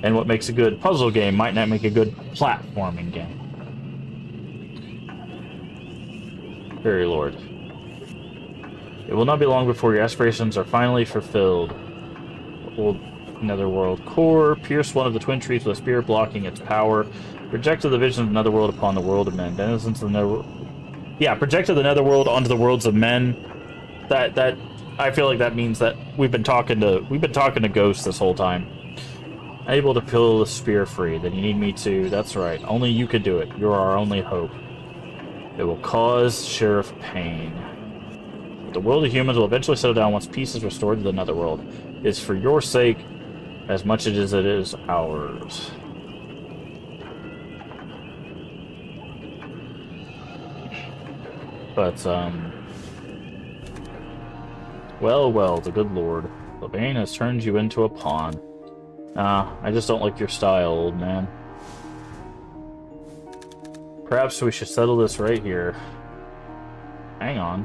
what makes a good puzzle game might not make a good platforming game. Fairy Lord. It will not be long before your aspirations are finally fulfilled. Old Netherworld core. Pierce one of the twin trees with a spear blocking its power. Projected the vision of the Netherworld upon the world of men. Denizens of the Netherworld. Yeah, projected the Netherworld onto the worlds of men. That I feel like that means that we've been talking to ghosts this whole time. Able to peel the spear free. Then you need me to. That's right. Only you could do it. You're our only hope. It will cause Sheriff pain. The world of humans will eventually settle down once peace is restored to the Netherworld. It's for your sake as much as it is ours. But, well, the good Lord. Levain has turned you into a pawn. I just don't like your style, old man. Perhaps we should settle this right here. Hang on.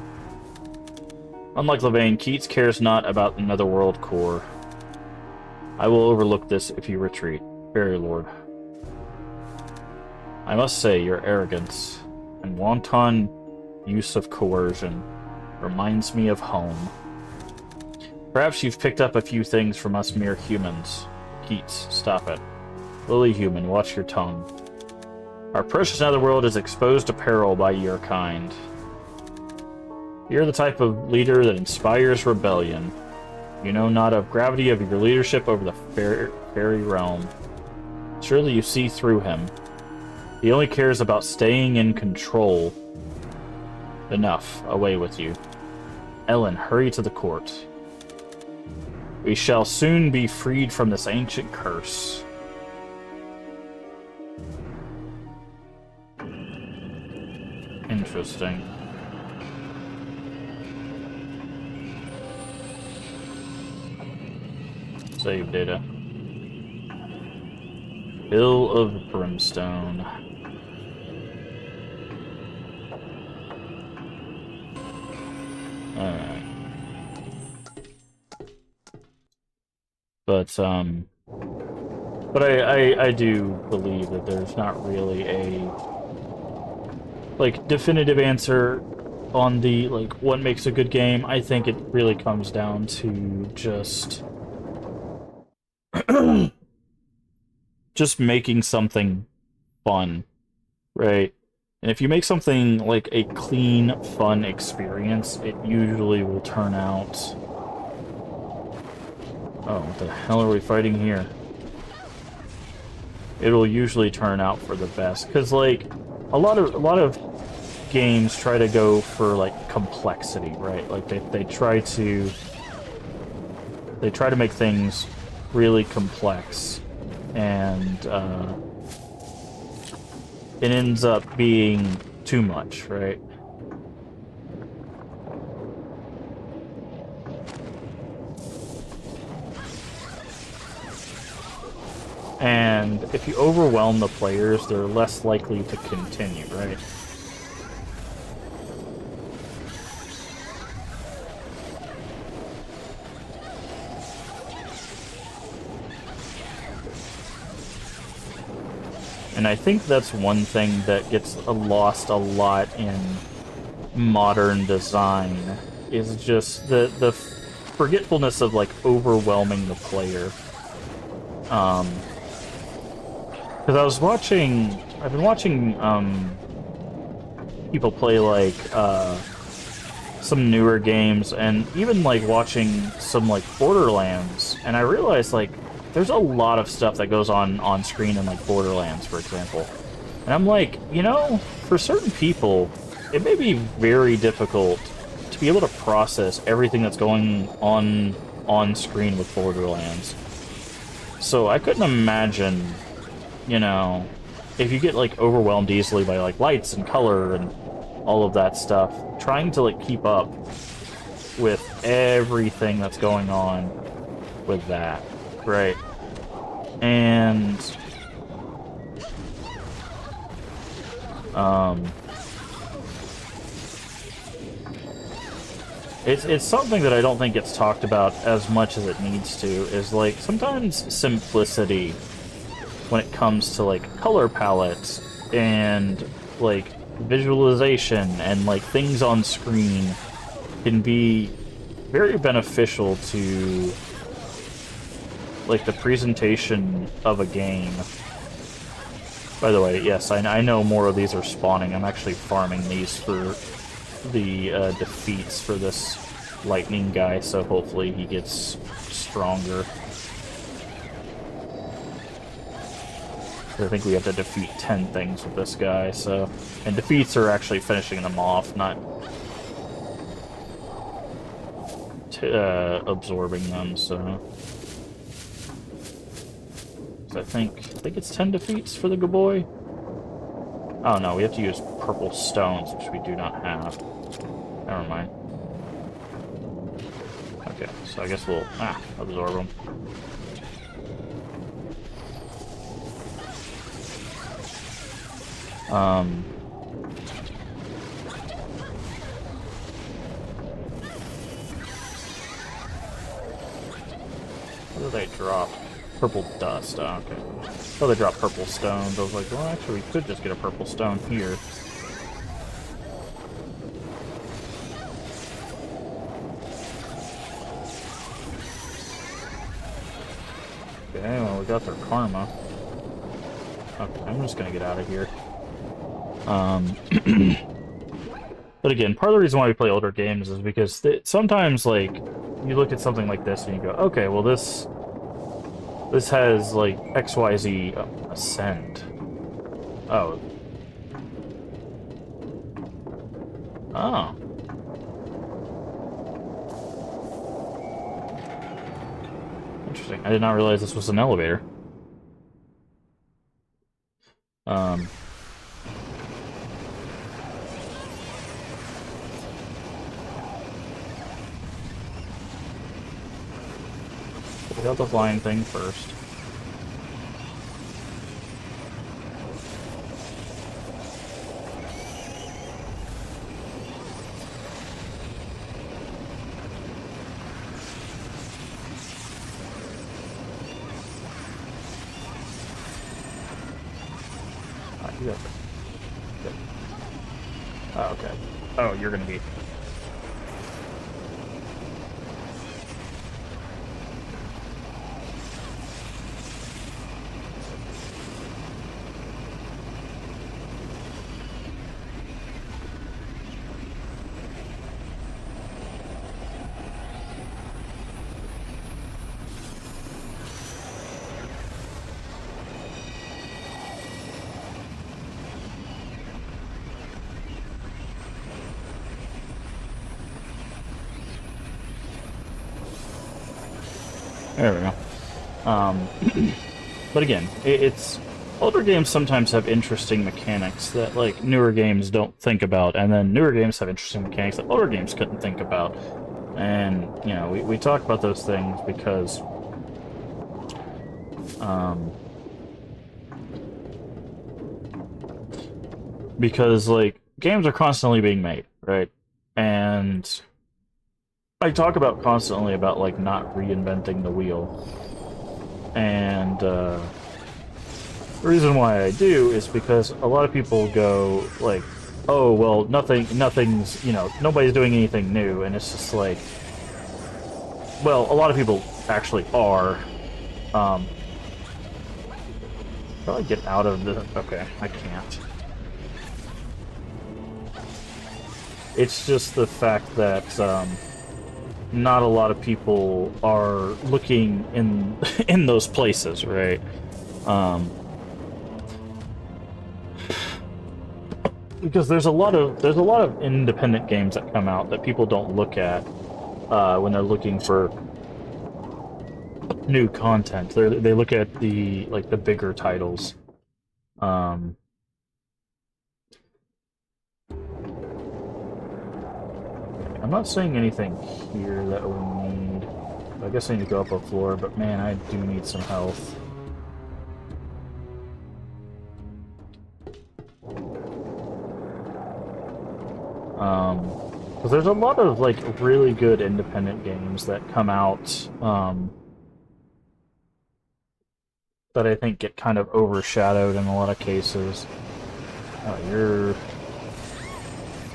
Unlike Levain, Keats cares not about the Netherworld core. I will overlook this if you retreat, Fairy Lord. I must say, your arrogance and wanton use of coercion reminds me of home. Perhaps you've picked up a few things from us mere humans. Keats, stop it. Lily human, watch your tongue. Our precious netherworld is exposed to peril by your kind. You're the type of leader that inspires rebellion. You know not of gravity of your leadership over the fairy realm. Surely you see through him. He only cares about staying in control. Enough. Away with you. Ellen, hurry to the court. We shall soon be freed from this ancient curse. Interesting. Save data. Hill of Brimstone. Alright. But I do believe that there's not really a like definitive answer on the like what makes a good game. I think it really comes down to just just making something fun, right? And if you make something like a clean, fun experience, it usually will turn out... Oh, what the hell are we fighting here? It'll usually turn out for the best, because like a lot of games try to go for like complexity, right? Like they try to make things really complex, and it ends up being too much, right? And if you overwhelm the players, they're less likely to continue, right? And I think that's one thing that gets lost a lot in modern design, is just the forgetfulness of like overwhelming the player. Because I've been watching people play like some newer games, and even like watching some like Borderlands, and I realized like there's a lot of stuff that goes on screen in like Borderlands, for example. And I'm like, you know, for certain people, it may be very difficult to be able to process everything that's going on screen with Borderlands. So I couldn't imagine, you know, if you get like overwhelmed easily by like lights and color and all of that stuff, trying to like keep up with everything that's going on with that, right? And it's something that I don't think gets talked about as much as it needs to, is like sometimes simplicity when it comes to like color palettes and like visualization and like things on screen can be very beneficial to like the presentation of a game. By the way, yes, I know more of these are spawning. I'm actually farming these for the defeats for this lightning guy, so hopefully he gets stronger. I think we have to defeat 10 things with this guy, so... And defeats are actually finishing them off, not... absorbing them, so... I think it's 10 defeats for the good boy. Oh no, we have to use purple stones, which we do not have. Never mind. Okay, so I guess we'll absorb them. What do they drop? Purple dust. Oh, okay. Oh, they drop purple stones. I was like, well, actually, we could just get a purple stone here. Okay, well, we got their karma. Okay, I'm just gonna get out of here. But again, part of the reason why we play older games is because sometimes, like, you look at something like this and you go, okay, well this has like XYZ ascend. Oh. Oh. Interesting. I did not realize this was an elevator. We got the flying thing first. You got it. Good. Oh, okay. Oh, you're gonna be... There we go. But again, it's... Older games sometimes have interesting mechanics that, like, newer games don't think about, and then newer games have interesting mechanics that older games couldn't think about. And, you know, we talk about those things because... like, games are constantly being made, right? And... I talk about constantly about, like, not reinventing the wheel. And, the reason why I do is because a lot of people go, like, oh, well, nothing's, you know, nobody's doing anything new, and it's just like, well, a lot of people actually are. How do I get out of the... Okay, I can't. It's just the fact that, not a lot of people are looking in in those places, right? Because there's a lot of independent games that come out that people don't look at when they're looking for new content. They look at the bigger titles. I'm not seeing anything here that we need. I guess I need to go up a floor, but man, I do need some health. Because there's a lot of, like, really good independent games that come out, that I think get kind of overshadowed in a lot of cases. Oh, you're...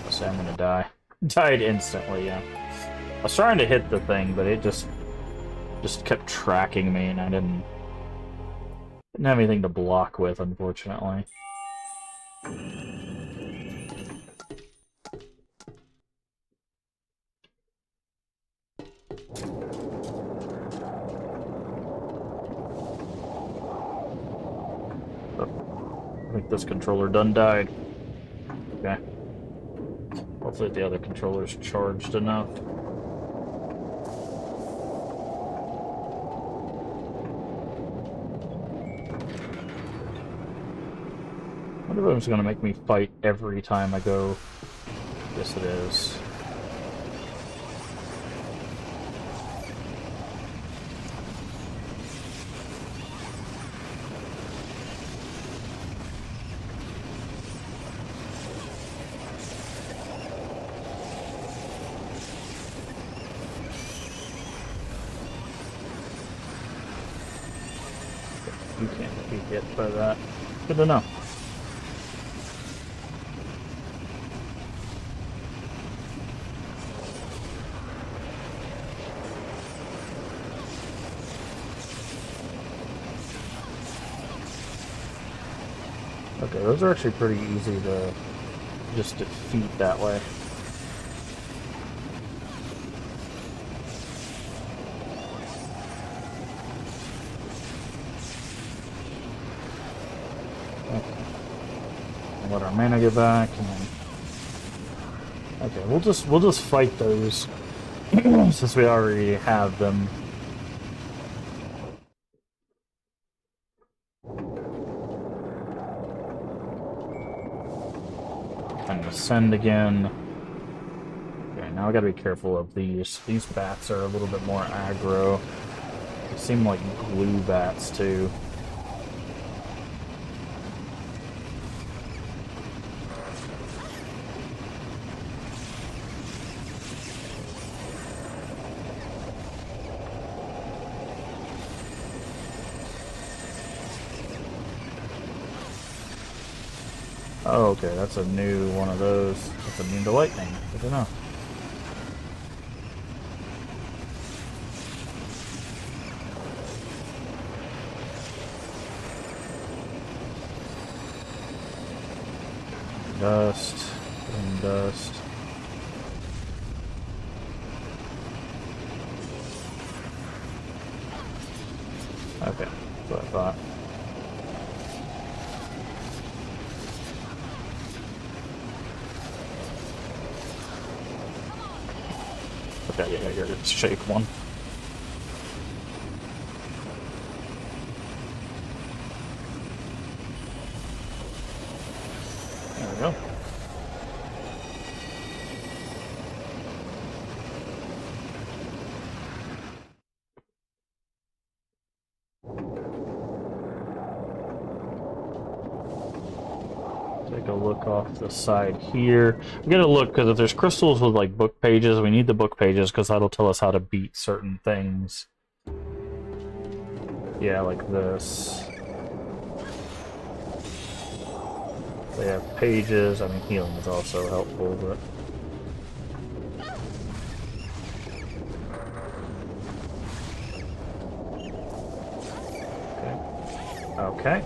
Let's say I'm gonna die. Died instantly, yeah. I was trying to hit the thing, but it just kept tracking me, and I didn't have anything to block with, unfortunately. Oh, I think this controller done died. Okay. Hopefully the other controller's charged enough. I wonder if it's going to make me fight every time I go. Yes, it is. You can't be hit by that. Good to know. Yeah, those are actually pretty easy to just defeat that way. Okay. Let our mana get back, and then... Okay, we'll just fight those since we already have them. And ascend again. Okay, now I gotta be careful of these. These bats are a little bit more aggro. They seem like glue bats too. Oh, okay, that's a new one of those. That's immune to lightning. I don't know. Dust. And dust. Okay, that's what I thought. Okay, yeah, you're gonna shake one. There we go. Take a look off the side here. I'm gonna look because if there's crystals with like book pages, we need the book pages because that'll tell us how to beat certain things. Yeah, like this. They have pages. I mean, healing is also helpful, but. Okay. Okay.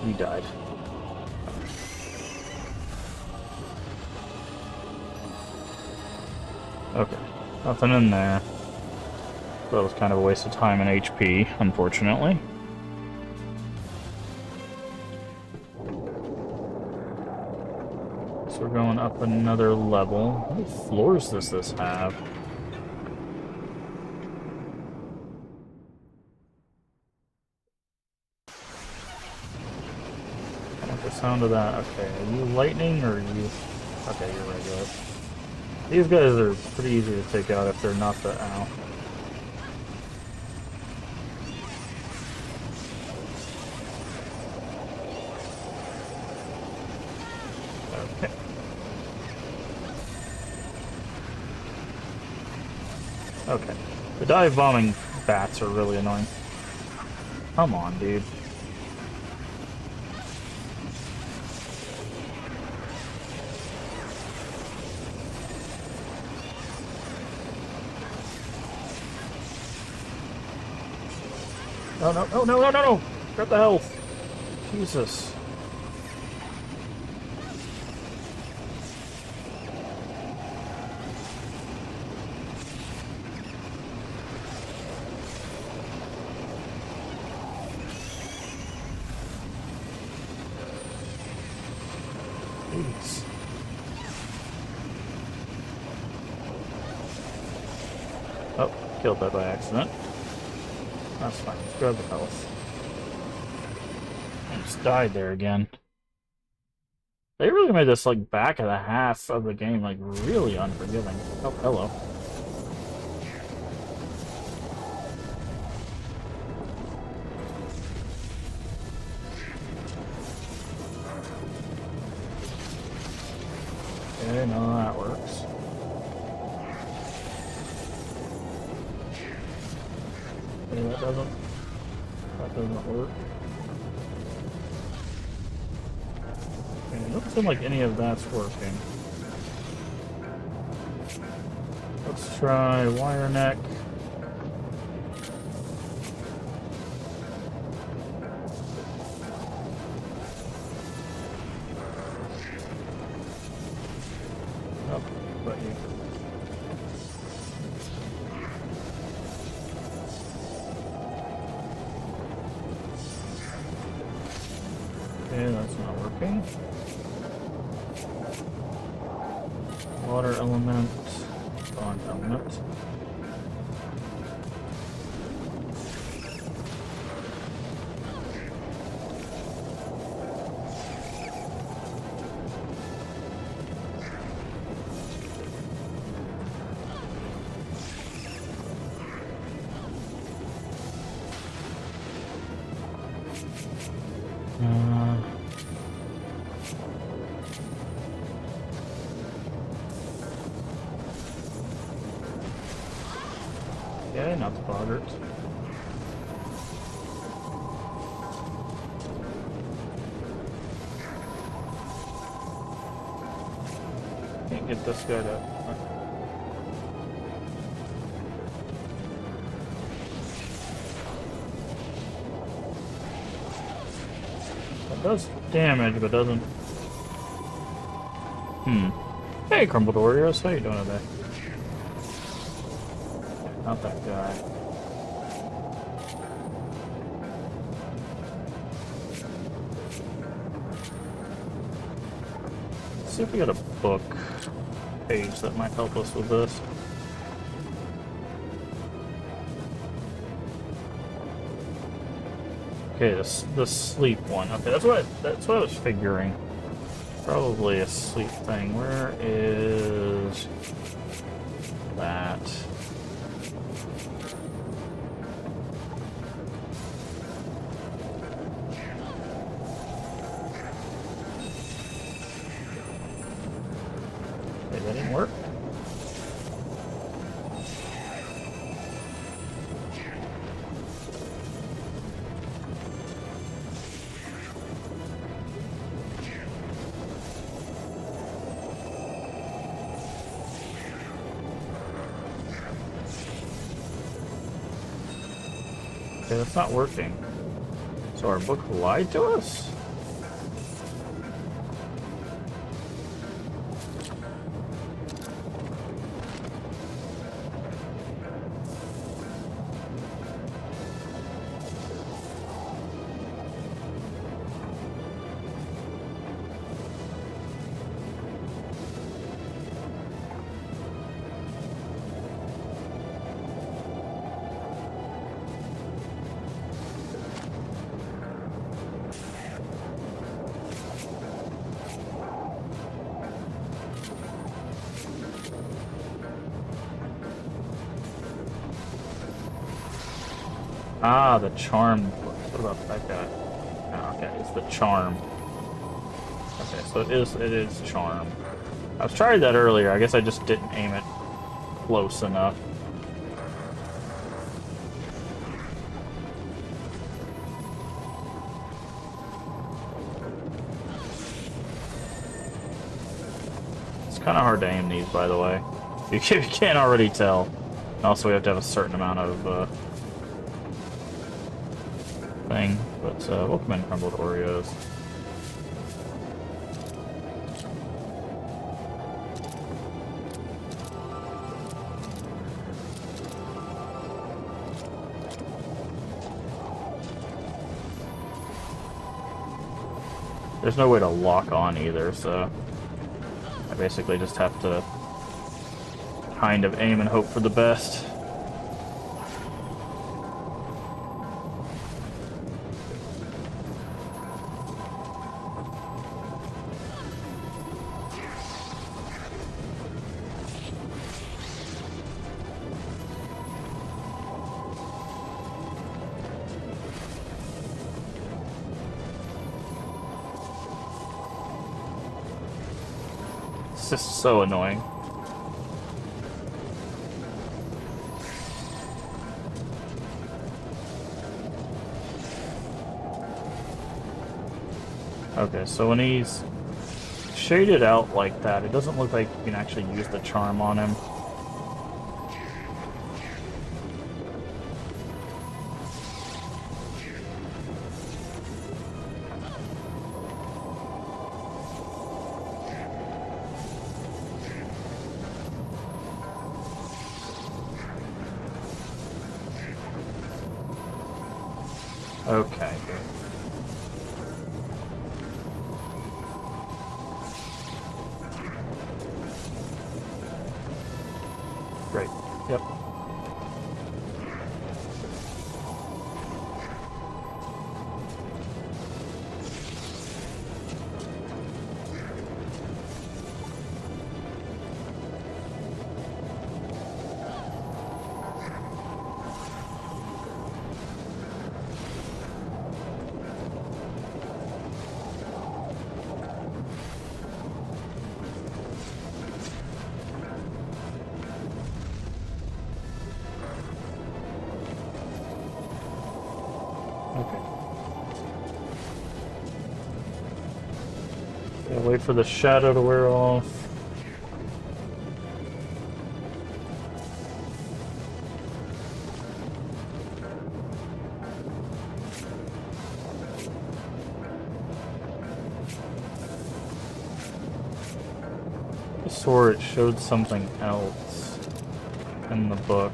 He died. Okay, nothing in there. That was kind of a waste of time and HP, unfortunately. So we're going up another level. How many floors does this have? The sound of that. Okay, are you lightning or are you... Okay, you're regular. These guys are pretty easy to take out if they're not the... Ow. Okay. Okay. The dive bombing bats are really annoying. Come on, dude. No, no, no, no, no, no, no! Grab the health! Jesus. Jeez. Oh, killed that by accident. That's fine. Let's grab the health. I just died there again. They really made this like back of the half of the game like really unforgiving. Oh, hello. Okay, no, that works. Okay, that doesn't work. Okay, it doesn't seem like any of that's working. Let's try wire neck. Oh, but you. Okay, that's not working. Water element, bond element. Okay, not the boggart. Can't get this guy to. That does damage, but doesn't. Hey, Crumbled Oreos, how you doing today? Not that guy. Let's see if we got a book page that might help us with this. Okay, the sleep one. Okay, that's what I was figuring. Probably a sleep thing. Where is that? Okay, that didn't work. Okay, that's not working. So our book lied to us? Ah, the charm. What about that guy? Oh, okay, it's the charm. Okay, so it is charm. I was trying that earlier. I guess I just didn't aim it close enough. It's kind of hard to aim these, by the way. You can't already tell. And also, we have to have a certain amount of thing. But welcome in, Crumbled Oreos. There's no way to lock on either, so I basically just have to kind of aim and hope for the best. It's just so annoying. Okay, so when he's shaded out like that, it doesn't look like you can actually use the charm on him. Okay. Great. Yep. Okay. Yeah, wait for the shadow to wear off. I swore it showed something else in the book.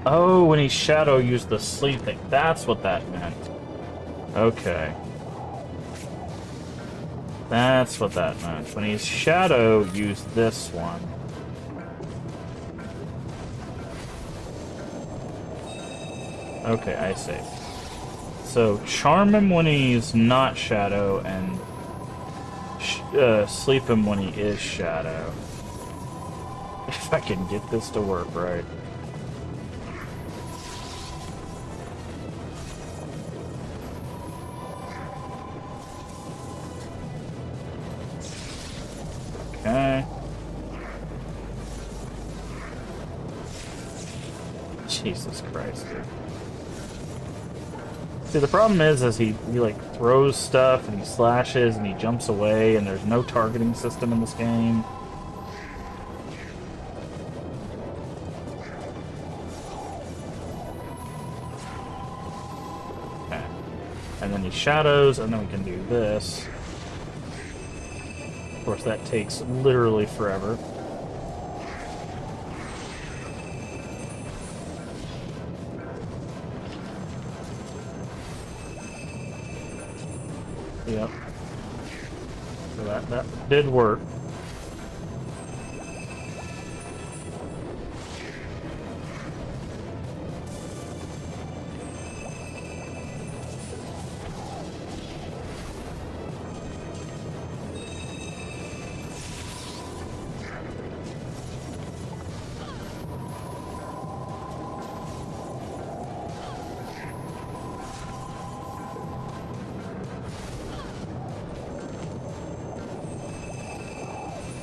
Oh, when he's shadow used the sleep thing. That's what that meant. Okay. That's what that meant. When he's shadow, use this one. Okay, I see. So, charm him when he's not shadow, and sleep him when he is shadow. If I can get this to work right. Okay. Jesus Christ, dude. See, the problem is he like throws stuff and he slashes and he jumps away and there's no targeting system in this game. Okay. And then he shadows and then we can do this. Of course, that takes literally forever. Yep. So that did work.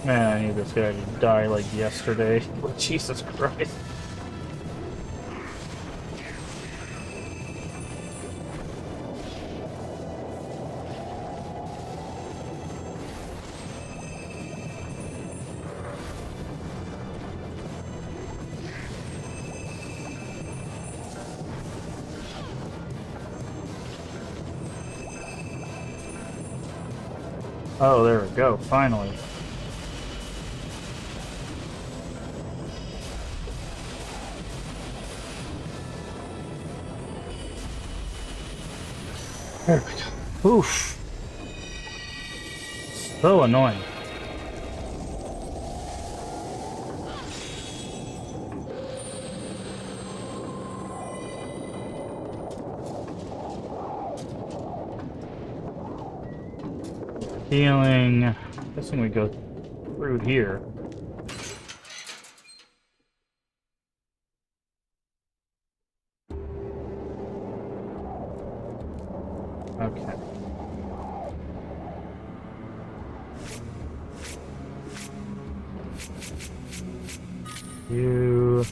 Man, I need this guy to die like yesterday. Jesus Christ. Oh, there we go, finally. There we go. Oof. So annoying. Healing. Guessing we go through here. Okay. You...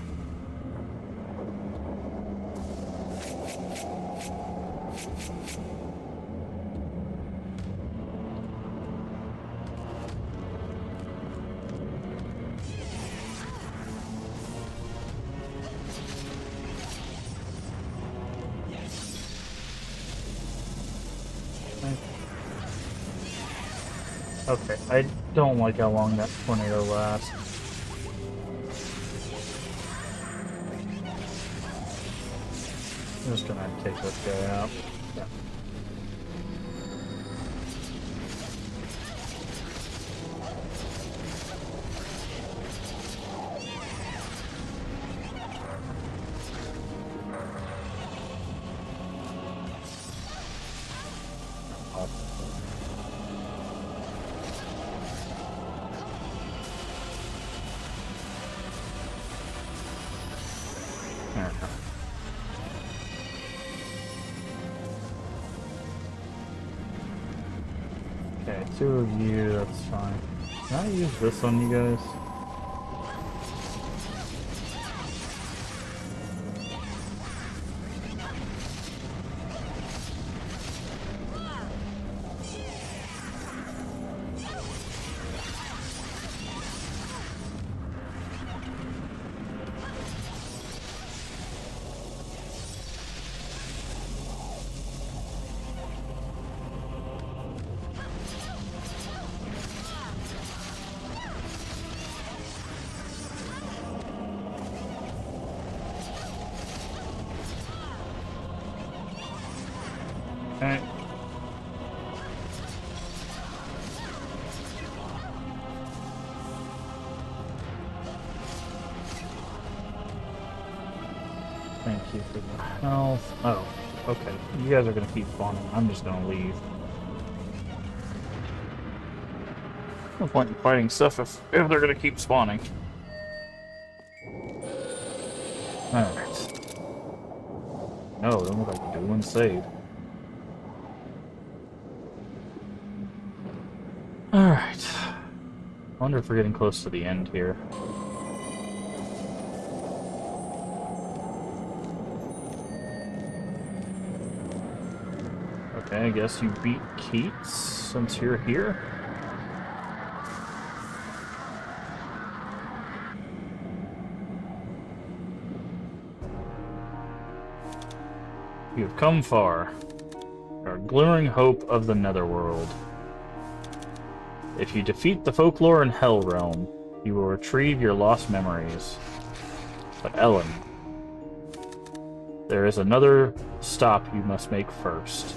Okay, I don't like how long that tornado lasts. I'm just gonna take this guy out. Yeah. There we go. Okay, 2 of you, that's fine. Can I use this on you guys? Okay. Thank you for the health. Oh, okay. You guys are gonna keep spawning. I'm just gonna leave. No point in fighting stuff if they're gonna keep spawning. Alright. No, don't look like you do one save. Alright. I wonder if we're getting close to the end here. Okay, I guess you beat Keats since you're here. You have come far. Our glimmering hope of the netherworld. If you defeat the Folklore in Hell Realm, you will retrieve your lost memories. But Ellen, there is another stop you must make first.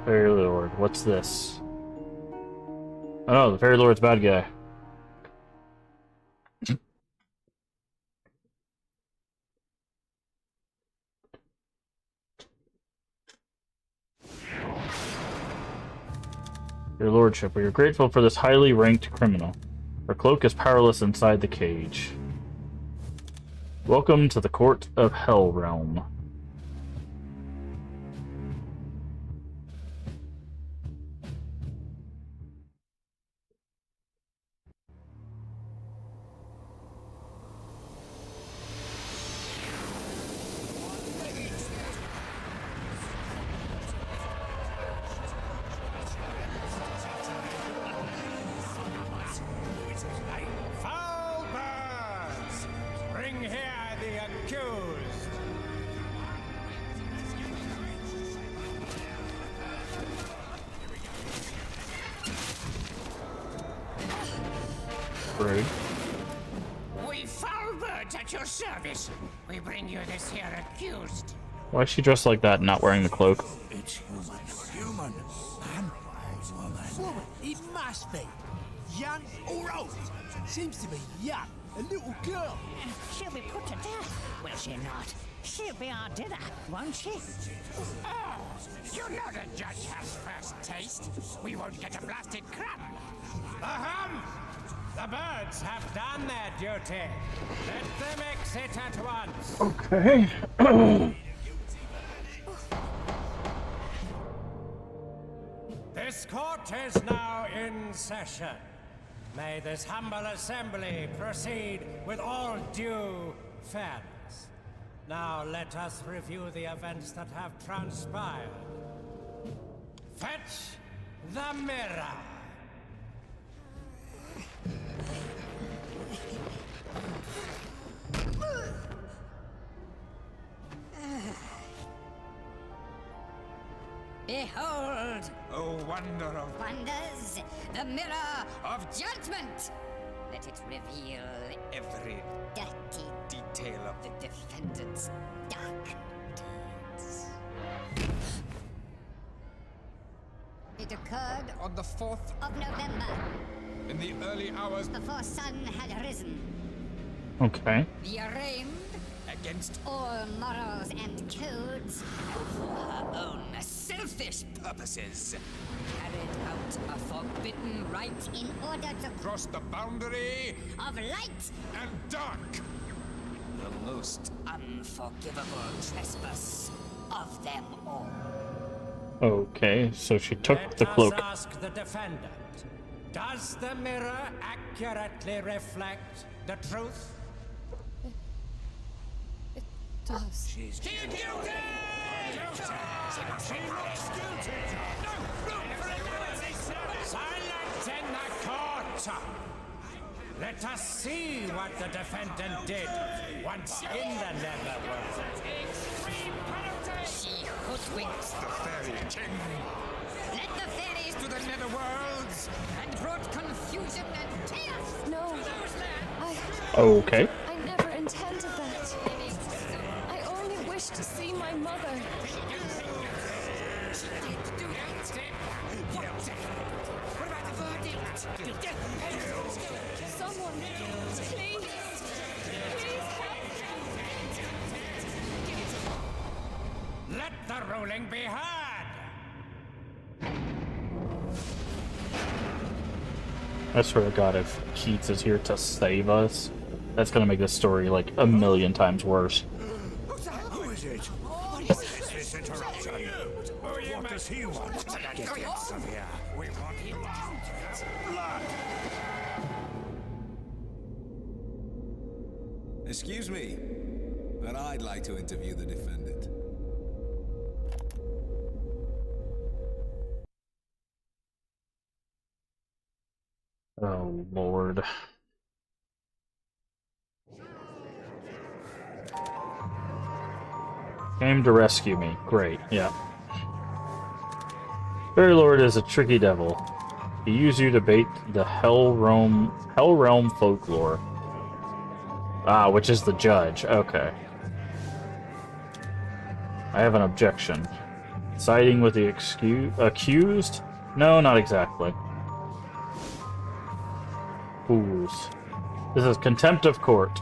Fairy Lord, what's this? Oh no, the Fairy Lord's bad guy. Your Lordship, we are grateful for this highly ranked criminal. Her cloak is powerless inside the cage. Welcome to the Court of Hell Realm. Foul birds! Bring here the accused! Rude. We foul birds at your service. We bring you this here accused. Why is she dressed like that, not wearing the cloak? It's human. Human. Man. Woman. It must be. Young or old? Seems to be young. A little girl. She'll be put to death, will she not? She'll be our dinner, won't she? Oh, you know the judge has first taste. We won't get a blasted crumb. Ahem! The birds have done their duty. Let them Exit at once. Okay. This court is now in session. May this humble assembly proceed with all due fairness. Now let us review the events that have transpired. Fetch the mirror. Behold, Oh, wonder of wonders, the mirror of judgment. Let it reveal every dirty detail of the defendant's dark deeds. It occurred on the 4th of November, in the early hours before sun had risen. Okay. The arraigned, against all morals and codes, for her own selfish purposes. carried out a forbidden rite in order to Cross the boundary of light, and dark. the most unforgivable trespass of them all. Okay, so she took Let the cloak. us ask the defendant. Does the mirror accurately reflect the truth? It does. She's guilty! Silence in the court! Let us see what the defendant did once in the netherworld. She hoodwinked The fairy king led the fairies to the netherworlds. and brought confusion and chaos. No, Okay. I never intended that. I only wish to see my mother. What about the verdict? Someone, please. Please help. Let the ruling be heard! I swear to God, if Keats is here to save us, that's gonna make this story like a million times worse. Who is it? What is this interruption? What does he want? Get him from here. We want him out. Blood! Excuse me, but I'd like to interview the defendant. Oh, Lord. Came to rescue me. Great, yeah. Fairy Lord is a tricky devil. He used you to bait the Hell Realm Folklore. Ah, which is the judge. Okay. I have an objection. Siding with the accused? No, not exactly. Fools. This is contempt of court.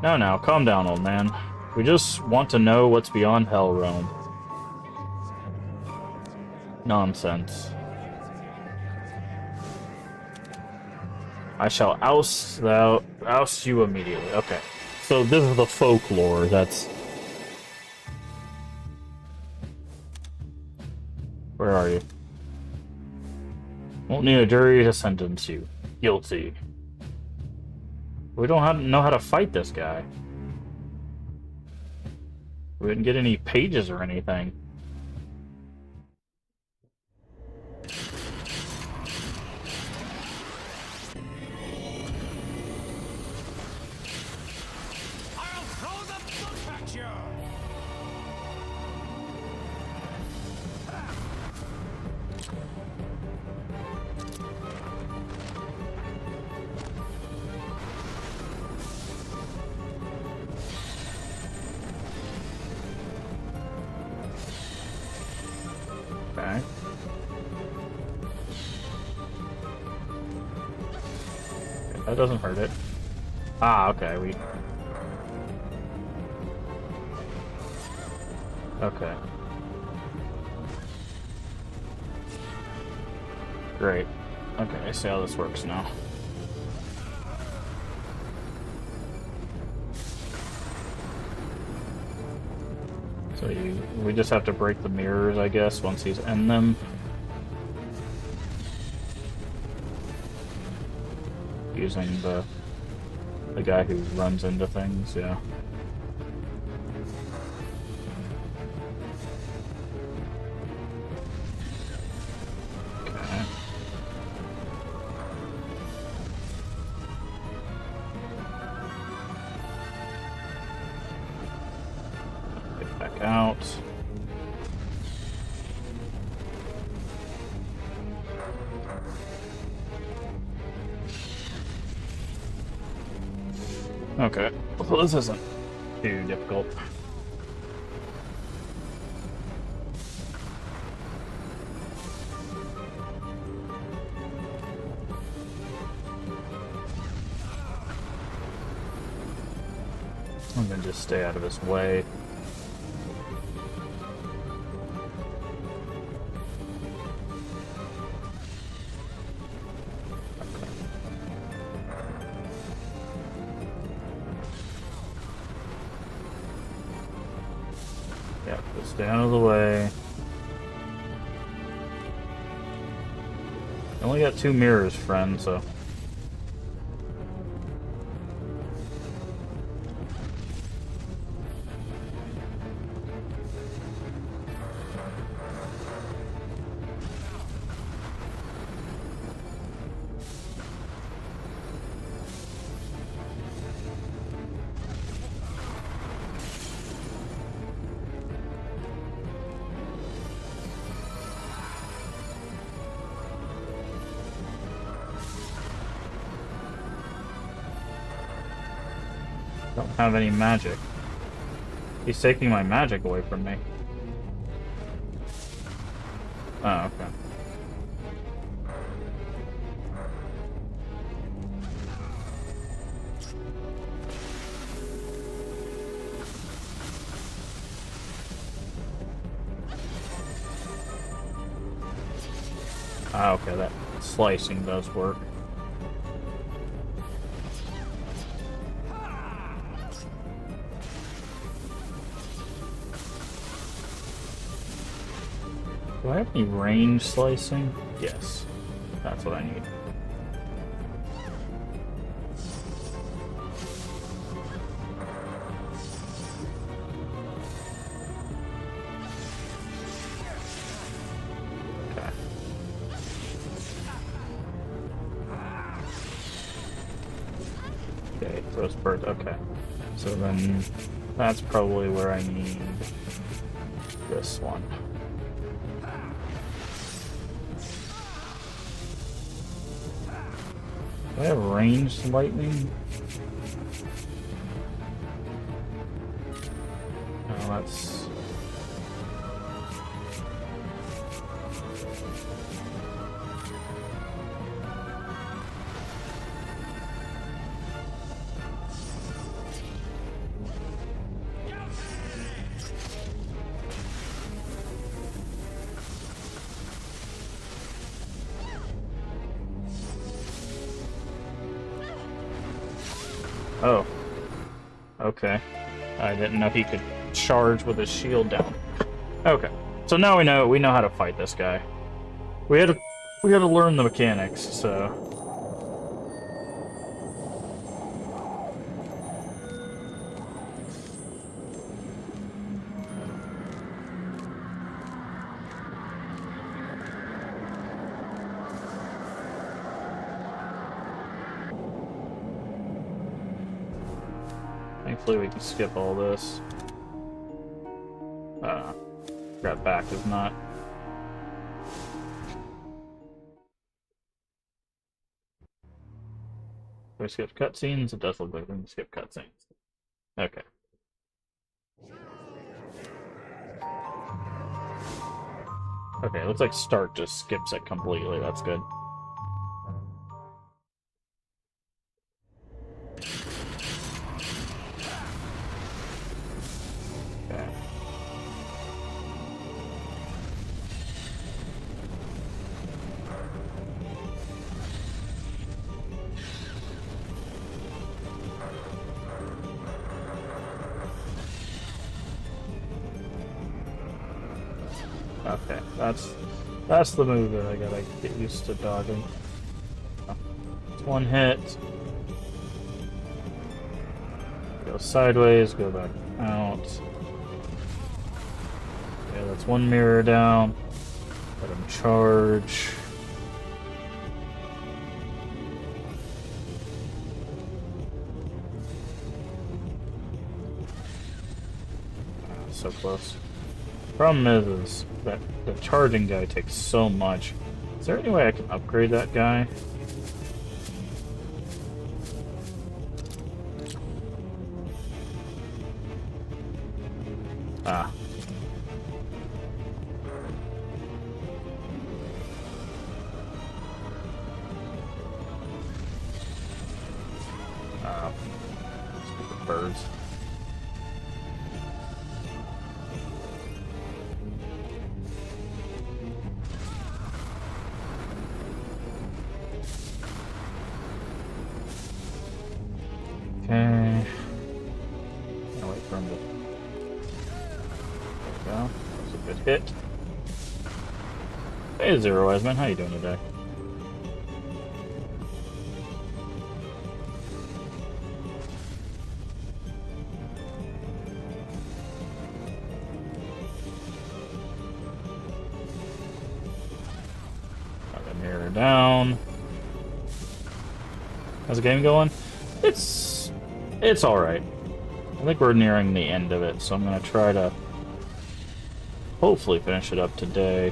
Now, calm down, old man. We just want to know what's beyond Hell Realm. Nonsense. I shall oust you immediately. Okay. So this is the folklore, that's... Where are you? Won't need a jury to sentence you. Guilty. We don't know how to fight this guy. We didn't get any pages or anything. I'll throw the book at you! Okay. That doesn't hurt it. Ah, okay, we... Okay. Great. Okay, I see how this works now. So we just have to break the mirrors, I guess, once he's in them. Using the guy who runs into things, yeah. Okay. Get back out. Okay, well, this isn't too difficult. I'm gonna just stay out of his way. Yeah, just stay out of the way. I only got 2 mirrors, friend, so... Don't have any magic. He's taking my magic away from me. Oh, okay. Ah, okay, that slicing does work. Do I have any range slicing? Yes. That's what I need. Okay. Okay, throws birds. Okay. So then that's probably where I need this one. Do I have ranged lightning? Oh, that's... Oh. Okay. I didn't know he could charge with his shield down. Okay. So now we know how to fight this guy. We had to learn the mechanics, so... Thankfully we can skip all this. Grab back is not. Do I skip cutscenes? It does look like we can skip cutscenes. Okay. Okay, it looks like start just skips it completely. That's good. Okay. Okay, that's the move that I gotta get used to dodging. It's one hit. Go sideways, go back out. Yeah, that's one mirror down. Let him charge. So close. Problem is that the charging guy takes so much. Is there any way I can upgrade that guy? Ah. Stupid birds. Okay. I'll wait for him to. There we go. That was a good hit. Hey, Zero Eyes Man, how you doing today? Got the mirror down. How's the game going? It's alright. I think we're nearing the end of it, so I'm gonna try to hopefully finish it up today.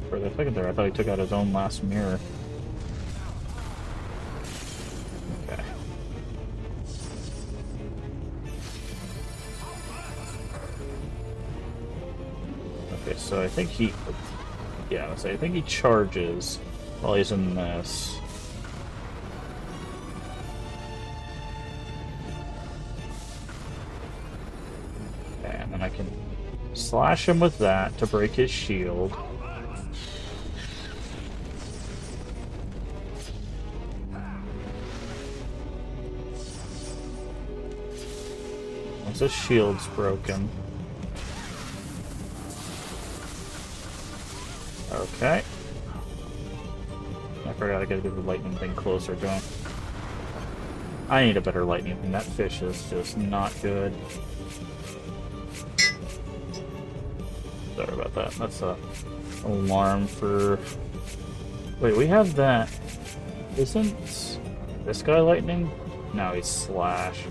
For a second there, I thought he took out his own last mirror. Okay. Okay, so I think he... Yeah, so I think he charges while he's in this. Okay, and then I can slash him with that to break his shield. Once his shield's broken. Okay. I forgot I gotta get the lightning thing closer, don't I? Need a better lightning thing. That fish is just not good. Sorry about that. That's a alarm for... Wait, we have that. Isn't this guy lightning? No, he's slash.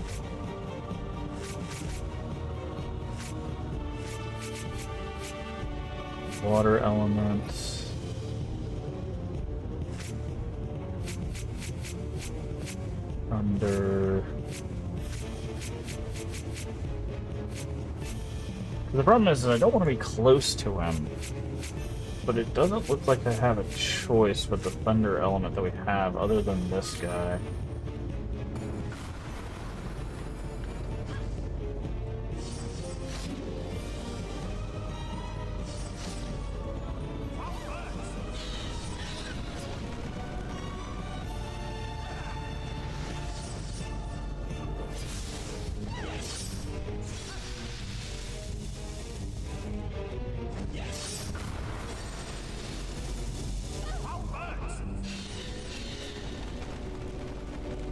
Water elements. Thunder. The problem is I don't want to be close to him, but it doesn't look like I have a choice with the thunder element that we have other than this guy.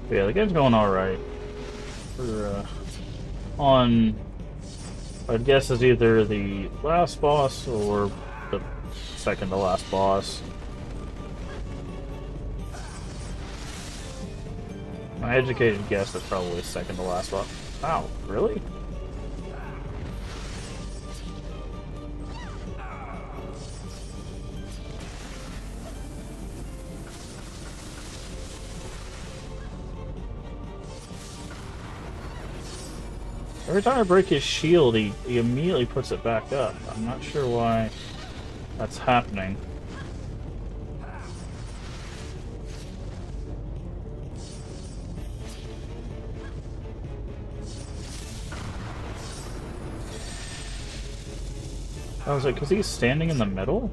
But yeah, the game's going alright. We're on, I'd guess, is either the last boss or the second to last boss. My educated guess is probably second to last boss. Wow, really? Every time I break his shield, he immediately puts it back up. I'm not sure why that's happening. I was like, because he's standing in the middle?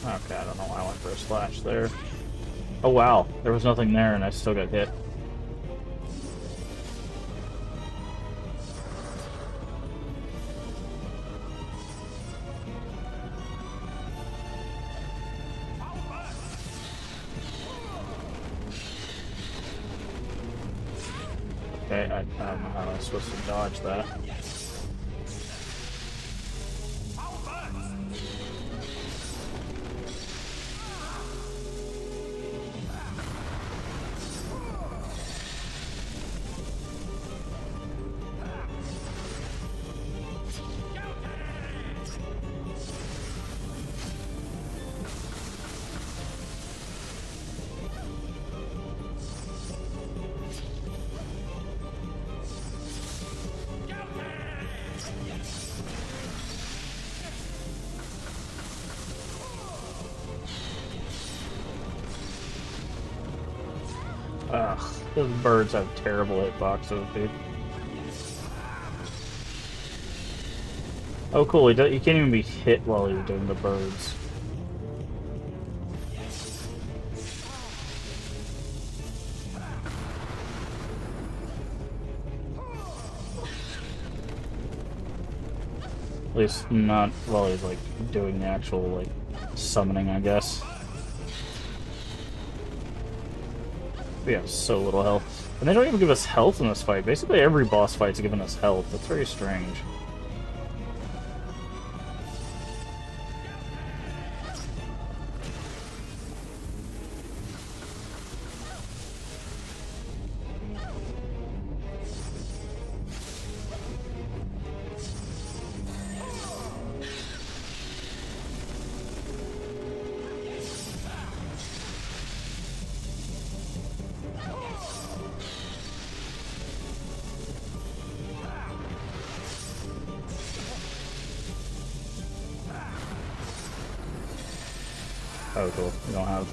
Okay, I don't know why I went for a slash there. Oh wow, there was nothing there and I still got hit. Okay, I don't know how I'm supposed to dodge that. Ugh, those birds have terrible hitboxes, dude. Oh cool, he can't even be hit while he's doing the birds. At least not while he's like doing the actual like summoning, I guess. We have so little health. And they don't even give us health in this fight. Basically every boss fight's giving us health. That's very strange. Oh, cool. We don't have...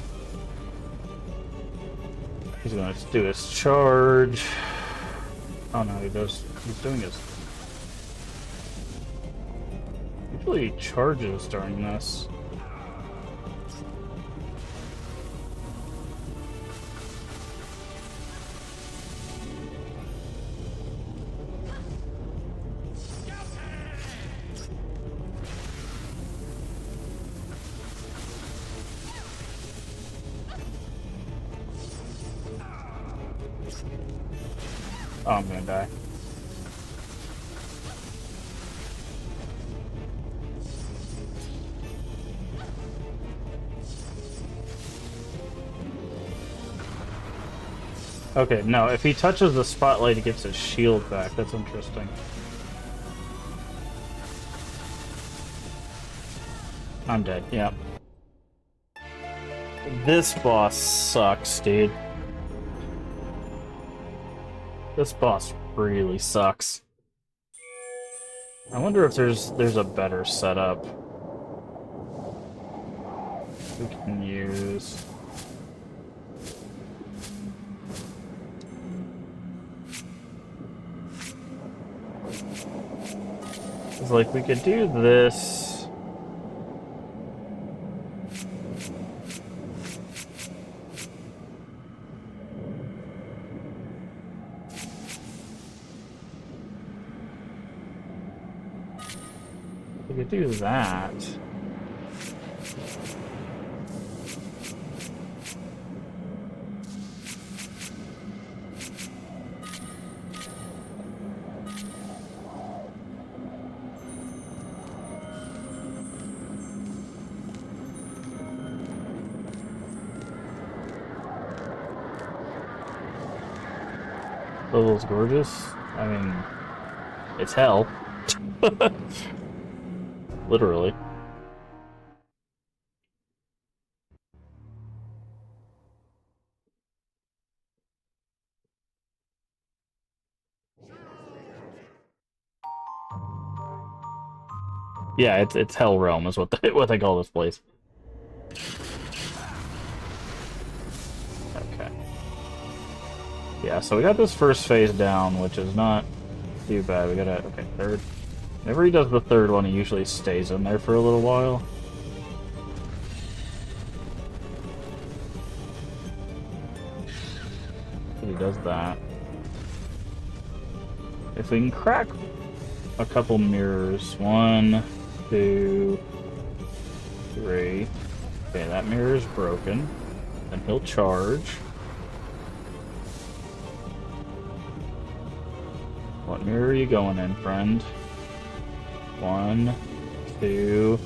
He's gonna do his charge. Oh no, he does... He's doing his... Usually he charges during this. Oh, I'm gonna die. Okay, no, if he touches the spotlight, he gets his shield back. That's interesting. I'm dead, yeah. This boss sucks, dude. This boss really sucks. I wonder if there's a better setup we can use. It's like we could do this. We could do that. Level's gorgeous. I mean, it's hell. Literally. Yeah, it's Hell Realm is what they call this place. Okay. Yeah, so we got this first phase down, which is not too bad. We gotta okay, third. Whenever he does the third one, he usually stays in there for a little while. So he does that. If we can crack a couple mirrors, 1, 2, 3. Okay, that mirror is broken. Then he'll charge. What mirror are you going in, friend? 1, 2,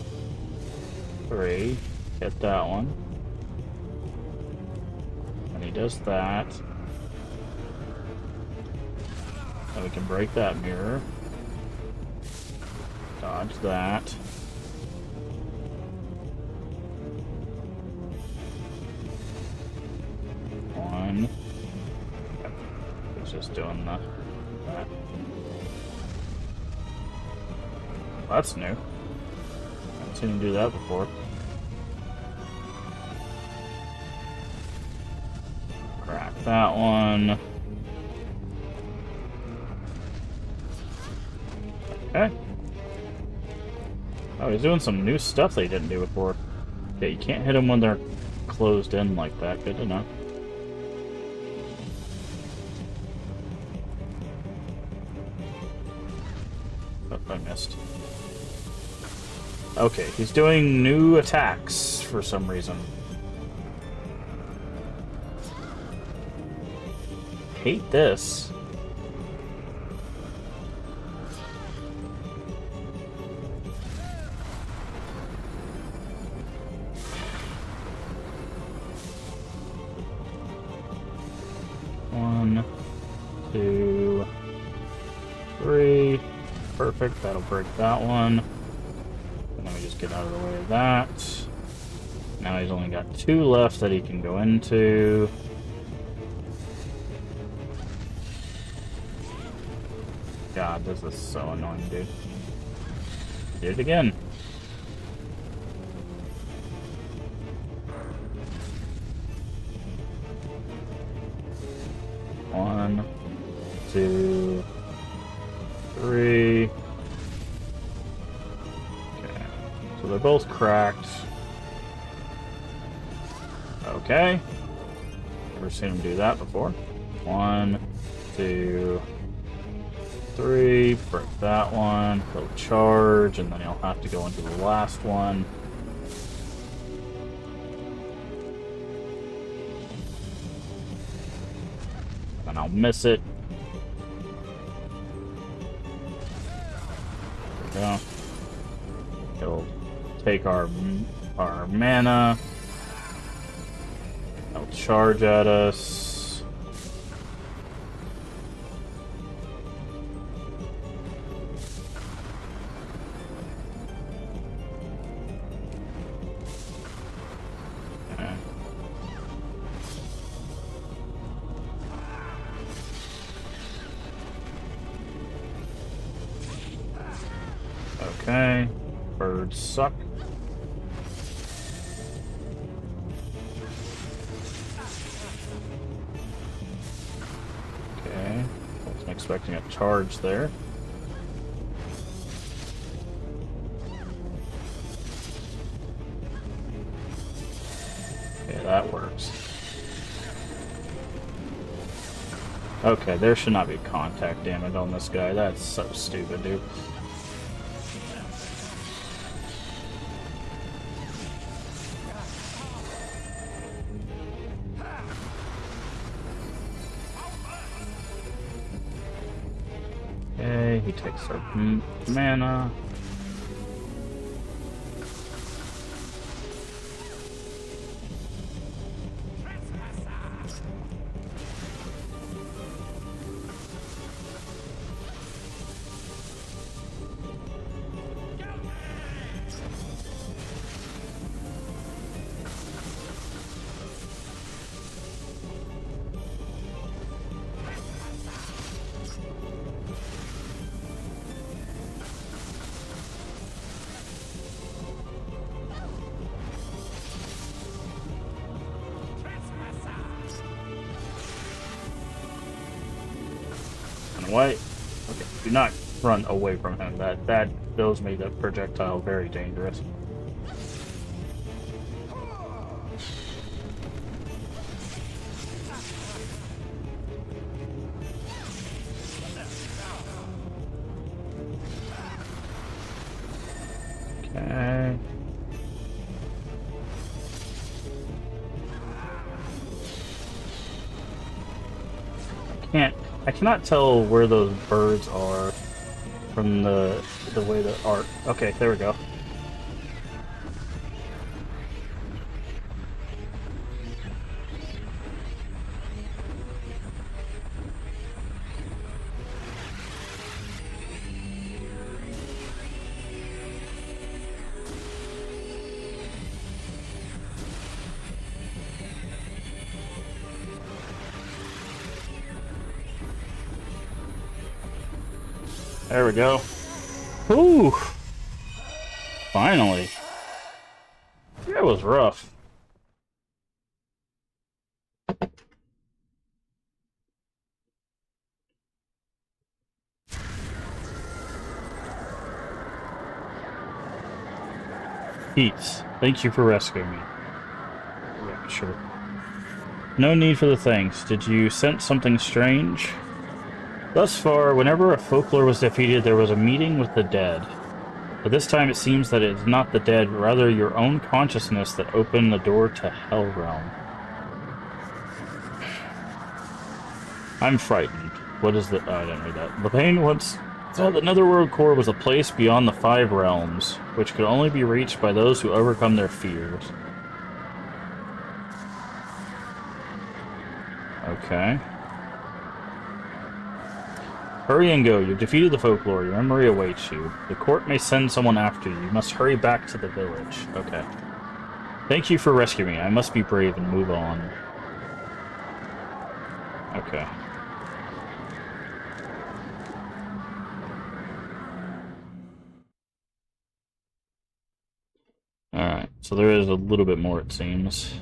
3. Hit that one. And he does that. Then we can break that mirror. Dodge that. One. It's just doing that. That's new. I haven't seen him do that before. Crack that one. Okay. Oh, he's doing some new stuff that he didn't do before. Okay, you can't hit them when they're closed in like that. Good to know. Oh, I missed. Okay, he's doing new attacks for some reason. Hate this. One, 2, 3. Perfect, that'll break that one. And then we just get out of the way of that. Now he's only got 2 left that he can go into. God, this is so annoying, dude. Did it again. One, 2, 3. Okay. So they're both cracked. Okay. Never seen him do that before. 1, 2, 3. Break that one. He'll charge, and then he'll have to go into the last one. And I'll miss it. There we go. He'll take our mana. He'll charge at us. Okay. Okay, birds suck. Okay, wasn't expecting a charge there. Okay, that works. Okay, there should not be contact damage on this guy. That's so stupid, dude. Okay, he takes our mana. Run away. Okay, do not run away from him. Those made that projectile very dangerous. Okay. I cannot tell where those birds are from the way the art. Okay, there we go. There we go. Whew! Finally. That was rough. Peace. Thank you for rescuing me. Yeah, sure. No need for the thanks. Did you sense something strange? Thus far, whenever a folklore was defeated, there was a meeting with the dead. But this time it seems that it is not the dead, but rather your own consciousness that opened the door to Hell Realm. I'm frightened. What is the... Oh, I didn't read that. Lepain once thought that Netherworld Core was a place beyond the 5 realms, which could only be reached by those who overcome their fears. Okay. Hurry and go. You've defeated the folklore. Your memory awaits you. The court may send someone after you. You must hurry back to the village. Okay. Thank you for rescuing me. I must be brave and move on. Okay. Alright, so there is a little bit more, it seems.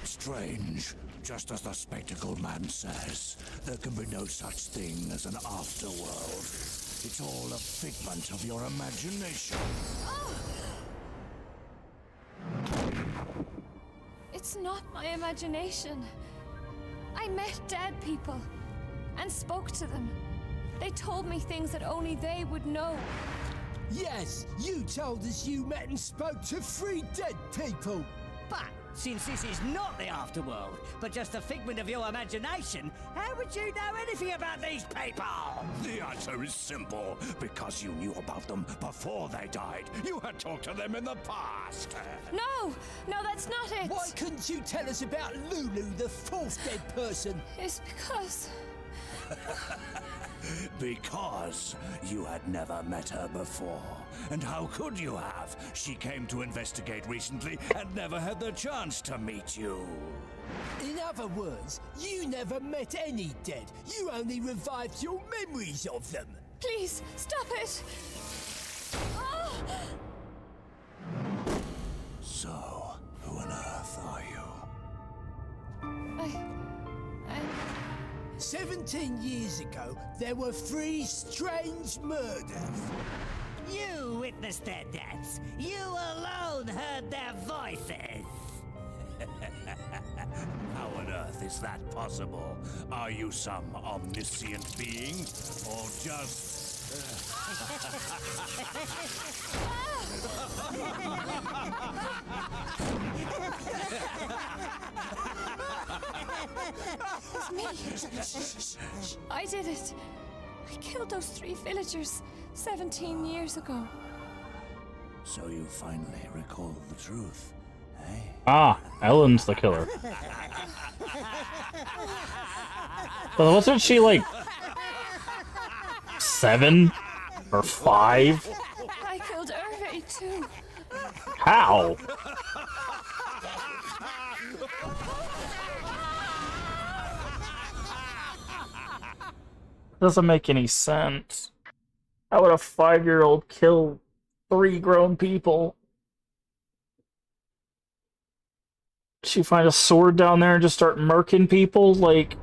Strange. Just as the spectacle man says, there can be no such thing as an afterworld. It's all a figment of your imagination. It's not my imagination. I met dead people and spoke to them. They told me things that only they would know. Yes, you told us you met and spoke to 3 dead people. But since this is not the afterworld, but just a figment of your imagination, how would you know anything about these people? The answer is simple. Because you knew about them before they died. You had talked to them in the past. No, that's not it. Why couldn't you tell us about Lulu, the 4th dead person? It's because... Because you had never met her before. And how could you have? She came to investigate recently and never had the chance to meet you. In other words, you never met any dead. You only revived your memories of them. Please, stop it! Oh! So, who on earth are you? 17 years ago, there were 3 strange murders. You witnessed their deaths. You alone heard their voices. How on earth is that possible? Are you some omniscient being? Or just... It's me. I did it. I killed those 3 villagers 17 years ago. So you finally recalled the truth, eh? Ah, Ellen's the killer. But wasn't she like 7 or 5? I killed Hervé too. How? Doesn't make any sense. How would a 5-year-old kill 3 grown people? She find a sword down there and just start murking people? Like,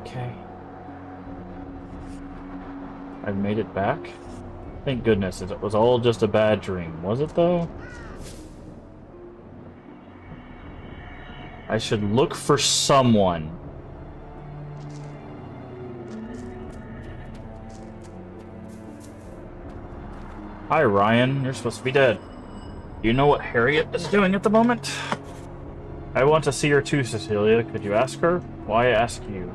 okay. I've made it back? Thank goodness, it was all just a bad dream. Was it, though? I should look for someone. Hi, Ryan. You're supposed to be dead. Do you know what Harriet is doing at the moment? I want to see her too, Cecilia. Could you ask her? Why ask you?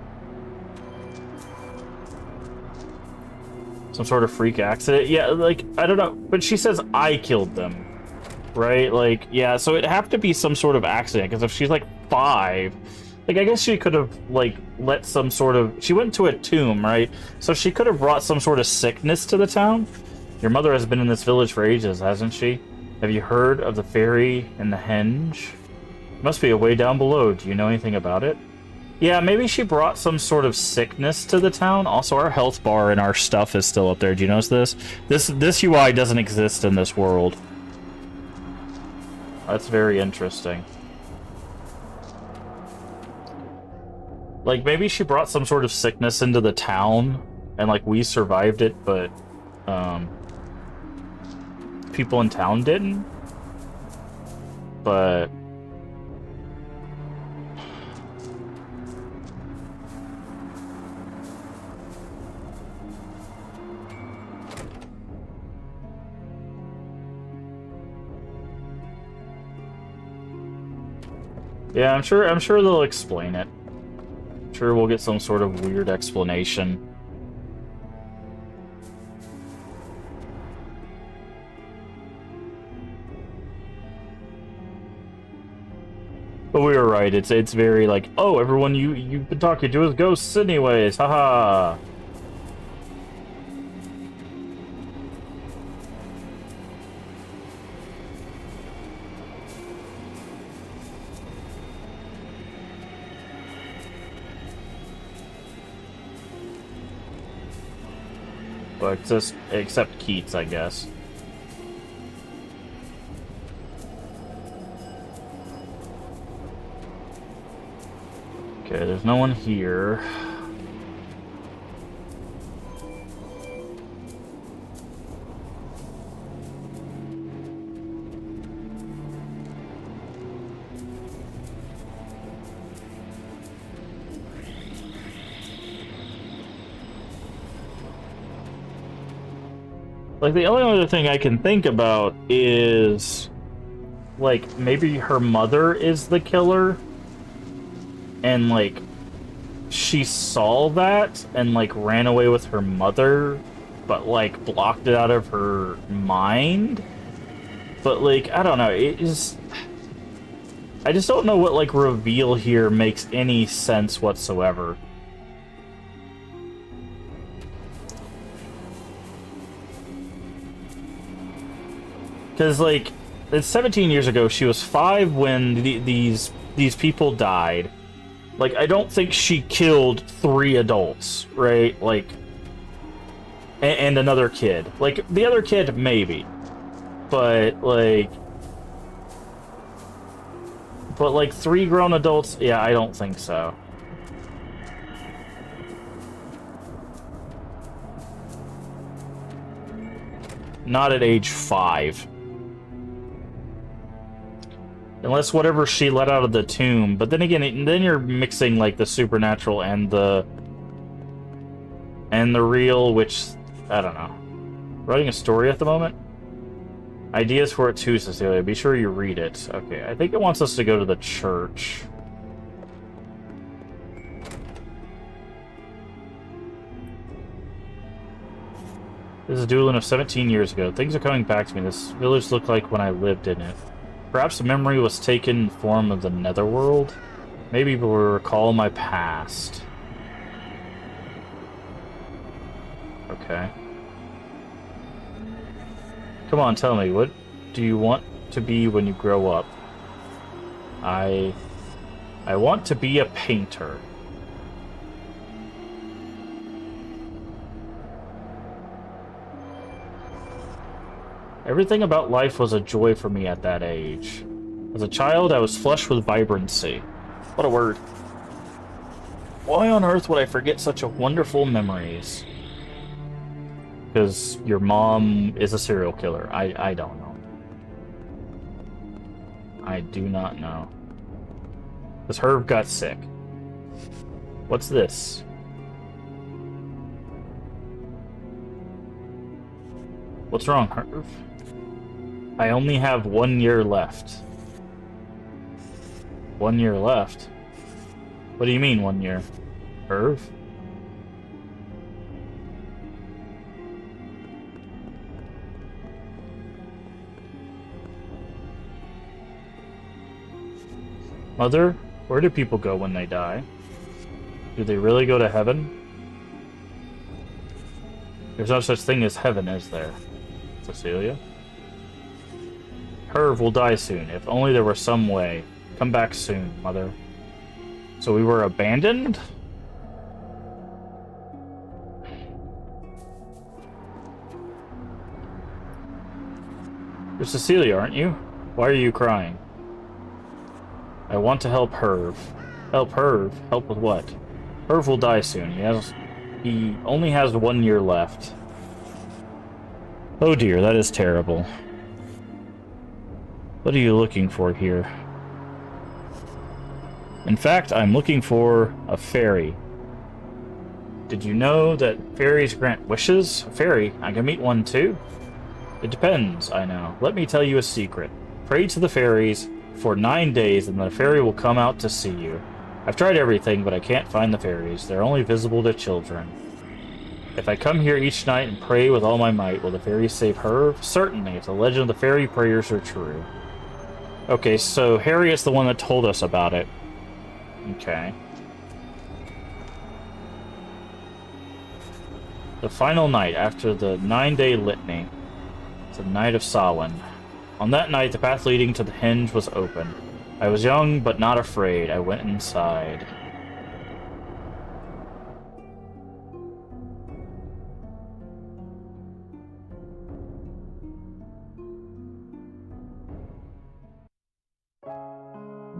Some sort of freak accident? Yeah, like, I don't know. But she says I killed them. Right? Like, yeah, so it'd have to be some sort of accident. Because if she's like 5... Like, I guess she could have, like, let some sort of... She went to a tomb, right? So she could have brought some sort of sickness to the town. Your mother has been in this village for ages, hasn't she? Have you heard of the fairy and the henge? Must be a way down below. Do you know anything about it? Yeah, maybe she brought some sort of sickness to the town. Also, our health bar and our stuff is still up there. Do you notice this? This UI doesn't exist in this world. That's very interesting. Like, maybe she brought some sort of sickness into the town, and, like, we survived it, but, people in town didn't? But... yeah, I'm sure they'll explain it. I'm sure we'll get some sort of weird explanation. But we were right. It's very like, oh, everyone you've been talking to is ghosts anyways. Haha. But just except Keats, I guess. Okay, there's no one here. Like, the only other thing I can think about is, like, maybe her mother is the killer, and, like, she saw that and, like, ran away with her mother, but, like, blocked it out of her mind. But, like, I don't know, it is... I just don't know what, like, reveal here makes any sense whatsoever. Because, like, it's 17 years ago. She was 5 when these people died. Like, I don't think she killed 3 adults, right? Like, and another kid. Like, the other kid, maybe. But, like... 3 grown adults? Yeah, I don't think so. Not at age 5. Unless whatever she let out of the tomb. But then again, then you're mixing, like, the supernatural and the real, which, I don't know. Writing a story at the moment? Ideas for it too, Cecilia. Be sure you read it. Okay, I think it wants us to go to the church. This is Doolin of 17 years ago. Things are coming back to me. This village looked like when I lived in it. Perhaps the memory was taken in the form of the netherworld? Maybe it will recall my past. Okay. Come on, tell me, what do you want to be when you grow up? I want to be a painter. Everything about life was a joy for me at that age. As a child, I was flushed with vibrancy. What a word. Why on earth would I forget such a wonderful memories? Because your mom is a serial killer. I don't know. I do not know. Because Herb got sick. What's this? What's wrong, Herb? I only have 1 year left. 1 year left? What do you mean 1 year? Herb? Mother, where do people go when they die? Do they really go to heaven? There's no such thing as heaven, is there? Cecilia? Herb will die soon. If only there were some way. Come back soon, Mother. So we were abandoned? You're Cecilia, aren't you? Why are you crying? I want to help Herb. Help Herb? Help with what? Herb will die soon. He only has 1 year left. Oh dear, that is terrible. What are you looking for here? In fact, I'm looking for a fairy. Did you know that fairies grant wishes? A fairy? I can meet one too? It depends, I know. Let me tell you a secret. Pray to the fairies for 9 days and the fairy will come out to see you. I've tried everything, but I can't find the fairies. They're only visible to children. If I come here each night and pray with all my might, will the fairies save her? Certainly, if the legend of the fairy prayers are true. Okay, so Harriet's the one that told us about it. Okay. The final night after the 9-day litany. It's the night of Samhain. On that night, the path leading to the henge was open. I was young, but not afraid. I went inside.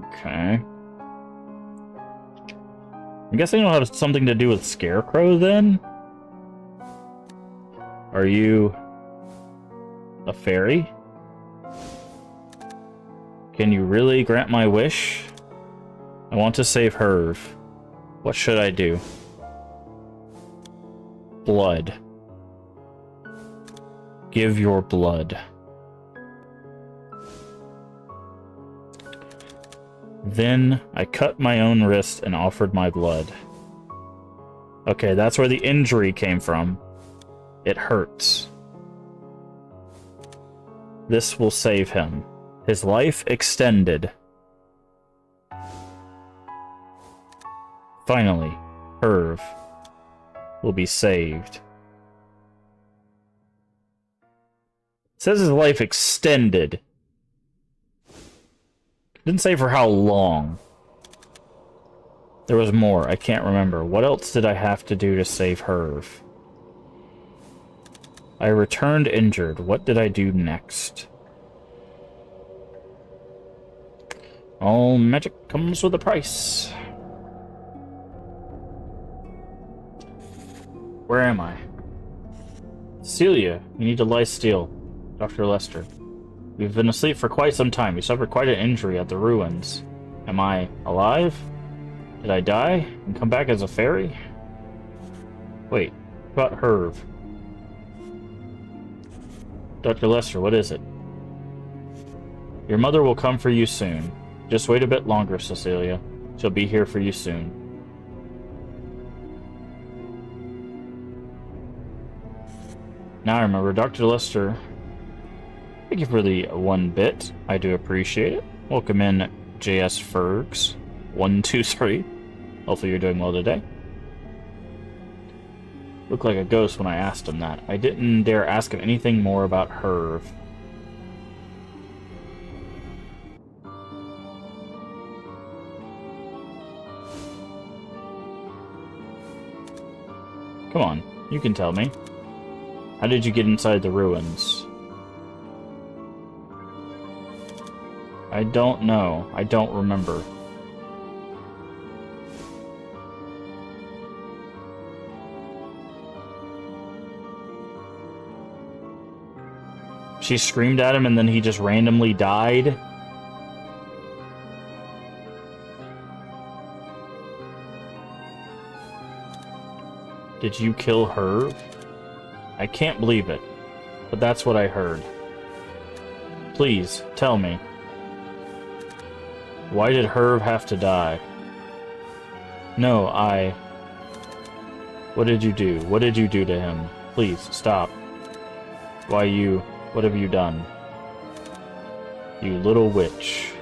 Okay. I'm guessing it'll have something to do with Scarecrow, then? Are you a fairy? Can you really grant my wish? I want to save Herb. What should I do? Blood. Give your blood. Then I cut my own wrist and offered my blood. Okay, that's where the injury came from. It hurts. This will save him. His life extended. Finally, Herb will be saved. It says his life extended. Didn't say for how long. There was more. I can't remember. What else did I have to do to save Herb? I returned injured. What did I do next? All magic comes with a price. Where am I? Celia, you need to lie still. Dr. Lester. We've been asleep for quite some time. We suffered quite an injury at the ruins. Am I alive? Did I die and come back as a fairy? Wait, what about Herb? Dr. Lester, what is it? Your mother will come for you soon. Just wait a bit longer, Cecilia. She'll be here for you soon. Now I remember, Dr. Lester. Thank you for the 1 bit. I do appreciate it. Welcome in, JS Fergs. 123. Hopefully you're doing well today. Looked like a ghost when I asked him that. I didn't dare ask him anything more about Herb. Come on, you can tell me. How did you get inside the ruins? I don't know. I don't remember. She screamed at him and then he just randomly died? Did you kill her? I can't believe it, but that's what I heard. Please, tell me. Why did Herb have to die? No, What did you do? What did you do to him? Please, stop. Why you... What have you done? You little witch.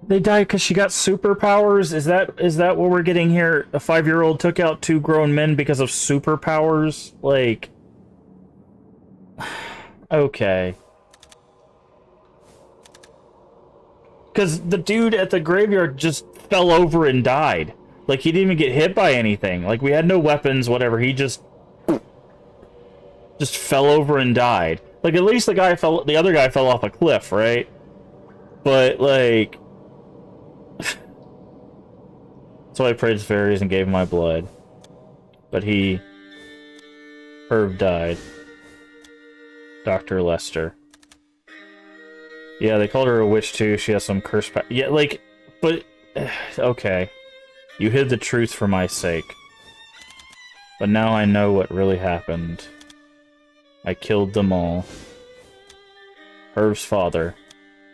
They died because she got superpowers? Is that what we're getting here? A 5-year-old took out 2 grown men because of superpowers? Like... Okay. Because the dude at the graveyard just fell over and died. Like, he didn't even get hit by anything. Like, we had no weapons, whatever. He just fell over and died. Like, at least the other guy fell off a cliff, right? But, like... So I prayed to fairies and gave him my blood. But Herb died. Dr. Lester. Yeah, they called her a witch too. She has some curse yeah, like, but... Okay. You hid the truth for my sake. But now I know what really happened. I killed them all. Herb's father.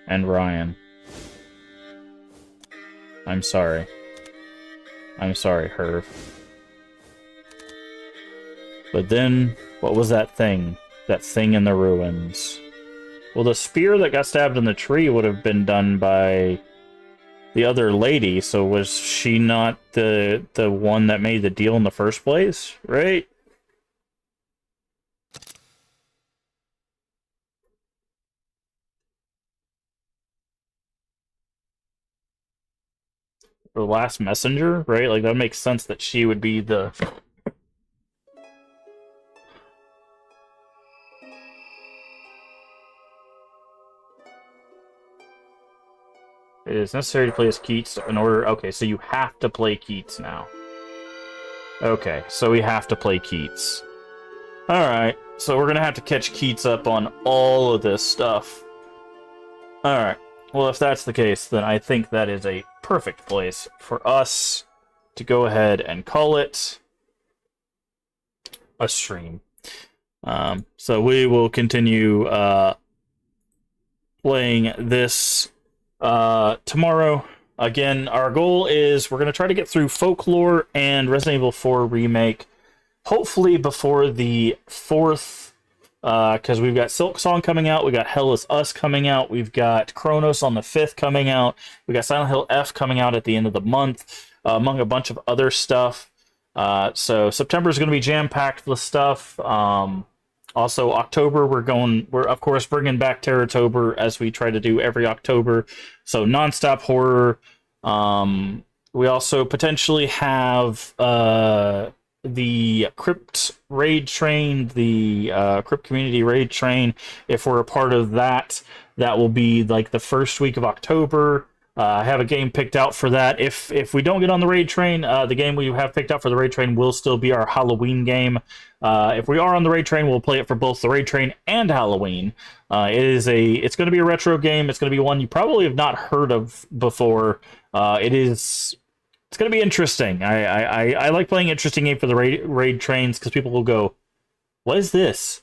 And Ryan. I'm sorry. I'm sorry, Herb. But then, what was that thing? That thing in the ruins? Well, the spear that got stabbed in the tree would have been done by the other lady, so was she not the one that made the deal in the first place, right? The last messenger, right? Like, that makes sense that she would be the... It is necessary to play as Keats in order... Okay, so you have to play Keats now. Okay, so we have to play Keats. Alright, so we're gonna have to catch Keats up on all of this stuff. Alright, well, if that's the case, then I think that is a perfect place for us to go ahead and call it a stream. So we will continue playing this tomorrow. Again, our goal is we're going to try to get through Folklore and Resident Evil 4 Remake, hopefully before the 4th, because we've got Silk Song coming out, we got Hell Is Us coming out, we've got Chronos on the 5th coming out, we got Silent Hill F coming out at the end of the month, among a bunch of other stuff. So September is going to be jam-packed with stuff. Also, October, we're of course bringing back Terrortober as we try to do every October. So non-stop horror. We also potentially have the Crypt Raid Train, the Crypt Community Raid Train. If we're a part of that, that will be like the first week of October. I have a game picked out for that. If we don't get on the Raid Train, the game we have picked out for the Raid Train will still be our Halloween game. If we are on the Raid Train, we'll play it for both the Raid Train and Halloween. It's going to be a retro game. It's going to be one you probably have not heard of before. It's going to be interesting. I like playing interesting game for the Raid Trains because people will go, "What is this?"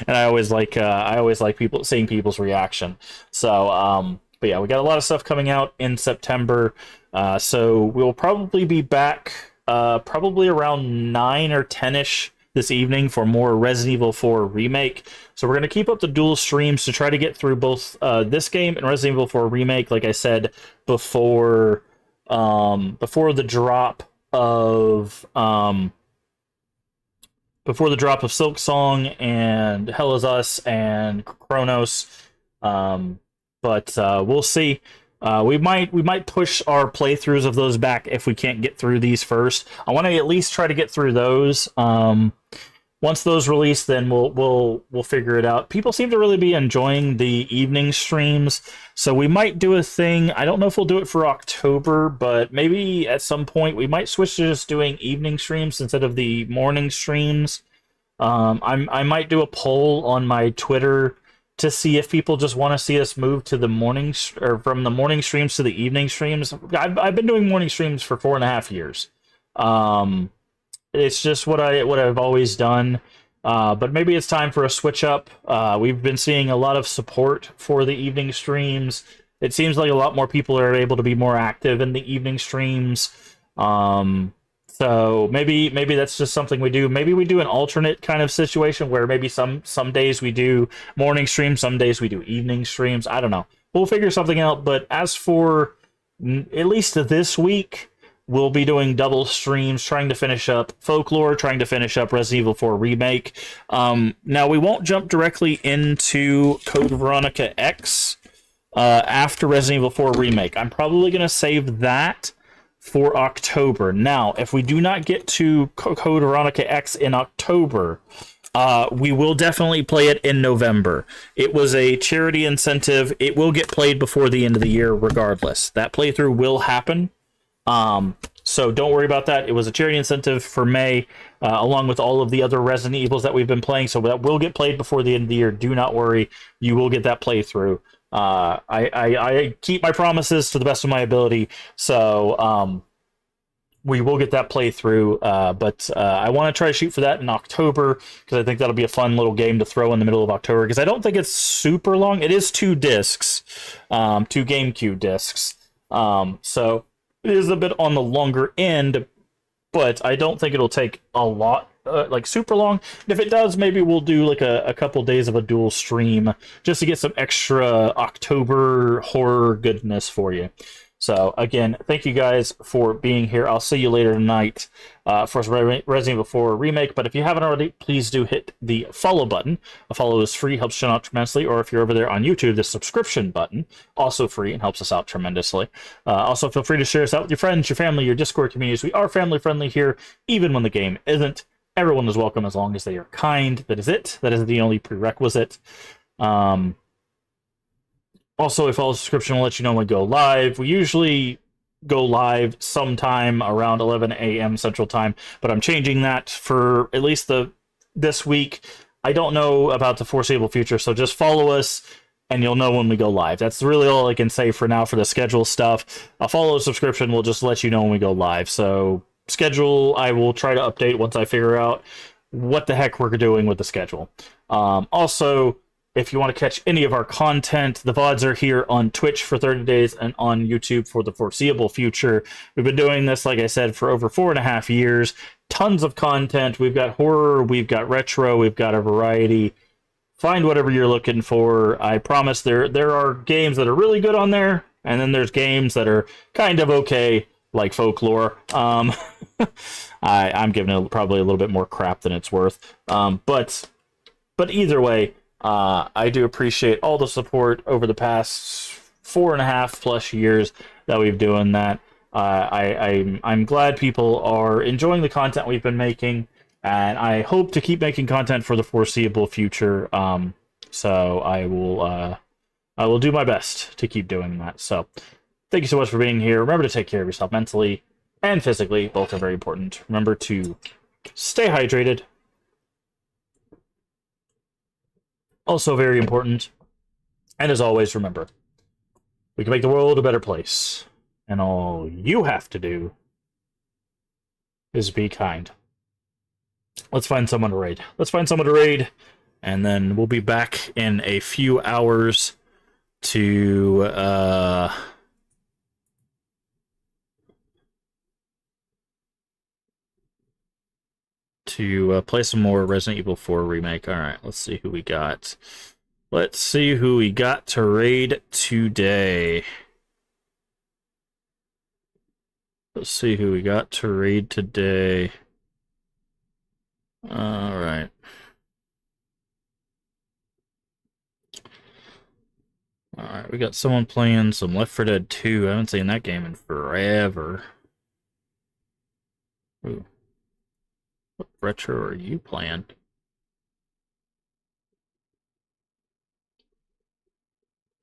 And I always like people seeing people's reaction. So. But yeah, we got a lot of stuff coming out in September, so we'll probably be back probably around 9 or 10-ish this evening for more Resident Evil 4 Remake. So we're going to keep up the dual streams to try to get through both this game and Resident Evil 4 Remake, like I said, before the drop of Silk Song and Hell Is Us and Chronos. But we'll see. We might push our playthroughs of those back if we can't get through these first. I want to at least try to get through those. once those release, then we'll figure it out. People seem to really be enjoying the evening streams, so we might do a thing. I don't know if we'll do it for October, but maybe at some point we might switch to just doing evening streams instead of the morning streams. I might do a poll on my Twitter to see if people just want to see us move to the mornings, or from the morning streams to the evening streams. I've been doing morning streams for 4.5 years. It's just what I've always done. But maybe it's time for a switch up. We've been seeing a lot of support for the evening streams. It seems like a lot more people are able to be more active in the evening streams. So maybe that's just something we do. Maybe we do an alternate kind of situation where maybe some days we do morning streams, some days we do evening streams. I don't know. We'll figure something out. But as for at least this week, we'll be doing double streams, trying to finish up Folklore, trying to finish up Resident Evil 4 Remake. Now, we won't jump directly into Code Veronica X after Resident Evil 4 Remake. I'm probably going to save that for October. Now, if we do not get to Code Veronica X in October, we will definitely play it in November. It was a charity incentive. It will get played before the end of the year regardless. That playthrough will happen. So don't worry about that. It was a charity incentive for May, along with all of the other Resident Evils that we've been playing. So that will get played before the end of the year. Do not worry. You will get that playthrough. I keep my promises to the best of my ability. So, we will get that playthrough. But I want to try to shoot for that in October, because I think that'll be a fun little game to throw in the middle of October, because I don't think it's super long. It is 2 discs, 2 GameCube discs. So it is a bit on the longer end, but I don't think it'll take a lot, like super long. And if it does, maybe we'll do like a couple days of a dual stream just to get some extra October horror goodness for you. So again, thank you guys for being here. I'll see you later tonight for Resident Evil 4 Remake. But if you haven't already, please do hit the follow button. A follow is free, helps us out tremendously. Or if you're over there on YouTube, the subscription button, also free and helps us out tremendously. Also, feel free to share us out with your friends, your family, your Discord communities. We are family friendly here, even when the game isn't. Everyone is welcome as long as they are kind. That is it. That is the only prerequisite. Also, a follow subscription will let you know when we go live. We usually go live sometime around 11 a.m. Central Time, but I'm changing that for at least this week. I don't know about the foreseeable future, so just follow us, and you'll know when we go live. That's really all I can say for now for the schedule stuff. A follow subscription will just let you know when we go live. So schedule, I will try to update once I figure out what the heck we're doing with the schedule. Also, if you want to catch any of our content, the VODs are here on Twitch for 30 days and on YouTube for the foreseeable future. We've been doing this, like I said, for over 4.5 years. Tons of content. We've got horror, we've got retro, we've got a variety. Find whatever you're looking for. I promise there are games that are really good on there, and then there's games that are kind of okay, like Folklore. I'm giving it probably a little bit more crap than it's worth. But either way, I do appreciate all the support over the past 4.5+ years that we've doing that. I'm glad people are enjoying the content we've been making, and I hope to keep making content for the foreseeable future. So I will do my best to keep doing that. So thank you so much for being here. Remember to take care of yourself mentally and physically. Both are very important. Remember to stay hydrated. Also very important. And as always, remember, we can make the world a better place. And all you have to do is be kind. Let's find someone to raid. And then we'll be back in a few hours to play some more Resident Evil 4 Remake. Alright, let's see who we got. Let's see who we got to raid today. Alright. Alright, we got someone playing some Left 4 Dead 2. I haven't seen that game in forever. Ooh. What retro are you playing?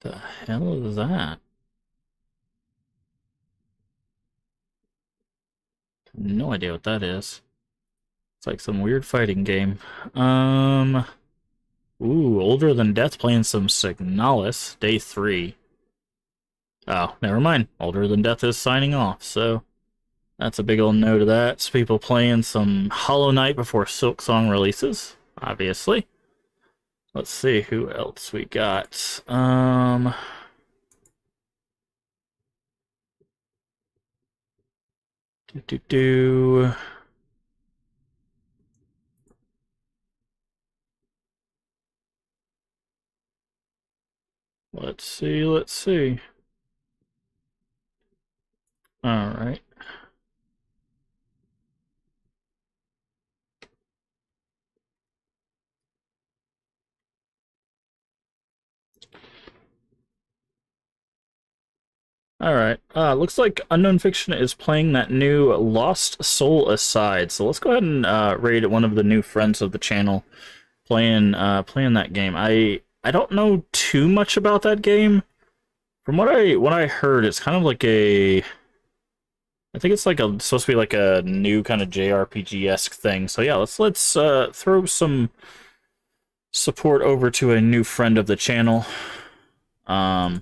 The hell is that? No idea what that is. It's like some weird fighting game. Ooh, Older Than Death playing some Signalis, day 3. Oh, never mind. Older Than Death is signing off, so that's a big old no to that. It's people playing some Hollow Knight before Silksong releases, obviously. Let's see who else we got. Do. Let's see. Alright. Alright. Looks like Unknown Fiction is playing that new Lost Soul Aside. So let's go ahead and raid one of the new friends of the channel playing that game. I don't know too much about that game. From what I heard, it's kind of like I think it's like supposed to be like a new kind of JRPG-esque thing. So yeah, let's throw some support over to a new friend of the channel. We'll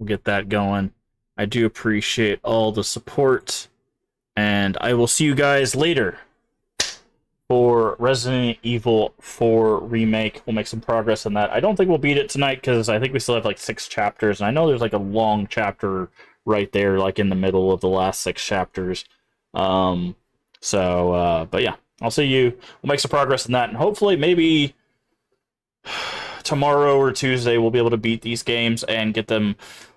get that going. I do appreciate all the support, and I will see you guys later for Resident Evil 4 Remake. We'll make some progress on that. I don't think we'll beat it tonight, because I think we still have like 6 chapters, and I know there's like a long chapter right there, like in the middle of the last 6 chapters. But yeah, I'll see you. We'll make some progress on that, and hopefully maybe tomorrow or Tuesday we'll be able to beat these games and get them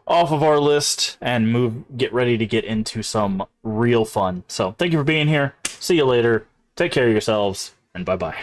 off of our list and get ready to get into some real fun. So thank you for being here. See you later. Take care of yourselves, and bye-bye.